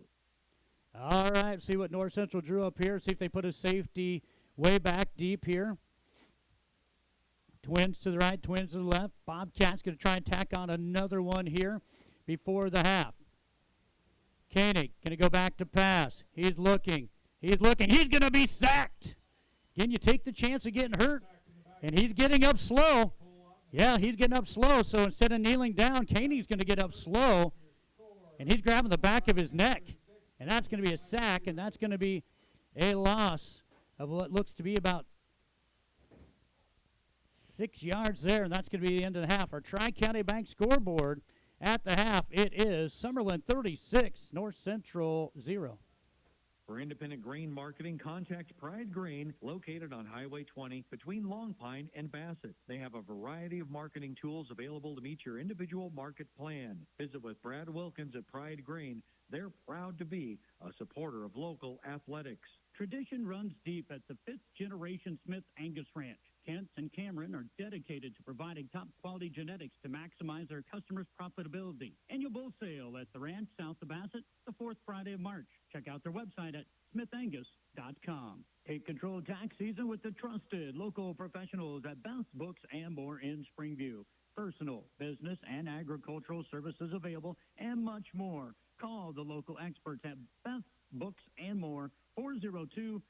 All right, see what North Central drew up here. See if they put a safety way back deep here. Twins to the right, Twins to the left. Bobcats going to try and tack on another one here before the half. Koenig going to go back to pass. He's looking. He's going to be sacked. Again, you take the chance of getting hurt, and he's getting up slow. Yeah, he's getting up slow, so instead of kneeling down, Koenig's going to get up slow, and he's grabbing the back of his neck, and that's going to be a sack, and that's going to be a loss of what looks to be about 6 yards there, and that's going to be the end of the half. Our Tri-County Bank scoreboard at the half, it is Summerland 36, North Central 0. For independent grain marketing, contact Pride Grain, located on Highway 20 between Long Pine and Bassett. They have a variety of marketing tools available to meet your individual market plan. Visit with Brad Wilkins at Pride Grain. They're proud to be a supporter of local athletics. Tradition runs deep at the fifth-generation Smith Angus Ranch. Kent and Cameron are dedicated to providing top-quality genetics to maximize their customers' profitability. Annual bull sale at the ranch south of Bassett, the fourth Friday of March. Check out their website at smithangus.com. Take control of tax season with the trusted local professionals at Best Books and More in Springview. Personal, business, and agricultural services available, and much more. Call the local experts at Best Books and More, 402-497-2724.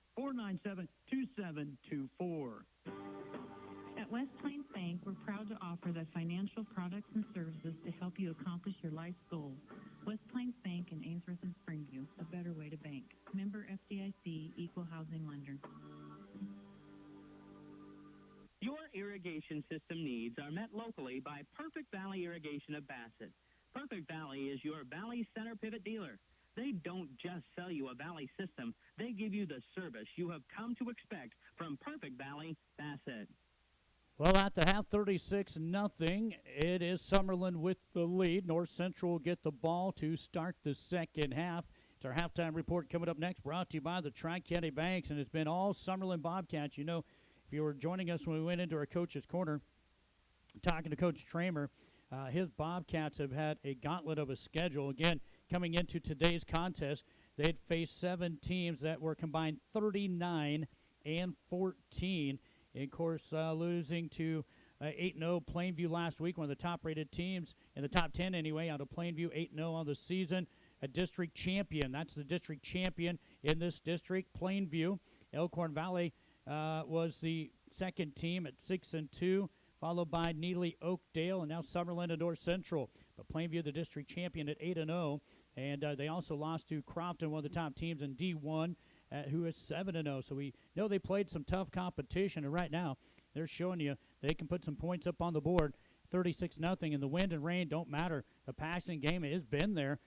At West Plains Bank, we're proud to offer the financial products and services to help you accomplish your life's goals. West Plains Bank in Ainsworth and Springview, a better way to bank. Member FDIC, Equal Housing Lender. Your irrigation system needs are met locally by Perfect Valley Irrigation of Bassett. Perfect Valley is your Valley Center Pivot dealer. They don't just sell you a Valley system. They give you the service you have come to expect from Perfect Valley Bassett. Well, at the half, 36-0. It is Summerland with the lead. North Central will get the ball to start the second half. It's our halftime report coming up next, brought to you by the Tri-County Banks, and it's been all Summerland Bobcats. You know, if you were joining us when we went into our coach's corner, talking to Coach Tramer, his Bobcats have had a gauntlet of a schedule. Again, coming into today's contest, they'd faced 7 teams that were combined 39-14. And of course, losing to 8-0 Plainview last week, one of the top-rated teams in the top 10 anyway, out of Plainview, 8-0 on the season. A district champion. That's the district champion in this district, Plainview. Elkhorn Valley was the second team at 6-2, followed by Neely Oakdale, and now Summerland and North Central. But Plainview, the district champion at 8-0, and they also lost to Crofton, one of the top teams in D1, who is 7-0. So we know they played some tough competition, and right now they're showing you they can put some points up on the board. 36-0, and the wind and rain don't matter. The passing game has been there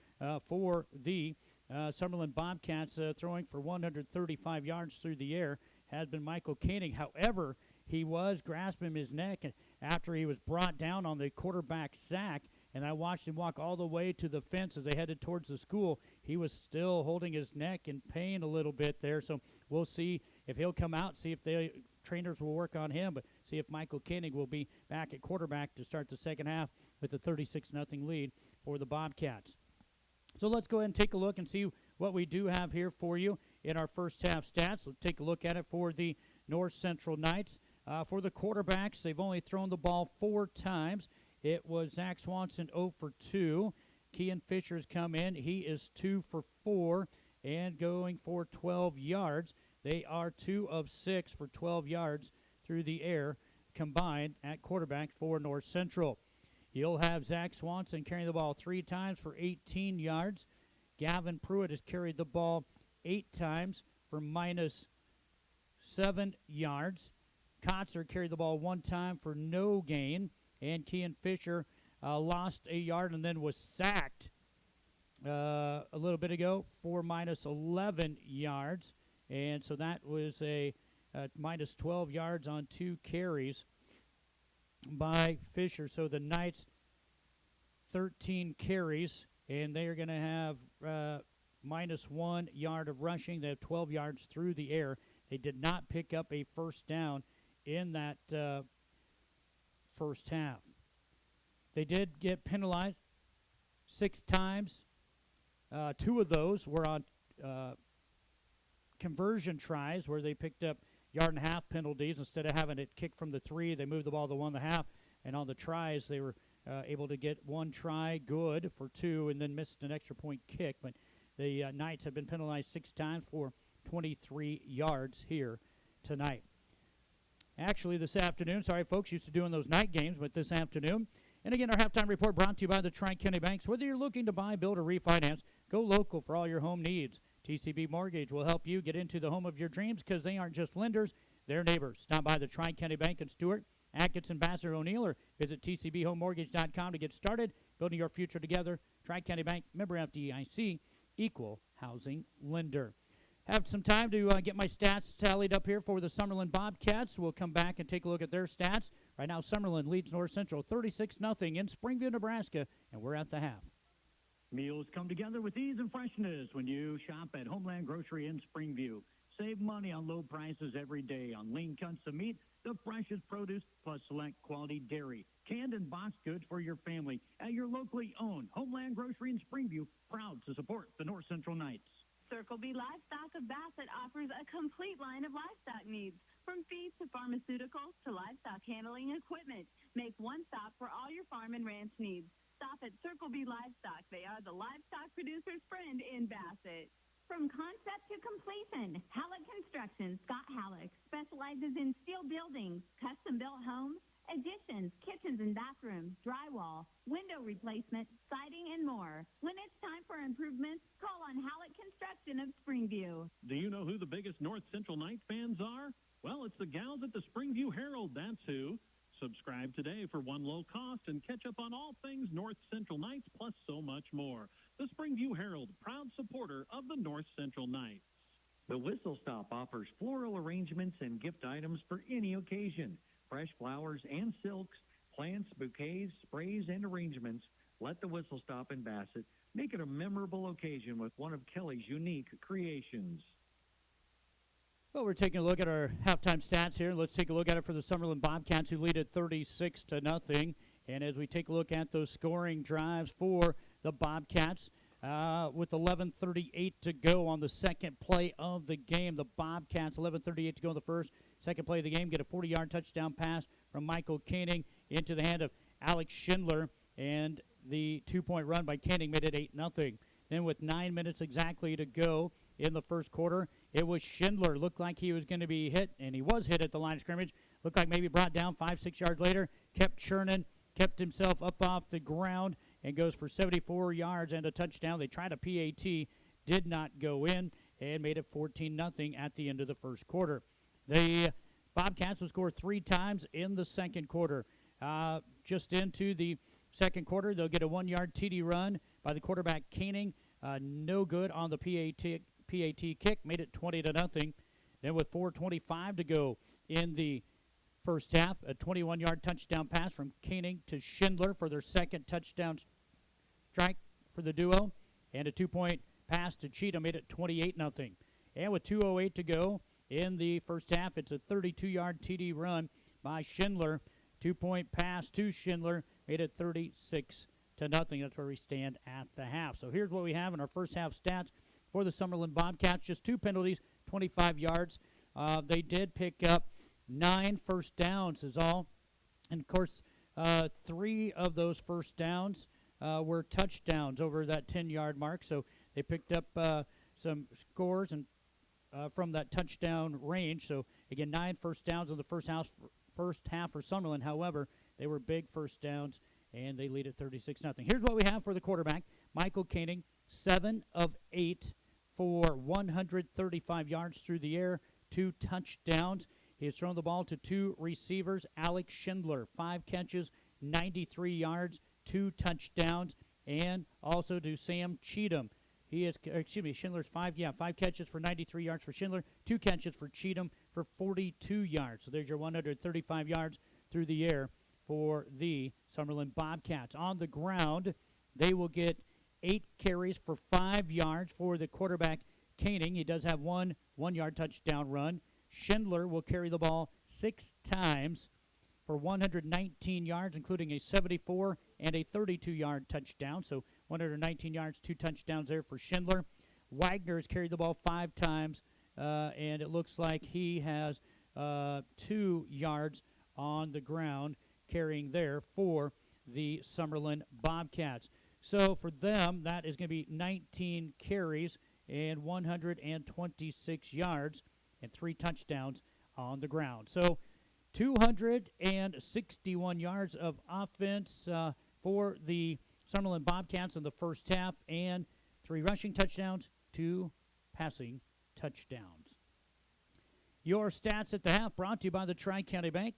for the Summerland Bobcats, throwing for 135 yards through the air has been Michael Koenig. However, he was grasping his neck after he was brought down on the quarterback sack, and I watched him walk all the way to the fence as they headed towards the school. He was still holding his neck in pain a little bit there, so we'll see if he'll come out, see if the trainers will work on him, but see if Michael Koenig will be back at quarterback to start the second half with a 36-0 lead for the Bobcats. So let's go ahead and take a look and see what we do have here for you in our first half stats. Let's take a look at it for the North Central Knights. For the quarterbacks, they've only thrown the ball 4 times. It was Zach Swanson 0 for 2. Kean Fisher's come in. He is 2 for 4 and going for 12 yards. They are 2 of 6 for 12 yards through the air combined at quarterback for North Central. You'll have Zach Swanson carrying the ball 3 times for 18 yards. Gavin Pruitt has carried the ball 8 times for -7 yards. Kotzer carried the ball 1 time for no gain. And Kean Fisher lost a yard and then was sacked a little bit ago for -11 yards. And so that was a -12 yards on 2 carries by Fisher. So the Knights, 13 carries, and they are going to have -1 yard of rushing. They have 12 yards through the air. They did not pick up a first down in that first half. They did get penalized 6 times. 2 of those were on conversion tries where they picked up yard-and-a-half penalties. Instead of having it kicked from the 3, they moved the ball to 1.5. And on the tries, they were able to get 1 try good for 2 and then missed an extra point kick. But the Knights have been penalized 6 times for 23 yards here tonight. Actually, this afternoon, sorry, folks, used to doing those night games, but this afternoon. And again, our halftime report brought to you by the Tri-County Banks. Whether you're looking to buy, build, or refinance, go local for all your home needs. TCB Mortgage will help you get into the home of your dreams because they aren't just lenders, they're neighbors. Stop by the Tri-County Bank in Stewart, Atkinson, Vassar, O'Neill, or visit tcbhomemortgage.com to get started. Building your future together. Tri-County Bank, member FDIC, equal housing lender. Have some time to get my stats tallied up here for the Summerland Bobcats. We'll come back and take a look at their stats. Right now, Summerland leads North Central 36-0 in Springview, Nebraska, and we're at the half. Meals come together with ease and freshness when you shop at Homeland Grocery in Springview. Save money on low prices every day on lean cuts of meat, the freshest produce, plus select quality dairy, canned and boxed goods for your family at your locally owned Homeland Grocery in Springview, proud to support the North Central Knights. Circle B Livestock of Bassett offers a complete line of livestock needs, from feed to pharmaceuticals to livestock handling equipment. Make one stop for all your farm and ranch needs. Stop at Circle B Livestock. They are the livestock producer's friend in Bassett. From concept to completion, Halleck Construction, Scott Halleck, specializes in steel buildings, custom-built homes, additions, kitchens and bathrooms, drywall, window replacement, siding, and more. When it's time for improvements, call on Halleck Construction of Springview. Do you know who the biggest North Central Knights fans are? Well, it's the gals at the Springview Herald, that's who. Subscribe today for one low cost and catch up on all things North Central Knights, plus so much more. The Springview Herald, proud supporter of the North Central Knights. The Whistle Stop offers floral arrangements and gift items for any occasion. Fresh flowers and silks, plants, bouquets, sprays, and arrangements. Let the Whistle Stop in Bassett make it a memorable occasion with one of Kelly's unique creations. Well, we're taking a look at our halftime stats here. Let's take a look at it for the Summerland Bobcats, who lead at 36-0. And as we take a look at those scoring drives for the Bobcats, with 11:38 to go on the second play of the game, the Bobcats, 11:38 to go in the first. Second play of the game, get a 40-yard touchdown pass from Michael Koenig into the hand of Alex Schindler, and the two-point run by Koenig made it 8-0. Then with 9 minutes exactly to go in the first quarter, it was Schindler. Looked like he was going to be hit, and he was hit at the line of scrimmage. Looked like maybe brought down 5-6 yards later, kept churning, kept himself up off the ground, and goes for 74 yards and a touchdown. They tried a PAT, did not go in, and made it 14-0 at the end of the first quarter. The Bobcats will score 3 times in the second quarter. Just into the second quarter, they'll get a 1-yard TD run by the quarterback Koenig. No good on the PAT kick, made it 20-0. Then with 4:25 to go in the first half, a 21-yard touchdown pass from Koenig to Schindler for their second touchdown strike for the duo, and a 2-point pass to Cheatham made it 28-0. And with 2:08 to go in the first half, it's a 32-yard TD run by Schindler. 2-point pass to Schindler made it 36-0. That's where we stand at the half. So here's what we have in our first half stats for the Summerland Bobcats. Just 2 penalties, 25 yards. They did pick up 9 first downs is all. And, of course, 3 of those first downs were touchdowns over that 10-yard mark. So they picked up some scores and from that touchdown range. So, again, 9 first downs in the first half for Summerland. However, they were big first downs, and they lead at 36-0. Here's what we have for the quarterback, Michael Koenig, 7 of 8 for 135 yards through the air, 2 touchdowns. He has thrown the ball to 2 receivers. Alex Schindler, 5 catches, 93 yards, 2 touchdowns, and also to Sam Cheatham. Schindler's 5 catches for 93 yards for Schindler, 2 catches for Cheatham for 42 yards. So there's your 135 yards through the air for the Summerland Bobcats. On the ground, they will get 8 carries for 5 yards for the quarterback, Koenig. He does have 1 1-yard touchdown run. Schindler will carry the ball 6 times for 119 yards, including a 74 and a 32-yard touchdown. So 119 yards, 2 touchdowns there for Schindler. Wagner has carried the ball 5 times, and it looks like he has 2 yards on the ground carrying there for the Summerland Bobcats. So for them, that is going to be 19 carries and 126 yards and 3 touchdowns on the ground. So 261 yards of offense for the Summerland Bobcats in the first half, and 3 rushing touchdowns, 2 passing touchdowns. Your stats at the half brought to you by the Tri-County Bank.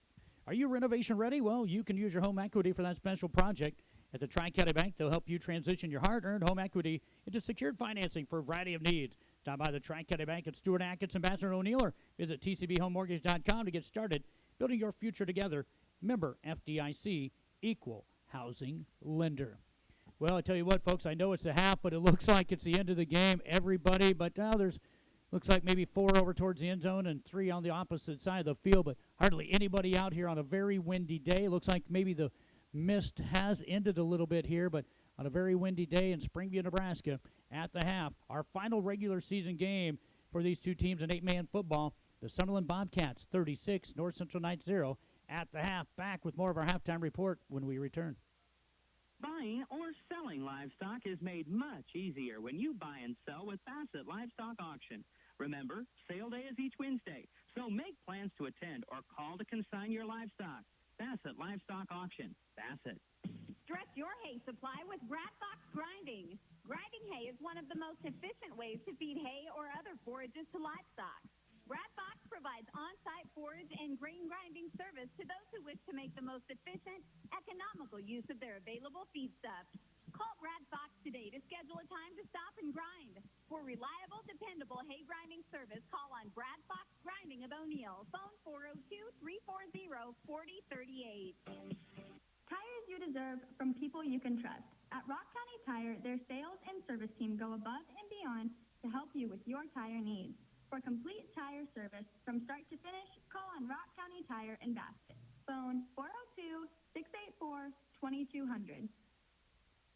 Are you renovation ready? Well, you can use your home equity for that special project. At the Tri-County Bank, they'll help you transition your hard-earned home equity into secured financing for a variety of needs. Stop by the Tri-County Bank at Stewart Atkins, Ambassador O'Neill, or visit tcbhomemortgage.com to get started building your future together. Member FDIC, equal housing lender. Well, I tell you what, folks, I know it's the half, but it looks like it's the end of the game. Everybody, but there's Looks like maybe 4 over towards the end zone and 3 on the opposite side of the field, but hardly anybody out here on a very windy day. Looks like maybe the mist has ended a little bit here, but on a very windy day in Springview, Nebraska at the half. Our final regular season game for these two teams in 8-man football, the Summerland Bobcats 36, North Central Knights 0 at the half. Back with more of our halftime report when we return. Buying or selling livestock is made much easier when you buy and sell with Bassett Livestock Auction. Remember, sale day is each Wednesday, so make plans to attend or call to consign your livestock. Bassett Livestock Auction. Bassett. Dress your hay supply with Brad Fox Grinding. Grinding hay is one of the most efficient ways to feed hay or other forages to livestock. Brad Fox provides on-site forage and grain grinding service to those who wish to make the most efficient, economical use of their available feedstuffs. Call Brad Fox today to schedule a time to stop and grind. For reliable, dependable hay grinding service, call on Brad Fox Grinding of O'Neill. Phone 402-340-4038. Tires you deserve from people you can trust. At Rock County Tire, their sales and service team go above and beyond to help you with your tire needs. For complete tire service from start to finish, call on Rock County Tire in Basket. Phone 402-684-2200.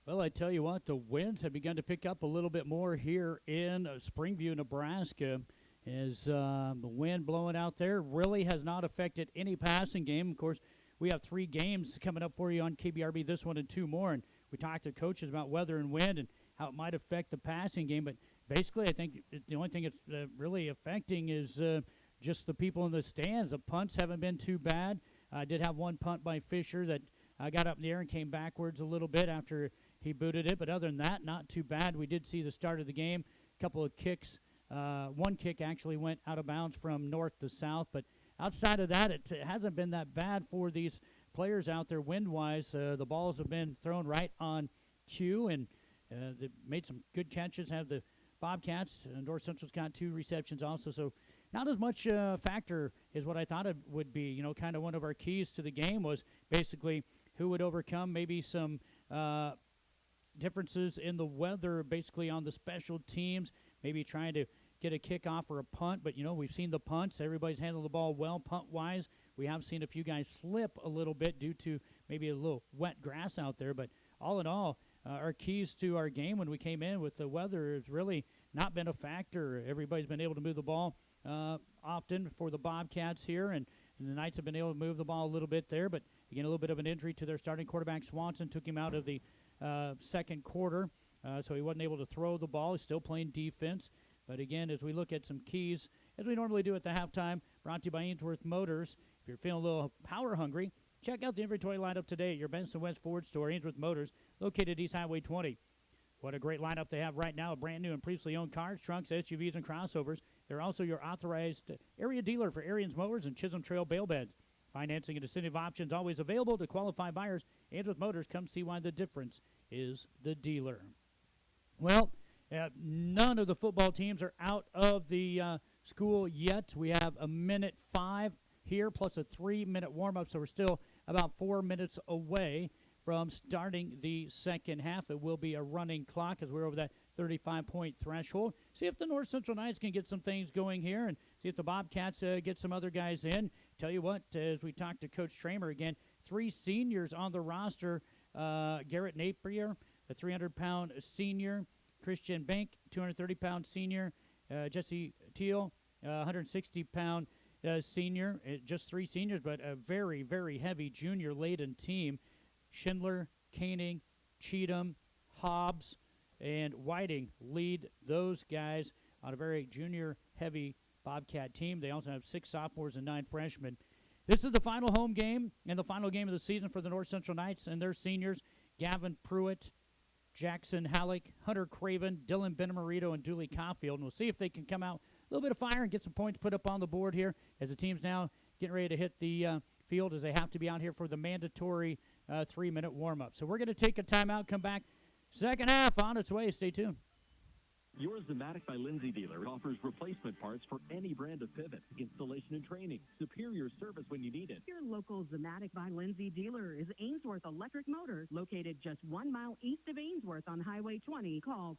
Well, I tell you what, the winds have begun to pick up a little bit more here in Springview, Nebraska, as the wind blowing out there really has not affected any passing game. Of course, we have 3 games coming up for you on KBRB, this one and 2 more, and we talked to coaches about weather and wind and how it might affect the passing game, but basically I think the only thing it's really affecting is just the people in the stands. The punts haven't been too bad. I did have one punt by Fisher that got up in the air and came backwards a little bit after he booted it, but other than that, not too bad. We did see the start of the game, a couple of kicks. One kick actually went out of bounds from north to south, but outside of that, it hasn't been that bad for these players out there wind-wise. The balls have been thrown right on cue, and they made some good catches. Have the Bobcats, North Central's got 2 receptions also, so not as much factor is what I thought it would be. You know, kind of one of our keys to the game was basically who would overcome maybe some differences in the weather, basically on the special teams, maybe trying to get a kickoff or a punt. But, you know, we've seen the punts. Everybody's handled the ball well punt-wise. We have seen a few guys slip a little bit due to maybe a little wet grass out there. But all in all, our keys to our game when we came in with the weather has really not been a factor. Everybody's been able to move the ball often for the Bobcats here, and the Knights have been able to move the ball a little bit there. But, again, a little bit of an injury to their starting quarterback. Swanson took him out of the second quarter, so he wasn't able to throw the ball. He's still playing defense. But, again, as we look at some keys, as we normally do at the halftime, brought to you by Ainsworth Motors. If you're feeling a little power hungry, check out the inventory lineup today at your Benson West Ford store, Ainsworth Motors, located East Highway 20. What a great lineup they have right now, brand new and previously owned cars, trunks, SUVs, and crossovers. They're also your authorized area dealer for Arians Mowers and Chisholm Trail Bale Beds. Financing and incentive options always available to qualified buyers. Ainsworth Motors, come see why the difference is the dealer. Well, none of the football teams are out of the school yet. We have a minute 5 here plus a 3-minute warm-up, so we're still about 4 minutes away from starting the second half. It will be a running clock as we're over that 35-point threshold. See if the North Central Knights can get some things going here and see if the Bobcats get some other guys in. Tell you what, as we talk to Coach Tramer again, 3 seniors on the roster. Garrett Napier, a 300-pound senior. Christian Bank, 230-pound senior. Jesse Teal, 160-pound senior. Just 3 seniors, but a very, very heavy junior-laden team. Schindler, Koenig, Cheatham, Hobbs, and Whiting lead those guys on a very junior-heavy Bobcat team. They also have 6 sophomores and 9 freshmen. This is the final home game and the final game of the season for the North Central Knights and their seniors, Gavin Pruitt, Jackson Halleck, Hunter Craven, Dylan Benamarito, and Dooley Caulfield. And we'll see if they can come out a little bit of fire and get some points put up on the board here as the team's now getting ready to hit the field as they have to be out here for the mandatory 3-minute warm-up. So we're going to take a timeout, come back. Second half on its way. Stay tuned. Your Zematic by Lindsay dealer offers replacement parts for any brand of pivot, installation and training, superior service when you need it. Your local Zematic by Lindsay dealer is Ainsworth Electric Motors, located just 1 mile east of Ainsworth on Highway 20. Call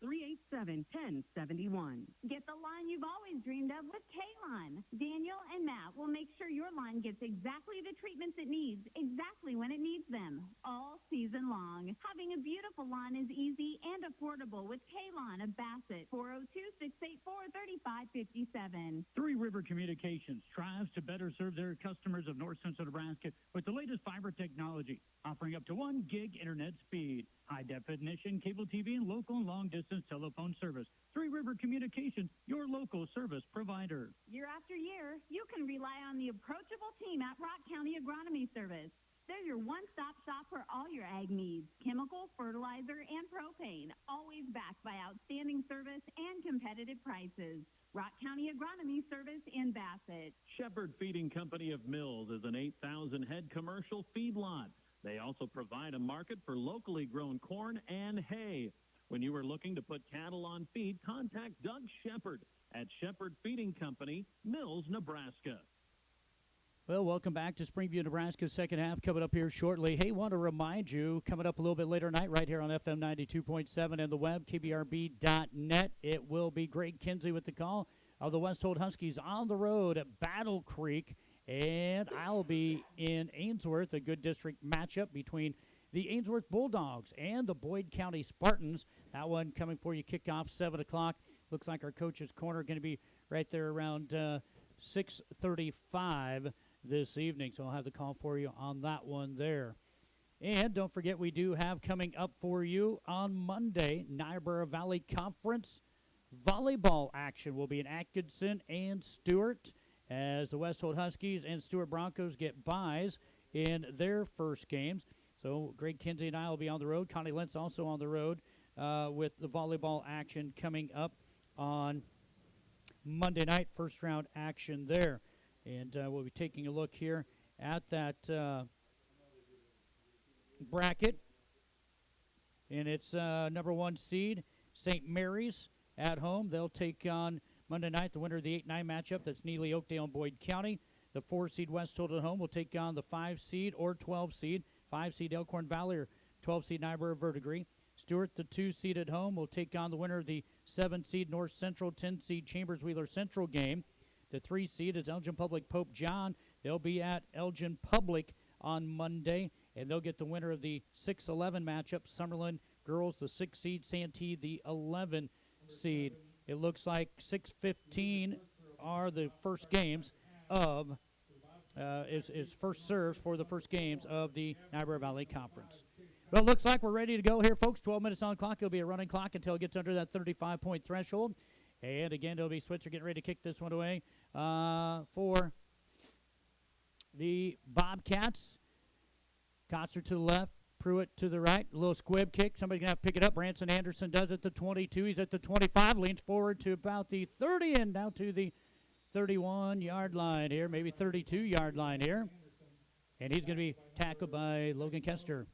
387-1071. Get the lawn you've always dreamed of with K-Lawn. Daniel and Matt will make sure your lawn gets exactly the treatments it needs, exactly when it needs them, all season long. Having a beautiful lawn is easy and affordable with K-Lawn of Bassett, 402-684-3557. Three River Communications strives to better serve their customers of north central Nebraska with the latest fiber technology, offering up to 1 gig internet speed, high-definition cable TV, and local and long-distance telephone service. Three River Communications, your local service provider. Year after year, you can rely on the approachable team at Rock County Agronomy Service. They're your one-stop shop for all your ag needs, chemical, fertilizer, and propane, always backed by outstanding service and competitive prices. Rock County Agronomy Service in Bassett. Shepherd Feeding Company of Mills is an 8,000-head commercial feedlot. They also provide a market for locally grown corn and hay. When you are looking to put cattle on feed, contact Doug Shepherd at Shepherd Feeding Company, Mills, Nebraska. Well, welcome back to Springview, Nebraska's second half coming up here shortly. Hey, want to remind you, coming up a little bit later tonight right here on FM 92.7 and the web, kbrb.net. It will be Greg Kinsey with the call of the West Holt Huskies on the road at Battle Creek. And I'll be in Ainsworth, a good district matchup between the Ainsworth Bulldogs and the Boyd County Spartans. That one coming for you, kickoff 7 o'clock. Looks like our coach's corner going to be right there around 6:35 this evening, so I'll have the call for you on that one there. And don't forget, we do have coming up for you on Monday, Niobrara Valley Conference volleyball action will be in Atkinson and Stewart as the West Holt Huskies and Stewart Broncos get byes in their first games. So Greg Kinsey and I will be on the road. Connie Lentz also on the road with the volleyball action coming up on Monday night, first round action there. And we'll be taking a look here at that bracket. And it's number 1 seed, St. Mary's at home. They'll take on Monday night the winner of the 8-9 matchup. That's Neely, Oakdale, and Boyd County. The 4 seed West Holt at home will take on the 5 seed or 12 seed. 5 seed Elkhorn Valley or 12 seed Niobrara Verdigris. Stewart, the 2 seed at home, will take on the winner of the 7 seed North Central, 10 seed Chambers Wheeler Central game. The 3 seed is Elgin Public Pope John. They'll be at Elgin Public on Monday, and they'll get the winner of the 6-11 matchup. Summerland girls, the 6 seed, Santee, the 11 seed. It looks like 6:15 are the first games of is first serves for the first games of the Niobrara Valley Conference. Well, it looks like we're ready to go here, folks. 12 minutes on the clock. It'll be a running clock until it gets under that 35-point threshold. And again, it'll be Switzer getting ready to kick this one away for the Bobcats. Kotzer to the left, Pruitt to the right. A little squib kick. Somebody's going to have to pick it up. Branson Anderson does it to 22. He's at the 25, leans forward to about the 30 and down to the 31-yard line here, maybe 32-yard line here. And he's going to be tackled by Logan Kester.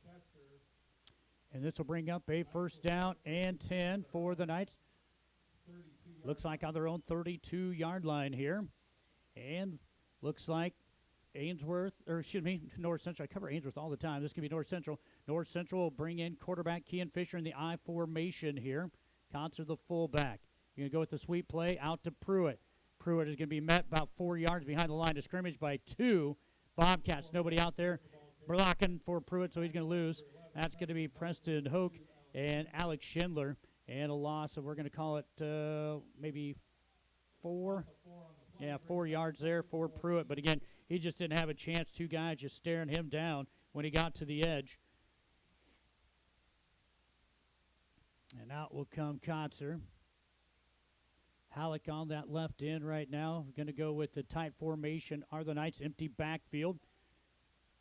And this will bring up a first down and 10 for the Knights. Looks like on their own 32-yard line here. And looks like North Central. I cover Ainsworth all the time. This could be North Central. North Central will bring in quarterback Kean Fisher in the I formation here. Kotzer the fullback. You're going to go with the sweep play out to Pruitt. Pruitt is going to be met about 4 yards behind the line of scrimmage by 2 Bobcats. Nobody out there blocking for Pruitt, so he's going to lose. That's going to be Preston Hoke and Alex Schindler. And a loss, so we're going to call it maybe 4. Yeah, 4 yards there for Pruitt. But again, he just didn't have a chance. 2 guys just staring him down when he got to the edge. And out will come Kotzer. Halleck on that left end right now. We're going to go with the tight formation. Are the Knights empty backfield?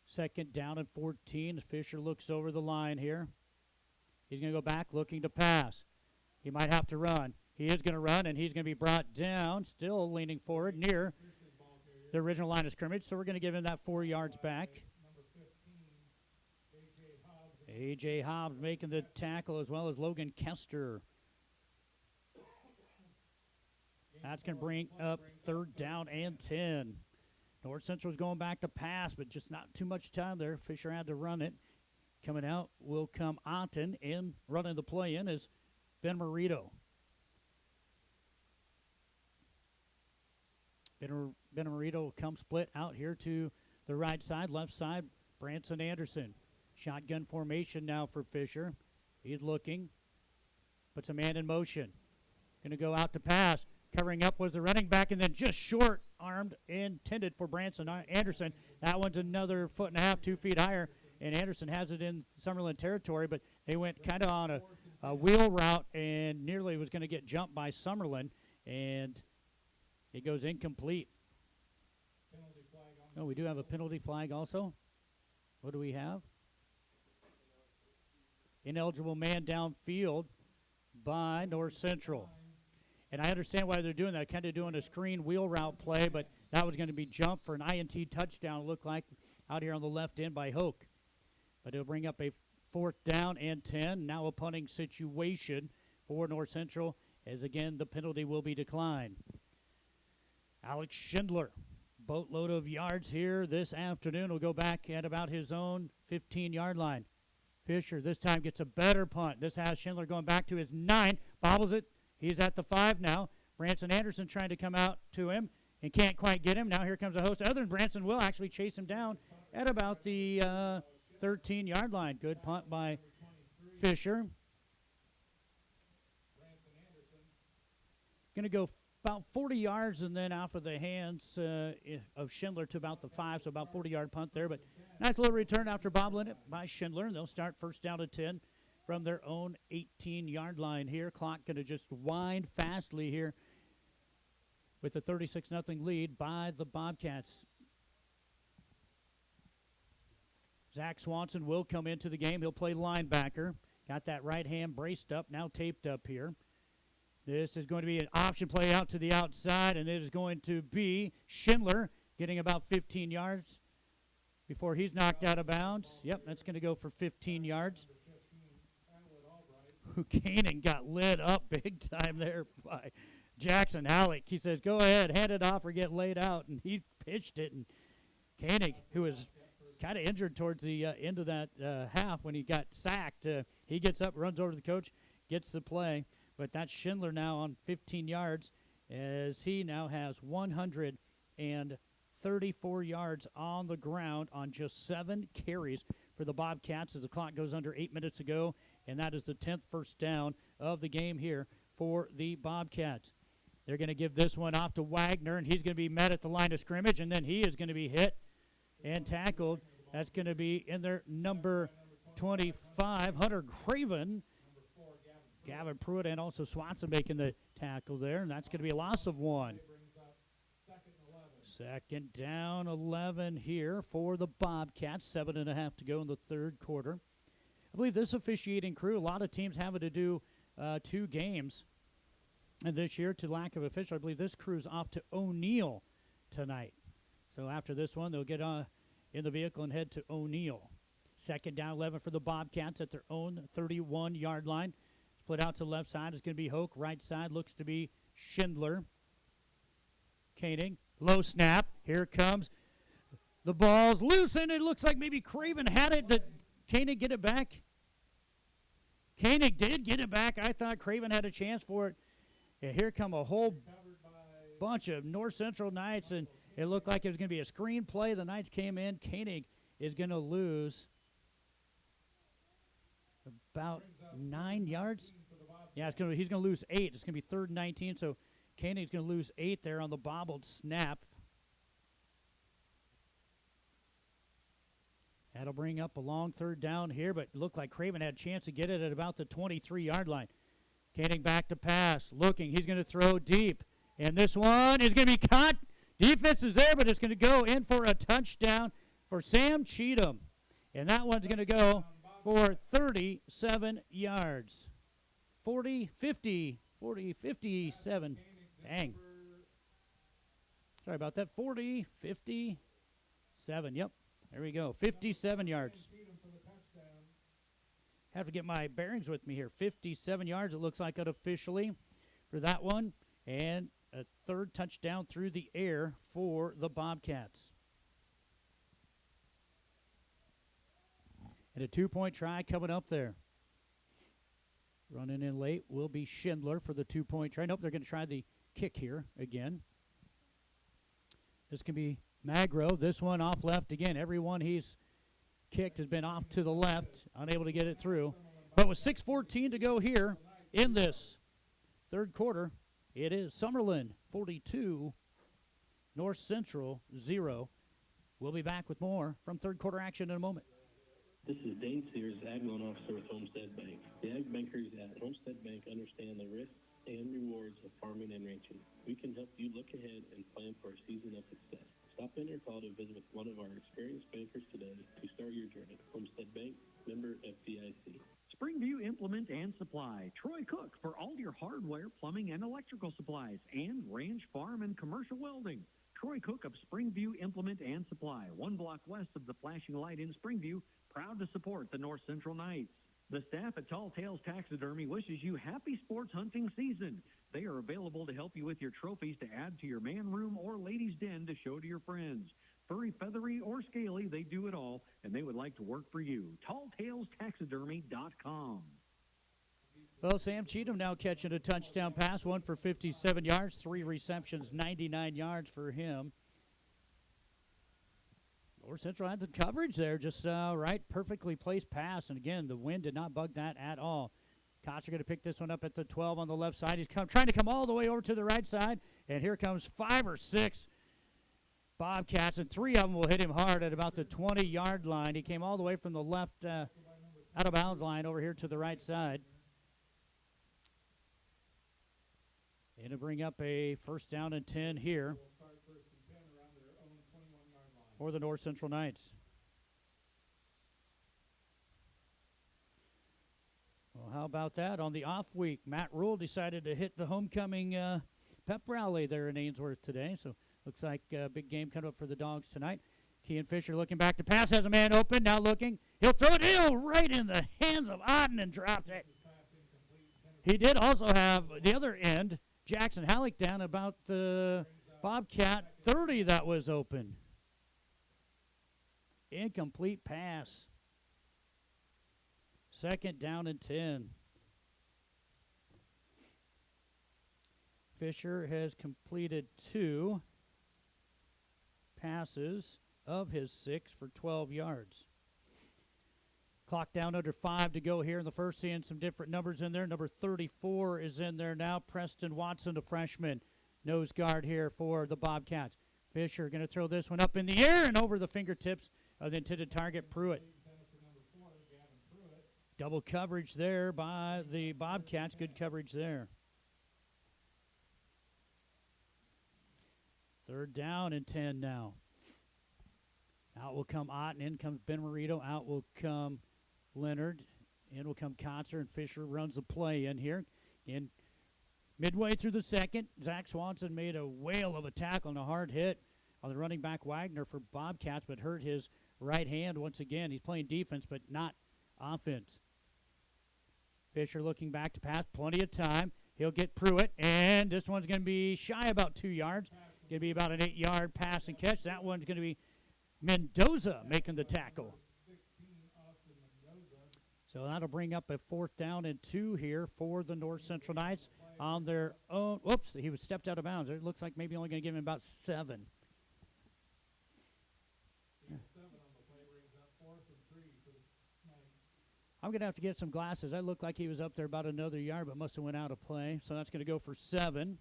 Second down and 14. Fisher looks over the line here. He's going to go back looking to pass. He might have to run. He is going to run, and he's going to be brought down, still leaning forward near the original line of scrimmage. So we're going to give him that 4 yards back. A.J. Hobbs making the tackle as well as Logan Kester. That's going to bring up 3rd down and 10. North Central's going back to pass, but just not too much time there. Fisher had to run it. Coming out will come Otten, and running the play in is Ben Marito. Ben Marito will come split out here to the right side. Left side, Branson Anderson. Shotgun formation now for Fisher. He's looking. Puts a man in motion. Going to go out to pass. Covering up was the running back, and then just short-armed, intended for Branson Anderson. That one's another 1.5 feet, 2 feet higher, and Anderson has it in Summerland territory, but they went kind of on a wheel route and nearly was going to get jumped by Summerland, and it goes incomplete. Oh, we do have a penalty flag also. What do we have? Ineligible man downfield by North Central. And I understand why they're doing that, kind of doing a screen wheel route play, but that was going to be jumped for an INT touchdown, it looked like, out here on the left end by Hoke. But it'll bring up a 4th down and 10. Now a punting situation for North Central, as again the penalty will be declined. Alex Schindler, boatload of yards here this afternoon, will go back at about his own 15-yard line. Fisher this time gets a better punt. This has Schindler going back to his 9, bobbles it. He's at the 5 now. Branson Anderson trying to come out to him and can't quite get him. Now here comes a host. Other than Branson will actually chase him down at about the 13-yard line. Good punt by Fisher. Going to go about 40 yards and then off of the hands of Schindler to about the 5, so about 40-yard punt there. But nice little return after bobbling it by Schindler. They'll start 1st down and 10 from their own 18-yard line here. Clock going to just wind fastly here with a 36-0 lead by the Bobcats. Zach Swanson will come into the game. He'll play linebacker. Got that right hand braced up, now taped up here. This is going to be an option play out to the outside, and it is going to be Schindler getting about 15 yards before he's knocked out of bounds. Yep, that's going to go for 15 yards. Buchanan got lit up big time there by Jackson Halleck. He says, go ahead, hand it off or get laid out, and he pitched it. And Koenig, who was kind of injured towards the end of that half when he got sacked, he gets up, runs over to the coach, gets the play. But that's Schindler now on 15 yards as he now has 134 yards on the ground on just 7 carries for the Bobcats as the clock goes under 8 minutes ago. And that is the 10th first down of the game here for the Bobcats. They're going to give this one off to Wagner, and he's going to be met at the line of scrimmage, and then he is going to be hit and tackled. That's going to be in their number 25, Hunter Craven. Gavin Pruitt and also Swanson making the tackle there, and that's going to be a loss of 1. 2nd down, 11 here for the Bobcats. 7.5 to go in the 3rd quarter. I believe this officiating crew, a lot of teams having to do 2 games. And this year, to lack of official, I believe this crew's off to O'Neill tonight. So after this one, they'll get in the vehicle and head to O'Neill. 2nd down, 11 for the Bobcats at their own 31-yard line. Split out to the left side is going to be Hoke. Right side looks to be Schindler. Koenig, low snap. Here comes the ball's loose, and it looks like maybe Craven had it. Did Koenig get it back? Koenig did get it back. I thought Craven had a chance for it. And here come a whole bunch of North Central Knights, and it looked like it was going to be a screen play. The Knights came in. Koenig is going to lose about 9 yards. Yeah, he's going to lose 8. It's going to be 3rd and 19, so Koenig's going to lose 8 there on the bobbled snap. That'll bring up a long 3rd down here, but it looked like Craven had a chance to get it at about the 23-yard line. Koenig back to pass, looking. He's going to throw deep, and this one is going to be caught. Defense is there, but it's going to go in for a touchdown for Sam Cheatham, and that one's going to go for 37 yards. 40, 50, 40, 57. Dang. Sorry about that. 40, 57. Yep. There we go. 57 yards. Have to get my bearings with me here. 57 yards, it looks like, unofficially for that one. And a third touchdown through the air for the Bobcats. And a 2-point try coming up there. Running in late will be Schindler for the 2-point try. Nope, they're going to try the kick here again. This can be Magro. This one off left again. Everyone he's kicked has been off to the left, unable to get it through. But with 6:14 to go here in this third quarter, it is Summerland 42, North Central 0. We'll be back with more from third quarter action in a moment. This is Dane Sears, Ag Loan Officer with Homestead Bank. The ag bankers at Homestead Bank understand the risks and rewards of farming and ranching. We can help you look ahead and plan for a season of success. Stop in or call to visit with one of our experienced bankers today to start your journey. Homestead Bank, member FDIC. Springview Implement and Supply. Troy Cook for all your hardware, plumbing, and electrical supplies. And Ranch Farm and Commercial Welding. Troy Cook of Springview Implement and Supply. 1 block west of the flashing light in Springview. Proud to support the North Central Knights. The staff at Tall Tales Taxidermy wishes you happy sports hunting season. They are available to help you with your trophies to add to your man room or ladies' den to show to your friends. Furry, feathery, or scaly, they do it all, and they would like to work for you. TallTalesTaxidermy.com. Well, Sam Cheatham now catching a touchdown pass, 1 for 57 yards, 3 receptions, 99 yards for him. North Central had the coverage there, just right, perfectly placed pass. And again, the wind did not bug that at all. Koch are going to pick this one up at the 12 on the left side. He's trying to come all the way over to the right side. And here comes 5 or 6 Bobcats, and 3 of them will hit him hard at about the 20-yard line. He came all the way from the left out of bounds line over here to the right side. And to bring up a first down and 10 here for the North Central Knights. Well, how about that? On the off week, Matt Rule decided to hit the homecoming pep rally there in Ainsworth today. So looks like a big game coming up for the Dogs tonight. Kean Fisher looking back to pass, has a man open, now looking. He'll throw it in right in the hands of Otten and drops it. He did also have the other end, Jackson Halleck, down about the Bobcat 30 that was open. Incomplete pass. Second down and 10. Fisher has completed 2 passes of his 6 for 12 yards. Clock down under 5 to go here in the first, seeing some different numbers in there. Number 34 is in there now. Preston Watson, a freshman, nose guard here for the Bobcats. Fisher going to throw this one up in the air and over the fingertips of the intended target, Pruitt. Double coverage there by the Bobcats. Good coverage there. Third down and 10 now. Out will come Otten. In comes Ben Marito. Out will come Leonard. In will come Kotzer, and Fisher runs the play in here. In midway through the second, Zach Swanson made a whale of a tackle and a hard hit on the running back Wagner for Bobcats, but hurt his right hand once again. He's playing defense, but not offense. Fisher looking back to pass, plenty of time. He'll get Pruitt, and this one's going to be shy about 2 yards. Going to be about an 8-yard pass and catch. That one's going to be Mendoza making the tackle. So that'll bring up a 4th down and 2 here for the North Central Knights on their own. Whoops, he was stepped out of bounds. It looks like maybe only going to give him about 7. I'm going to have to get some glasses. That looked like he was up there about another yard, but must have went out of play. So that's going to go for 7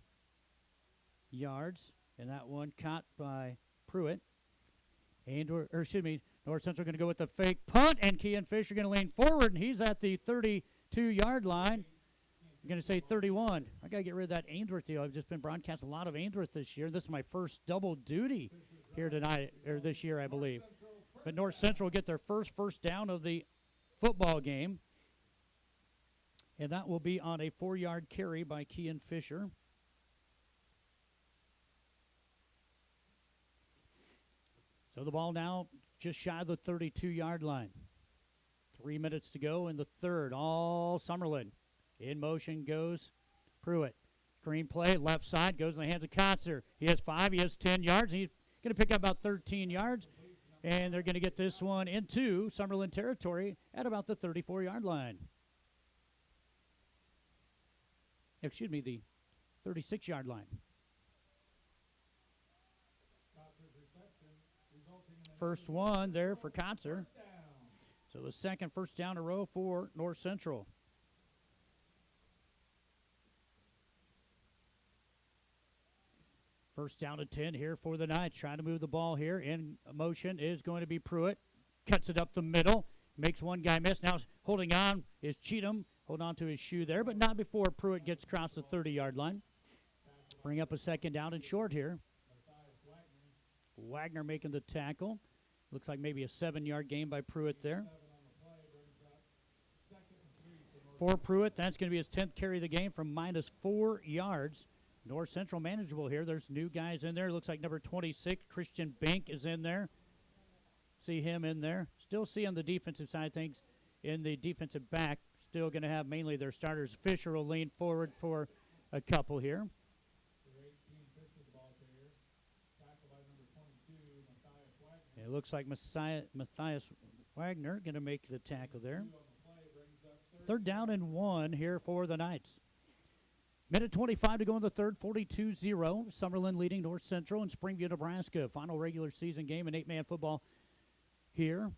yards. And that one caught by Pruitt. North Central going to go with the fake punt, and Kean Fisher going to lean forward, and he's at the 32-yard line. I'm going to say 31. I got to get rid of that Ainsworth deal. I've just been broadcasting a lot of Ainsworth this year. This is my first double duty here tonight, or this year, I believe. But North Central will get their first down of the football game, and that will be on a 4-yard carry by Kean Fisher. So the ball now just shy of the 32-yard line. 3 minutes to go in the third. All Summerland. In motion goes Pruitt. Screen play, left side, goes in the hands of Kotzer. He has 5, he has 10 yards. He's going to pick up about 13 yards, and they're going to get this one into Summerland territory at about the 34-yard line. Excuse me, the 36-yard line. First one there for Kotzer. So the second first down in a row for North Central. First down and 10 here for the Knights. Trying to move the ball here. In motion is going to be Pruitt. Cuts it up the middle. Makes one guy miss. Now holding on is Cheatham. Hold on to his shoe there, but not before Pruitt gets across the 30-yard line. Bring up a second down and short here. Wagner making the tackle. Looks like maybe a 7-yard gain by Pruitt there. For Pruitt, that's going to be his 10th carry of the game from -4 yards. North Central manageable here. There's new guys in there. Looks like number 26, Christian Bink, is in there. See him in there. Still see on the defensive side of things, in the defensive back, still going to have mainly their starters. Fisher will lean forward for a couple here. It looks like Matthias Wagner going to make the tackle there. Third down and 1 here for the Knights. Minute 25 to go in the third, 42-0. Summerland leading North Central in Springview, Nebraska. Final regular season game in 8-man football here.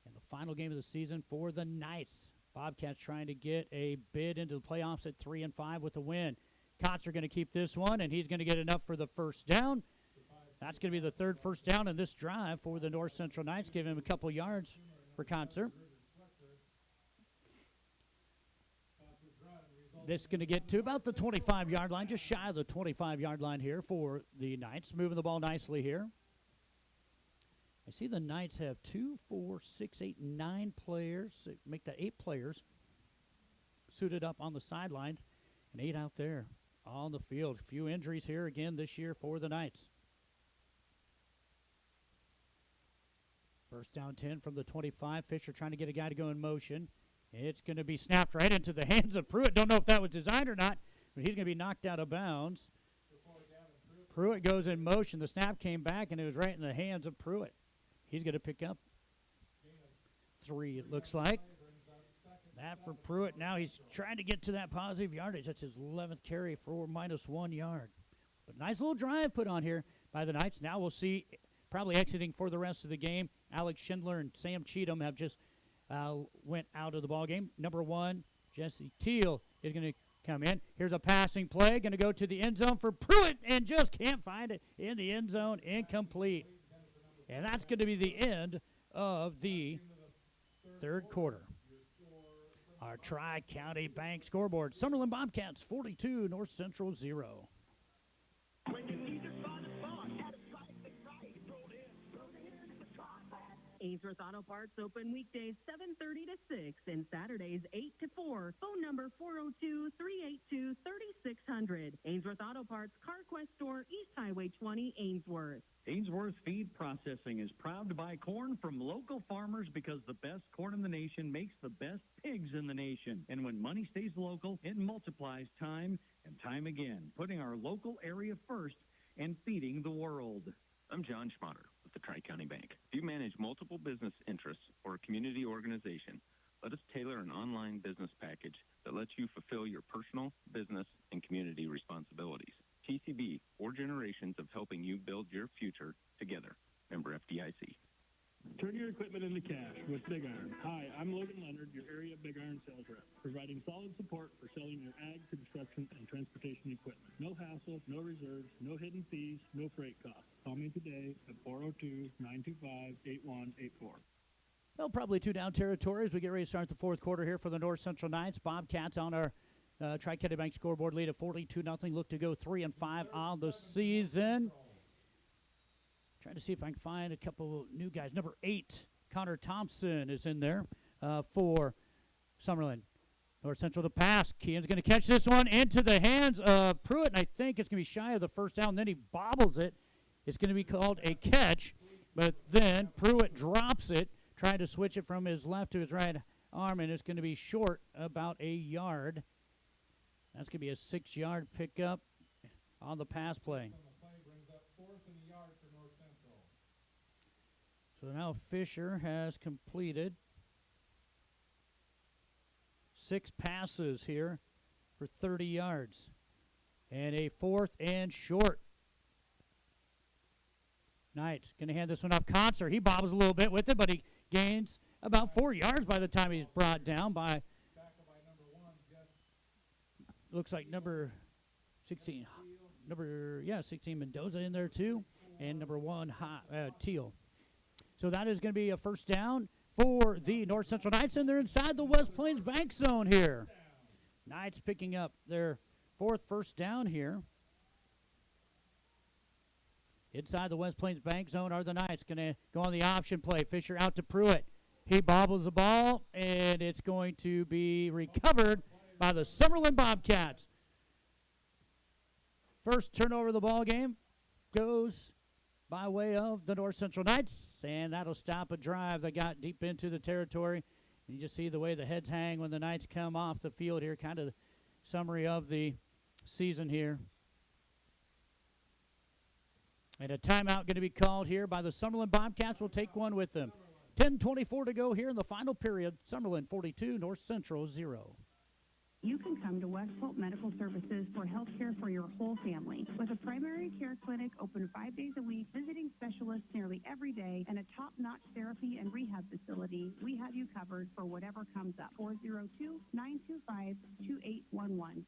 And the final game of the season for the Knights. Bobcats trying to get a bid into the playoffs at 3-5 with a win. Kotzer going to keep this one, and he's going to get enough for the first down. That's going to be the third first down in this drive for the North Central Knights. Give him a couple yards for Kotzer. This is going to get to about the 25-yard line, just shy of the 25-yard line here for the Knights. Moving the ball nicely here. I see the Knights have 2, 4, 6, 8, 9 players. Make that 8 players suited up on the sidelines and 8 out there on the field. A few injuries here again this year for the Knights. First down 10 from the 25. Fisher trying to get a guy to go in motion. It's going to be snapped right into the hands of Pruitt. Don't know if that was designed or not, but he's going to be knocked out of bounds. Pruitt goes in motion. The snap came back, and it was right in the hands of Pruitt. He's going to pick up 3, it looks like. That for Pruitt. Now he's trying to get to that positive yardage. That's his 11th carry for -1 yard. But nice little drive put on here by the Knights. Now we'll see, probably exiting for the rest of the game, Alex Schindler and Sam Cheatham have just went out of the ball game. Number 1, Jesse Teal is going to come in. Here's a passing play, going to go to the end zone for Pruitt, and just can't find it in the end zone. Incomplete. And that's going to be the end of the third quarter. Our Tri-County Bank scoreboard. Summerland Bobcats 42, North Central 0. Ainsworth Auto Parts open weekdays 7:30 to 6 and Saturdays 8 to 4. Phone number 402-382-3600. Ainsworth Auto Parts, CarQuest Store, East Highway 20, Ainsworth. Ainsworth Feed Processing is proud to buy corn from local farmers because the best corn in the nation makes the best pigs in the nation. And when money stays local, it multiplies time and time again, putting our local area first and feeding the world. I'm John Schmatter with the Tri-County Bank. If you manage multiple business interests or a community organization, let us tailor an online business package that lets you fulfill your personal, business, and community responsibilities. TCB, 4 generations of helping you build your future together. Member FDIC. Turn your equipment into cash with Big Iron. Hi, I'm Logan Leonard, your area Big Iron sales rep, providing solid support for selling your ag, construction, and transportation equipment. No hassle, no reserves, no hidden fees, no freight costs. Call me today at 402-925-8184. Well, probably 2 down territory as we get ready to start the fourth quarter here for the North Central Knights. Bobcats on our Tri-County Bank scoreboard lead at 42-0. Look to go 3-5 on the season. Trying to see if I can find a couple new guys. Number 8, Connor Thompson is in there for Summerland. North Central to pass. Kean's going to catch this one into the hands of Pruitt, and I think it's going to be shy of the first down. Then he bobbles it. It's going to be called a catch, but then Pruitt drops it, trying to switch it from his left to his right arm, and it's going to be short about a yard. That's That's going to be a 6-yard pickup on the pass play. On the play brings up 4th and a yard for North Central. So now Fisher has completed 6 passes here for 30 yards. And a 4th and short. Knights going to hand this one off. Concert, he bobbles a little bit with it, but he gains about 4 yards by the time he's brought down by, looks like number 16. 16 Mendoza in there too, and number 1 Teal. So that is going to be a first down for the North Central Knights, and they're inside the West Plains Bank zone here. Knights picking up their 4th first down here. Inside the West Plains Bank zone are the Knights. Going to go on the option play. Fisher out to Pruitt. He bobbles the ball, and it's going to be recovered by the Summerland Bobcats. First turnover of the ball game goes by way of the North Central Knights, and that'll stop a drive that got deep into the territory. You just see the way the heads hang when the Knights come off the field here, kind of summary of the season here. And a timeout going to be called here by the Summerland Bobcats. Will take one with them. 10:24 to go here in the final period. Summerland 42, North Central 0. You can come to West Hope Medical Services for health care for your whole family. With a primary care clinic open 5 days a week, visiting specialists nearly every day, and a top-notch therapy and rehab facility, we have you covered for whatever comes up. 402-925-2811.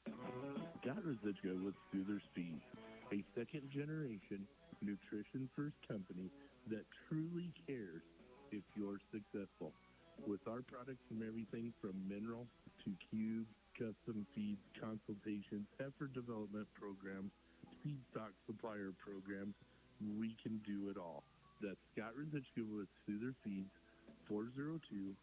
Scott Rosichka with Soother's Feed, a second-generation nutrition-first company that truly cares if you're successful. With our products from everything from mineral to cube, custom feeds, consultations, heifer development programs, feedstock supplier programs, we can do it all. That's Scott Rosichka with Soother Feeds, 402-358-2083.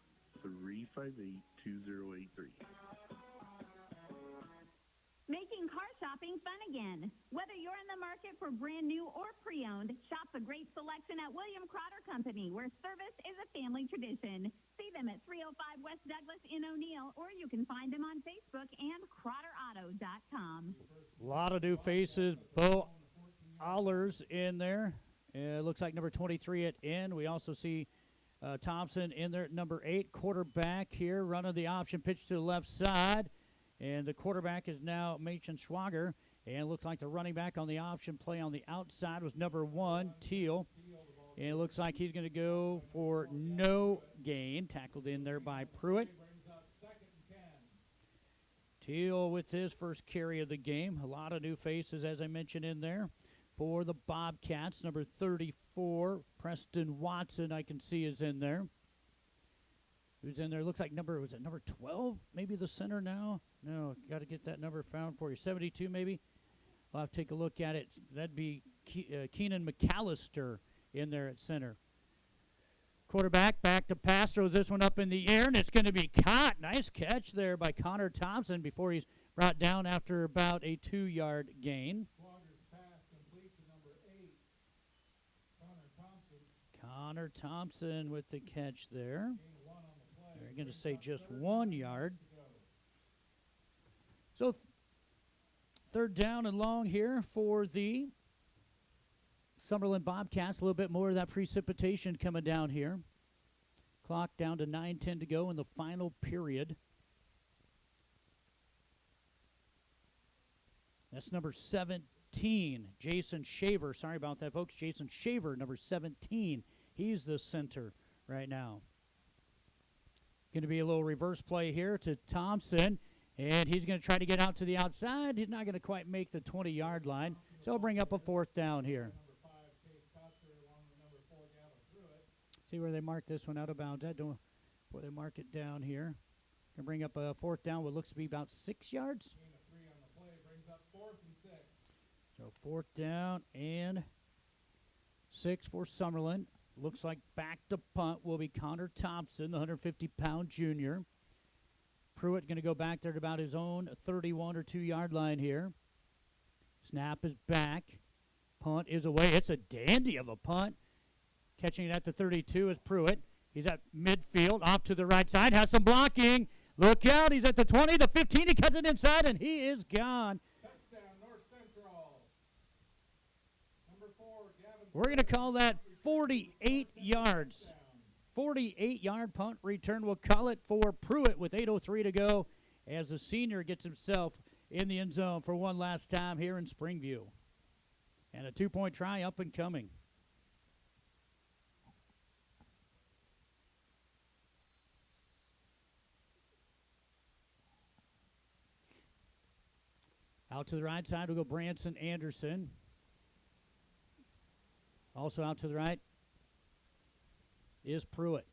Making car shopping fun again. Whether you're in the market for brand new or pre-owned, shop the great selection at William Crotter Company, where service is a family tradition. See them at 305 West Douglas in O'Neill, or you can find them on Facebook and CrotterAuto.com. A lot of new faces. Bo Allers in there. It looks like number 23 at end. We also see Thompson in there at number 8. Quarterback here running the option pitch to the left side. And the quarterback is now Machen Schwager. And it looks like the running back on the option play on the outside was number 1, Teal. And it looks like he's going to go for no gain. Tackled in there by Pruitt. Teal with his first carry of the game. A lot of new faces, as I mentioned, in there. For the Bobcats, number 34, Preston Watson, I can see is in there. Who's in there? Looks like number 12? Maybe the center now? No, got to get that number found for you. 72 maybe? I'll have to take a look at it. That'd be Keenan McAllister in there at center. Quarterback back to pass, throws this one up in the air, and it's going to be caught. Nice catch there by Connor Thompson before he's brought down after about a 2-yard gain. Connor Thompson with the catch there. They're going to say just 1 yard. So third down and long here for the Summerland Bobcats. A little bit more of that precipitation coming down here. Clock down to 9:10 to go in the final period. That's number 17, Jason Shaver. Sorry about that, folks. Jason Shaver, number 17. He's the center right now. Going to be a little reverse play here to Thompson, and he's going to try to get out to the outside. He's not going to quite make the 20-yard line, so he'll bring up a 4th down here. See where they mark this one out of bounds. Where they mark it down here. Going to bring up a 4th down, what looks to be about 6 yards. So 4th down and 6 for Summerland. Looks like back to punt will be Connor Thompson, the 150-pound junior. Pruitt going to go back there to about his own 31 or 2-yard line here. Snap is back. Punt is away. It's a dandy of a punt. Catching it at the 32 is Pruitt. He's at midfield, off to the right side, has some blocking. Look out. He's at the 20, the 15. He cuts it inside, and he is gone. Touchdown, North Central. Number 4, Gavin. We're going to call that 48 yards. 48-yard punt return. We'll call it for Pruitt with 8:03 to go as the senior gets himself in the end zone for one last time here in Springview. And a 2-point try up and coming. Out to the right side, we'll go Branson Anderson. Also out to the right is Pruitt.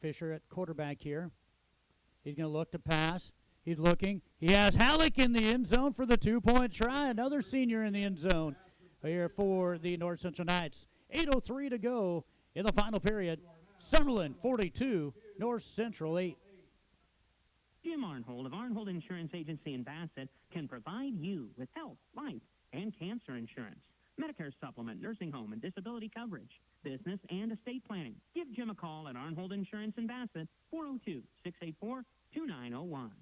Fisher at quarterback here. He's going to look to pass. He's looking. He has Halleck in the end zone for the 2-point try. Another senior in the end zone here for the North Central Knights. 8:03 to go in the final period. Summerland 42, North Central 8. Jim Arnhold of Arnhold Insurance Agency in Bassett can provide you with health, life, and cancer insurance, Medicare supplement, nursing home, and disability coverage, business and estate planning. Give Jim a call at Arnhold Insurance in Bassett, 402-684-2901.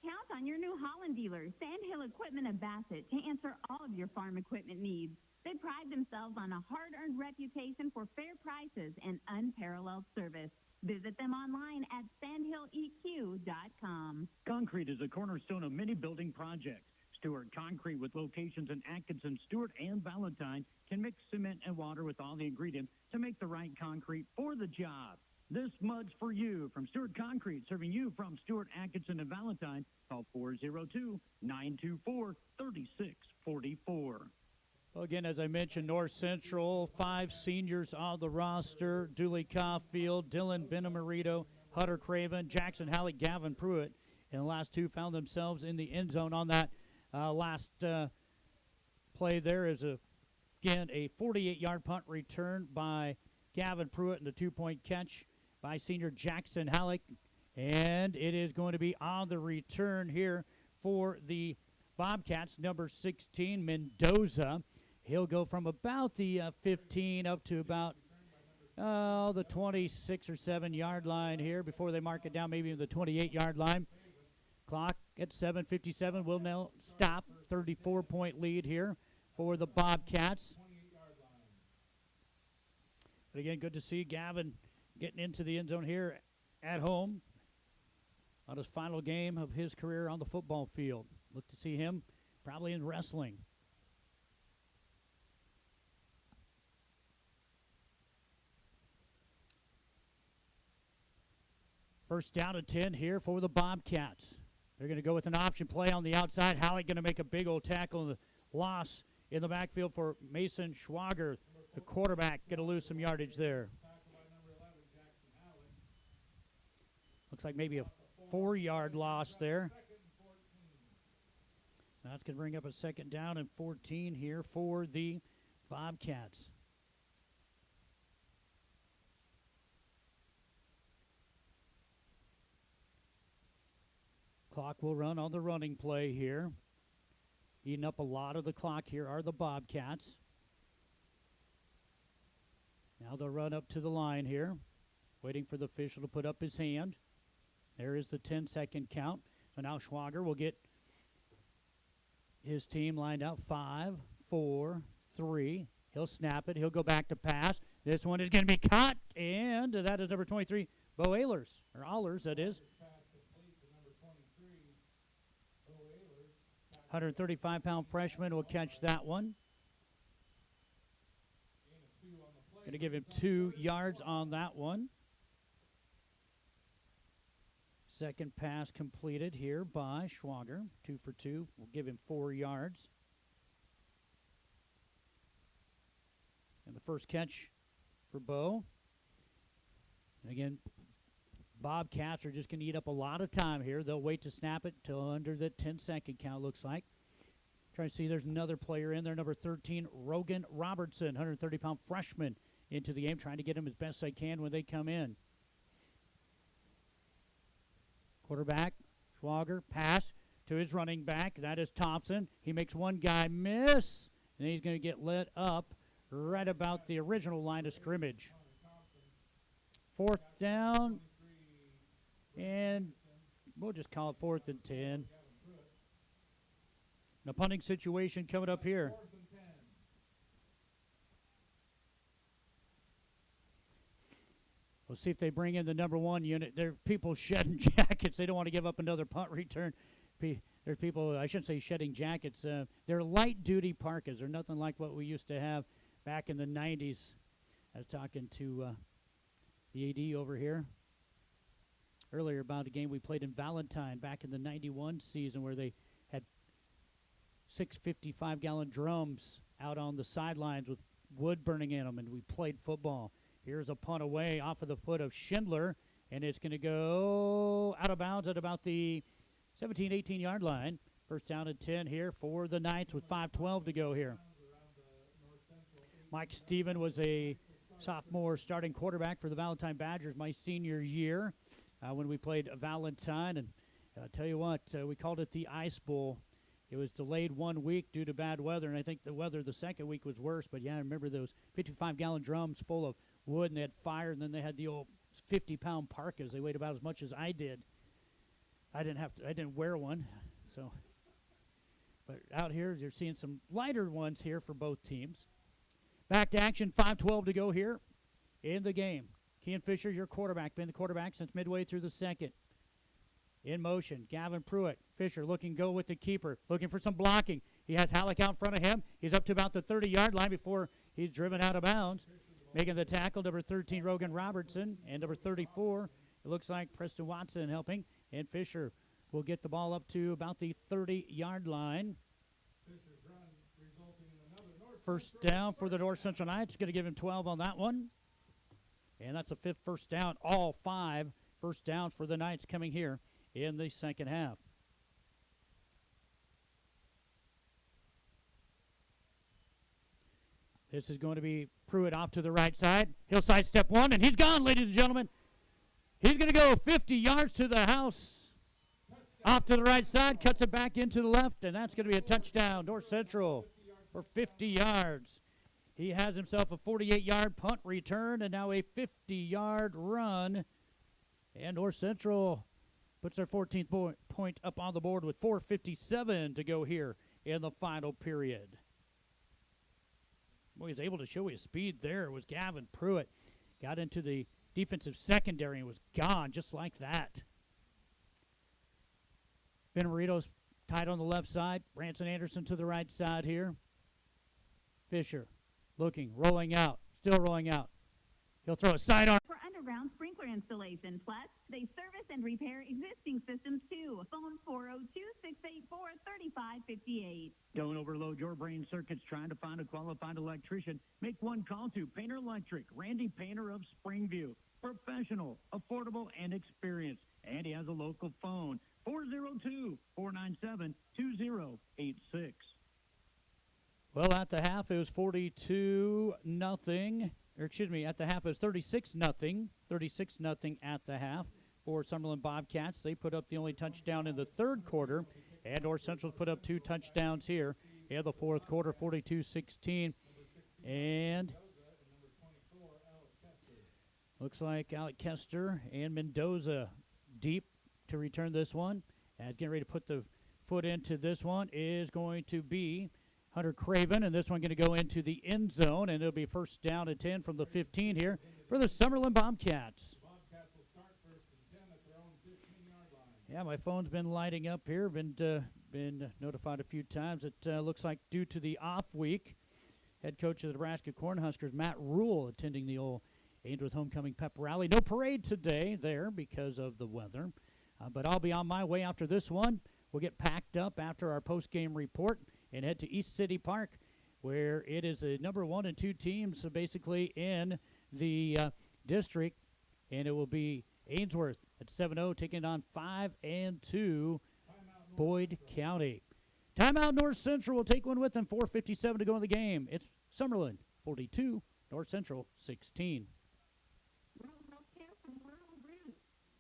Count on your New Holland dealer, Sandhill Equipment of Bassett, to answer all of your farm equipment needs. They pride themselves on a hard-earned reputation for fair prices and unparalleled service. Visit them online at sandhilleq.com. Concrete is a cornerstone of many building projects. Stewart Concrete, with locations in Atkinson, Stewart, and Valentine, can mix cement and water with all the ingredients to make the right concrete for the job. This mud's for you from Stewart Concrete, serving you from Stewart, Atkinson, and Valentine. Call 402-924-3644. Well, again, as I mentioned, North Central, 5 seniors on the roster. Dooley Caulfield, Dylan Benamarito, Hutter Craven, Jackson Halleck, Gavin Pruitt. And the last 2 found themselves in the end zone on that last play. There is, again, a 48-yard punt return by Gavin Pruitt and the 2-point catch by senior Jackson Halleck. And it is going to be on the return here for the Bobcats, number 16, Mendoza. He'll go from about the 15 up to about the 26 or 7-yard line here before they mark it down, maybe the 28-yard line. Clock at 7:57 will now stop. 34-point lead here for the Bobcats. But again, good to see Gavin getting into the end zone here at home on his final game of his career on the football field. Look to see him probably in wrestling. First down and 10 here for the Bobcats. They're going to go with an option play on the outside. Halleck going to make a big old tackle. The loss in the backfield for Mason Schwager, the quarterback, going to lose some yardage there. Looks like maybe a 4-yard loss there. That's going to bring up a second down and 14 here for the Bobcats. Clock will run on the running play here. Eating up a lot of the clock here are the Bobcats. Now they'll run up to the line here, waiting for the official to put up his hand. There is the 10-second count. So now Schwager will get his team lined up. 5, 4, 3. He'll snap it. He'll go back to pass. This one is going to be caught, and that is number 23, Bo Ehlers, or Allers, that is. 135-pound freshman will catch that one. Going to give him 2 yards on that one. Second pass completed here by Schwager. 2 for 2. We'll give him 4 yards. And the first catch for Bo. And again, Bobcats are just going to eat up a lot of time here. They'll wait to snap it till under the 10-second count, looks like. Trying to see there's another player in there, number 13, Rogan Robertson, 130-pound freshman into the game, trying to get him as best they can when they come in. Quarterback, Schwager, pass to his running back. That is Thompson. He makes one guy miss, and he's going to get lit up right about the original line of scrimmage. 4th down. And We'll just call it 4th and 10. A punting situation coming up here. We'll see if they bring in the number 1 unit. There are people shedding jackets. They don't want to give up another punt return. There's people, I shouldn't say shedding jackets. They're light-duty parkas. They're nothing like what we used to have back in the 90s. I was talking to the AD over here earlier about a game we played in Valentine back in the 91 season where they had 6 55-gallon drums out on the sidelines with wood burning in them, and we played football. Here's a punt away off of the foot of Schindler, and it's going to go out of bounds at about the 17, 18-yard line. First down and 10 here for the Knights with 5:12 to go here. Mike Steven was a sophomore starting quarterback for the Valentine Badgers my senior year when we played Valentine. And I'll tell you what, we called it the Ice Bowl. It was delayed 1 week due to bad weather, and I think the weather the second week was worse. But, yeah, I remember those 55-gallon drums full of wood, and they had fire, and then they had the old 50-pound parkas. They weighed about as much as I did. I didn't wear one, so. But out here, you're seeing some lighter ones here for both teams. Back to action, 5:12 to go here in the game. Kean Fisher, your quarterback, been the quarterback since midway through the second. In motion, Gavin Pruitt. Fisher looking go with the keeper, looking for some blocking. He has Halleck out in front of him. He's up to about the 30-yard line before he's driven out of bounds. Making the tackle, number 13, Rogan Robertson, and number 34, it looks like Preston Watson helping. And Fisher will get the ball up to about the 30-yard line. First down for the North Central Knights. Going to give him 12 on that one. And that's a 5th first down. All 5 first downs for the Knights coming here in the second half. This is going to be Pruitt off to the right side. He'll sidestep one, and he's gone, ladies and gentlemen. He's going to go 50 yards to the house. Off to the right side, cuts it back into the left, and that's going to be a touchdown. North Central for 50 yards. He has himself a 48-yard punt return and now a 50-yard run. And North Central puts their 14th point up on the board with 4:57 to go here in the final period. Boy, he's able to show his speed there. It was Gavin Pruitt. Got into the defensive secondary and was gone just like that. Benamarito's tied on the left side. Branson Anderson to the right side here. Fisher looking, rolling out, still rolling out. He'll throw a sidearm. For underground sprinkler installation. Plus, they service and repair existing systems too. Phone 402-684-3558. Don't overload your brain circuits trying to find a qualified electrician. Make one call to Painter Electric, Randy Painter of Springview. Professional, affordable, and experienced. And he has a local phone, 402-497-2086. Well, at the half, it was 42-0. Or excuse me, at the half, it was 36-0. 36-0 at the half for Summerland Bobcats. They put up the only touchdown in the third quarter. And North Central's put up 2 touchdowns here in the fourth quarter, 42-16. And looks like Alec Kester and Mendoza deep to return this one. And getting ready to put the foot into this one is going to be Hunter Craven, and this one going to go into the end zone, and it'll be first down and 10 from the 15 here for the Summerland Bobcats. Bobcats will start 1st and 10 at their own 15-yard line. Yeah, my phone's been lighting up here. Been notified a few times. It looks like due to the off week, head coach of the Nebraska Cornhuskers, Matt Rule, attending the old Ainsworth Homecoming Pep Rally. No parade today there because of the weather, but I'll be on my way after this one. We'll get packed up after our post-game report and head to East City Park, where it is the number 1 and 2 teams basically in the district, and it will be Ainsworth at 7-0 taking on 5-2 Boyd County. Timeout. North Central will take one with them. 4:57 to go in the game. It's Summerland 42, North Central 16.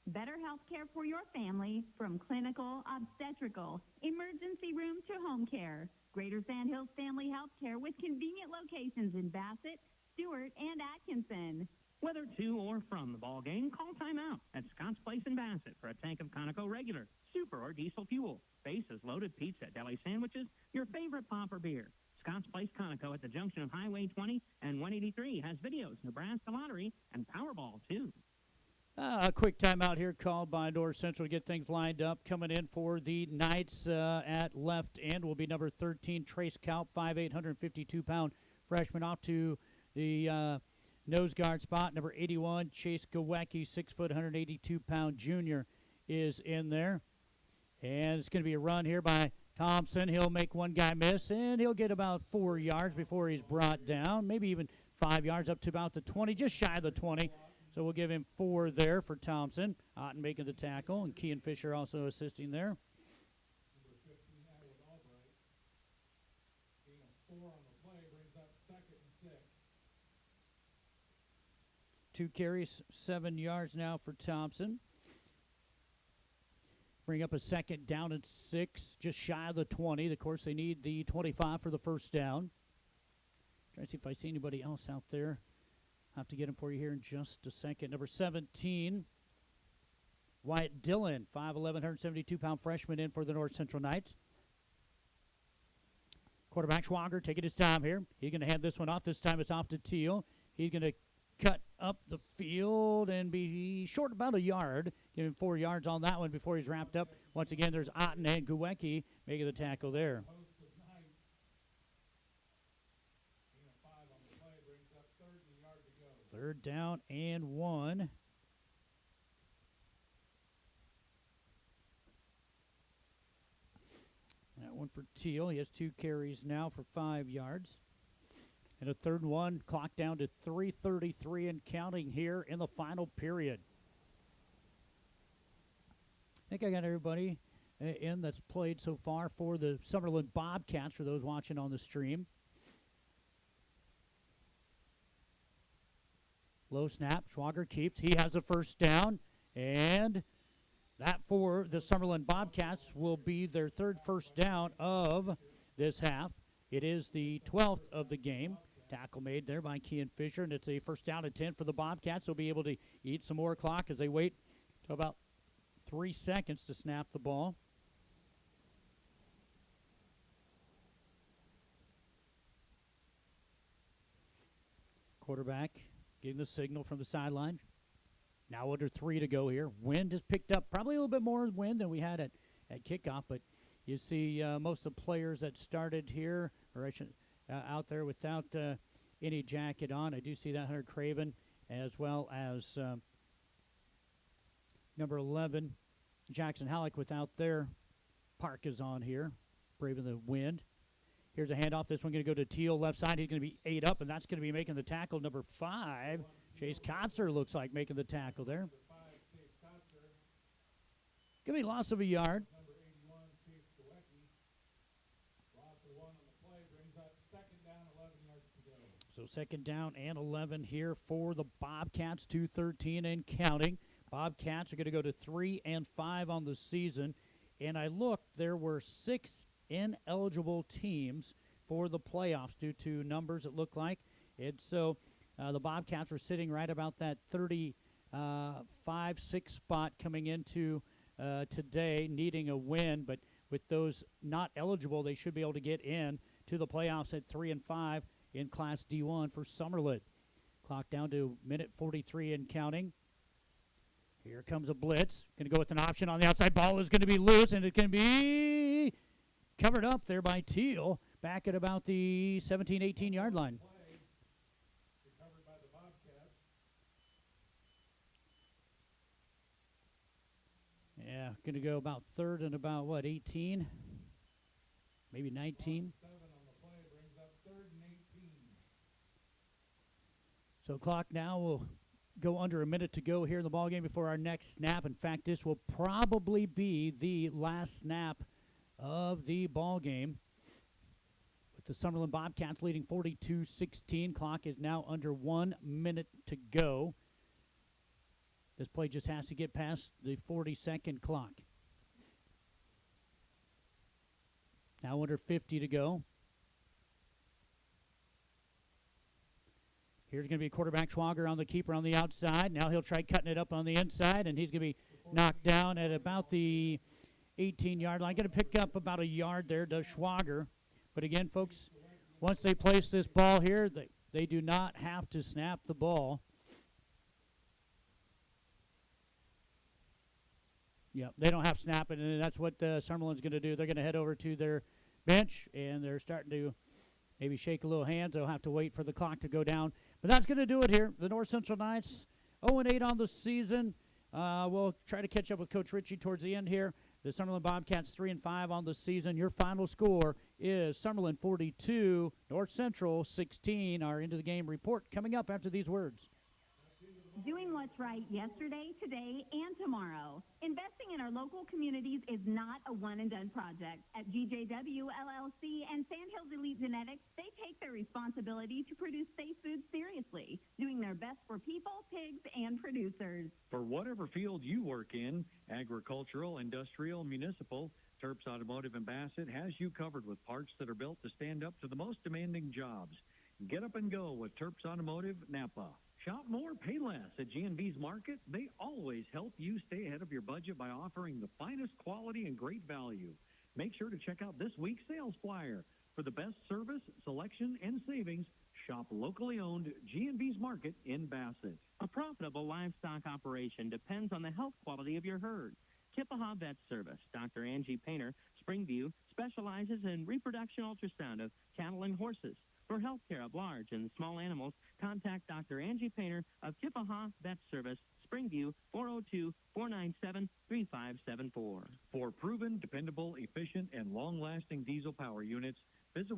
Better health care for your family, from clinical, obstetrical, emergency room to home care. Greater Sand Hills Family Health Care with convenient locations in Bassett, Stewart, and Atkinson. Whether to or from the ball game, call timeout at Scott's Place in Bassett for a tank of Conoco Regular, Super, or Diesel fuel. Faces, loaded pizza, deli sandwiches, your favorite pop or beer. Scott's Place Conoco at the junction of Highway 20 and 183 has videos, Nebraska Lottery, and Powerball, too. A quick timeout here called by North Central to get things lined up. Coming in for the Knights at left end will be number 13, Trace Kaup, 5'8", 152-pound freshman, off to the nose guard spot. Number 81, Chase Gowecki, 6 foot, 182-pound junior, is in there. And it's going to be a run here by Thompson. He'll make one guy miss, and he'll get about 4 yards before he's brought down, maybe even 5 yards up to about the 20, just shy of the 20. So we'll give him 4 there for Thompson. Otten making the tackle, and Kean Fisher also assisting there. Number 15, Edward Albright. Gain of 4 on the play, brings up 2nd and 6. 2 carries, 7 yards now for Thompson. Bring up a 2nd down and 6, just shy of the 20. Of course, they need the 25 for the first down. Trying to see if I see anybody else out there. Have to get him for you here in just a second. Number 17, Wyatt Dillon, 5'11", 172-pound freshman in for the North Central Knights. Quarterback Schwager taking his time here. He's going to hand this one off. This time it's off to Teal. He's going to cut up the field and be short about a yard. Give him 4 yards on that one before he's wrapped up. Once again, there's Otten and Gowecki making the tackle there. Third down and 1. That one for Teal. He has 2 carries now for 5 yards. And a 3rd and 1, clock down to 3:33 and counting here in the final period. I think I got everybody in that's played so far for the Summerland Bobcats, for those watching on the stream. Low snap, Schwager keeps. He has a first down, and that for the Summerland Bobcats will be their 3rd first down of this half. It is the 12th of the game. Tackle made there by Kean Fisher, and it's a first down and 10 for the Bobcats. They'll be able to eat some more clock as they wait to about 3 seconds to snap the ball. Quarterback getting the signal from the sideline. Now under 3 to go here. Wind has picked up, probably a little bit more wind than we had at kickoff, but you see most of the players that started here, or I should, out there without any jacket on. I do see that Hunter Craven, as well as number 11, Jackson Halleck, without their parkas on here, braving the wind. Here's a handoff. This one going to go to Teal, left side. He's going to be 8 up, and that's going to be making the tackle. Number 5, Chase Kotzer looks like making the tackle there. Going to be loss of a yard. Number 81, Chase Gowecki. Loss of 1 on the play, brings up 2nd down, 11 yards to go. So 2nd down and 11 here for the Bobcats, 2:13 and counting. Bobcats are going to go to 3 and 5 on the season. And I looked, there were 6 ineligible teams for the playoffs due to numbers, it looked like. And so the Bobcats were sitting right about that 35-6 spot coming into today, needing a win. But with those not eligible, they should be able to get in to the playoffs at 3 and 5 in Class D1 for Summerland. Clock down to minute 43 and counting. Here comes a blitz. Going to go with an option on the outside. Ball is going to be loose, and it can be covered up there by Teal, back at about the 17, 18-yard line. Recovered by the Bobcats. Yeah, going to go about 3rd and about, 18? Maybe 19? 7 on the play, brings up 3rd and 18. So clock now will go under a minute to go here in the ballgame before our next snap. In fact, this will probably be the last snap of the ball game, with the Summerland Bobcats leading 42-16. Clock is now under 1 minute to go. This play just has to get past the 40-second clock. Now under 50 to go. Here's going to be quarterback Schwager on the keeper on the outside. Now he'll try cutting it up on the inside, and he's going to be knocked down at about the 18-yard line. Going to pick up about a yard there, does Schwager. But again, folks, once they place this ball here, they do not have to snap the ball. Yeah, they don't have to snap it, and that's what Summerland's going to do. They're going to head over to their bench, and they're starting to maybe shake a little hands. They'll have to wait for the clock to go down. But that's going to do it here. The North Central Knights 0-8 on the season. We'll try to catch up with Coach Ritchie towards the end here. The Summerland Bobcats 3-5 on the season. Your final score is Summerland 42, North Central 16. Our Into the Game report coming up after these words. Doing what's right yesterday, today, and tomorrow. Investing in our local communities is not a one-and-done project. At GJW, LLC, and Sandhills Elite Genetics, they take their responsibility to produce safe food seriously, doing their best for people, pigs, and producers. For whatever field you work in, agricultural, industrial, municipal, Terps Automotive in Bassett has you covered with parts that are built to stand up to the most demanding jobs. Get up and go with Terps Automotive Napa. Shop more, pay less at G&B's Market. They always help you stay ahead of your budget by offering the finest quality and great value. Make sure to check out this week's sales flyer. For the best service, selection, and savings, shop locally owned G&B's Market in Bassett. A profitable livestock operation depends on the health quality of your herd. Kippaha Vet Service, Dr. Angie Painter, Springview, specializes in reproduction ultrasound of cattle and horses. For health care of large and small animals, contact Dr. Angie Painter of Kippaha Vet Service, Springview, 402-497-3574. For proven, dependable, efficient, and long-lasting diesel power units,